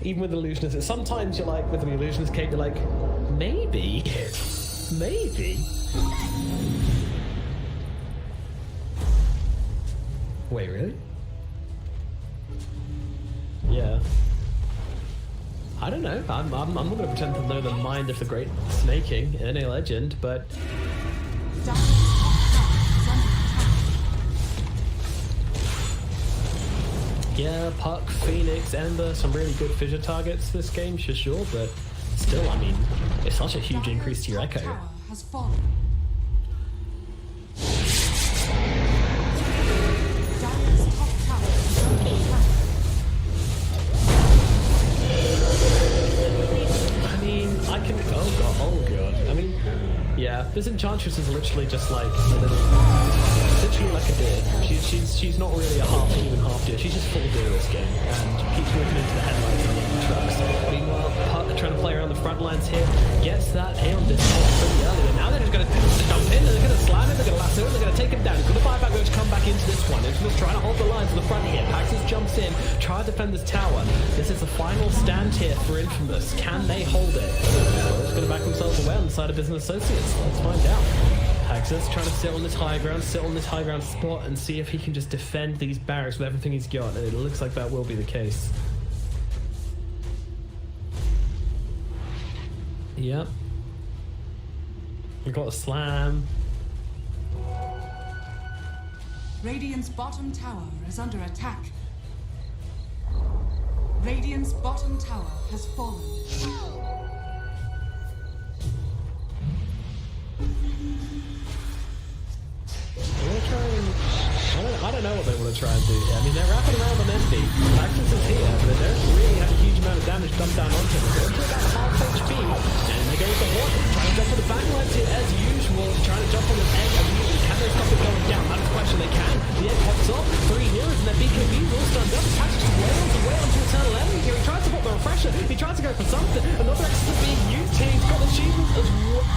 Even with Illusionist, sometimes you're like, with an Illusionist cape, you're like, maybe, maybe. Wait, really? Yeah. I don't know. I'm not going to pretend to know the mind of the great snaking in a legend, but. Yeah, Puck, Phoenix, Ember, some really good fissure targets this game, for sure, but still, I mean, it's such a huge increase to your Echo. Has fallen. I mean, I can. Oh god. I mean, yeah, this Enchantress is literally just like a little. Literally like a deer. She's not really a half deer. She's just full deer this game and keeps walking into the headlights and the trucks. Meanwhile, Puck trying to play around the front lines here, gets that Aeon disconnect pretty early, and now they're just going to jump in, and they're going to slam him, they're going to lasso him, they're going to take him down. Good buyback going to come back into this one. It's just trying to hold the lines to the front here. Paxis jumps in, try to defend this tower. This is the final stand here for Infamous. Can they hold it? Well, just going to back themselves away on the side of Business Associates. Let's find out. Paxis trying to sit on this high ground spot and see if he can just defend these barracks with everything he's got, and it looks like that will be the case. Yep. We've got a slam. Radiant's bottom tower is under attack. Radiant's bottom tower has fallen. I don't know what they want to try and do here. I mean, they're wrapping around on Envy. Paxis is here, but they don't really have a huge amount of damage dumped down onto them. They're to about half HP, and they go with the Hornet, trying to jump on the backlines here as usual, trying to jump on this egg immediately. Can they stop it going down? That's the question. They can. The egg pops off. 3 heroes and their BKBs all stunned up. Paxis just wails away onto Eternal Enemy here. He tries to put the refresher. He tries to go for something. Another extra being used here. He's got the achievement as well.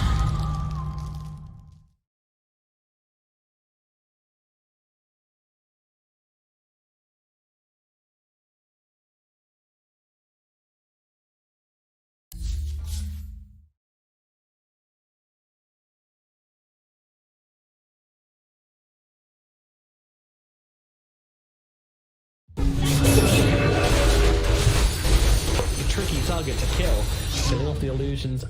Tricky target to kill, killing off the illusions.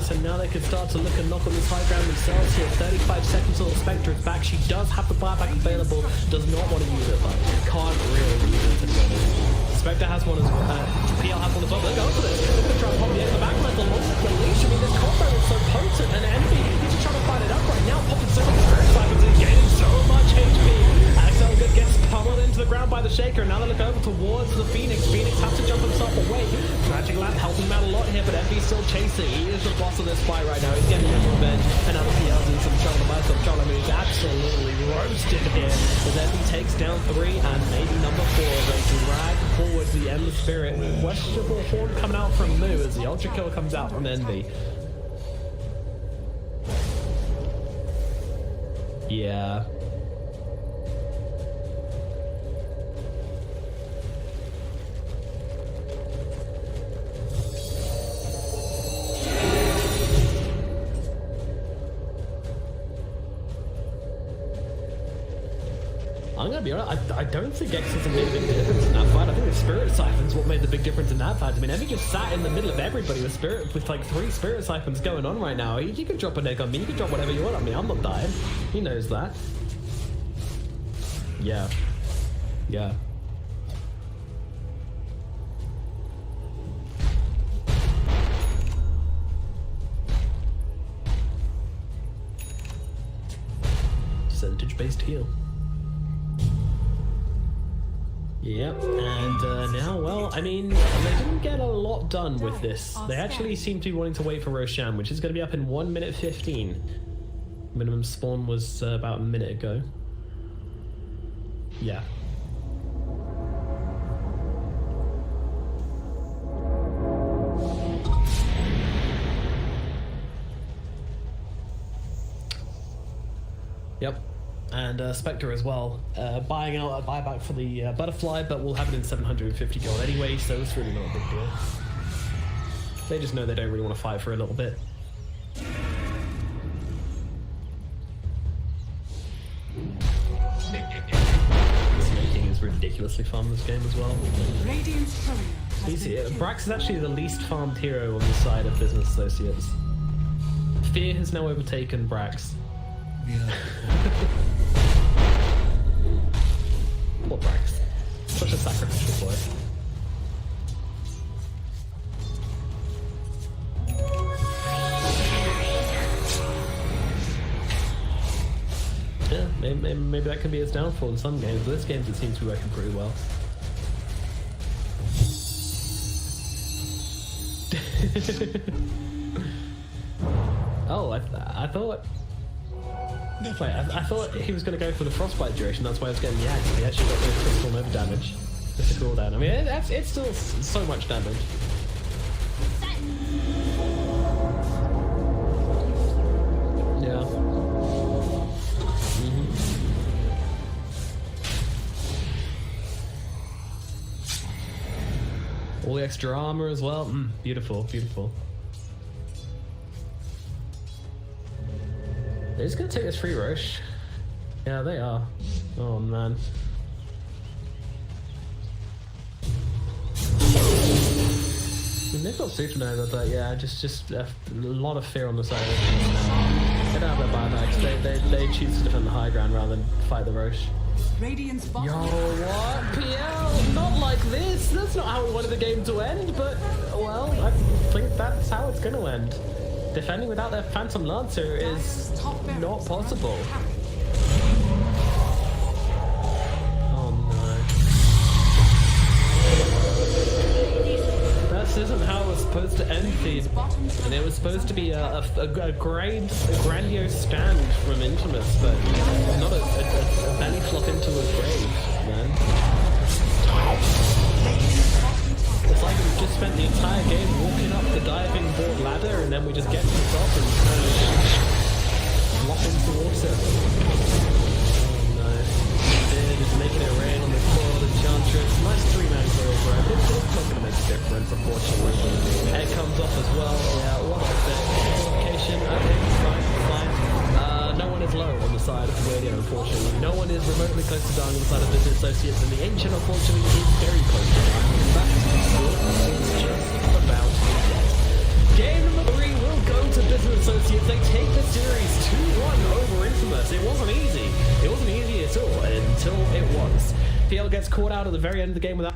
Business, and now they can start to look and knock on this high ground themselves here. 35 seconds till the Spectre is back. She does have the buyback available, does not want to use it, but can't really use it, to be honest. Spectre has one as well. PL has one as well. They're going for this. They're going to try and pop the backline along with the leash. I mean, this combo is so potent, and Envy, he's just trying to fight it up right now, popping so many Spirit Cycles and gaining so much HP. Good gets pummeled into the ground by the Shaker. Now they look over towards the Phoenix. Phoenix has to jump himself away. Tragic Lamp helping him out a lot here, but Envy's still chasing. He is the boss of this fight right now. He's getting his revenge. And now the PL's in some trouble by some trouble. He's absolutely roasted here. As Envy takes down 3 and maybe number 4. They drag forward the Ember Spirit. Questionable horn coming out from Moo as the Ultra Kill comes out from Envy. Yeah. I'm gonna be honest, I don't think Exorcism made a big difference in that fight. I think the Spirit Siphon's what made the big difference in that fight. I mean, Envy just sat in the middle of everybody with like 3 Spirit Siphons going on right now. You can drop an egg on me, you can drop whatever you want on me, I'm not dying. He knows that. Yeah. Yeah. Percentage-based heal. Yep, and now, well, I mean, they didn't get a lot done with this. They actually seem to be wanting to wait for Roshan, which is going to be up in 1 minute 15. Minimum spawn was about a minute ago. Yeah. Yep. And Spectre as well, buying out a buyback for the Butterfly, but we'll have it in 750 gold anyway, so it's really not a big deal. They just know they don't really want to fight for a little bit. Snaking is ridiculously fun this game as well. Brax is actually the least farmed hero on the side of Business Associates. Fear has now overtaken Brax. Yeah. Poor Brax. Such a sacrificial boy. Yeah, maybe that can be his downfall in some games, but this game it seems to be working pretty well. Oh, I thought... Wait, I thought he was going to go for the frostbite duration, that's why I was getting the axe, but he actually got the crystal nova damage. Just a cooldown. I mean, it's still so much damage. Yeah. All the extra armor as well. Beautiful, beautiful. They're just gonna take this free rush. Yeah, they are. Oh man. I mean, they've got Supernova, but yeah, just a lot of fear on the side of it. They don't have their buybacks. They choose to defend the high ground rather than fight the rush. Radiant's Yo, what? PL? Not like this. That's not how we wanted the game to end, but well, I think that's how it's gonna end. Defending without their Phantom Lancer is not possible. Oh no. This isn't how it was supposed to end, Feed. And it was supposed to be a grandiose stand from Intimus, but not a belly flop into a grave, man. It's like we just spent the entire game walking up the diving board ladder and then we just get to the top and flop into water. Oh no. They're just making it rain on the Claw, the Enchantress. Nice 3-man kill, bro. It's not going to make a difference, unfortunately. Head comes off as well. Yeah, what was it? Location. Okay, fine. No one is low on the side of the radio, unfortunately. No one is remotely close to dying on the side of Business Associates, and the Ancient, unfortunately, is very close to dying. In fact, it's just about dead. Game number 3 will go to PL gets caught out at the very end of the game without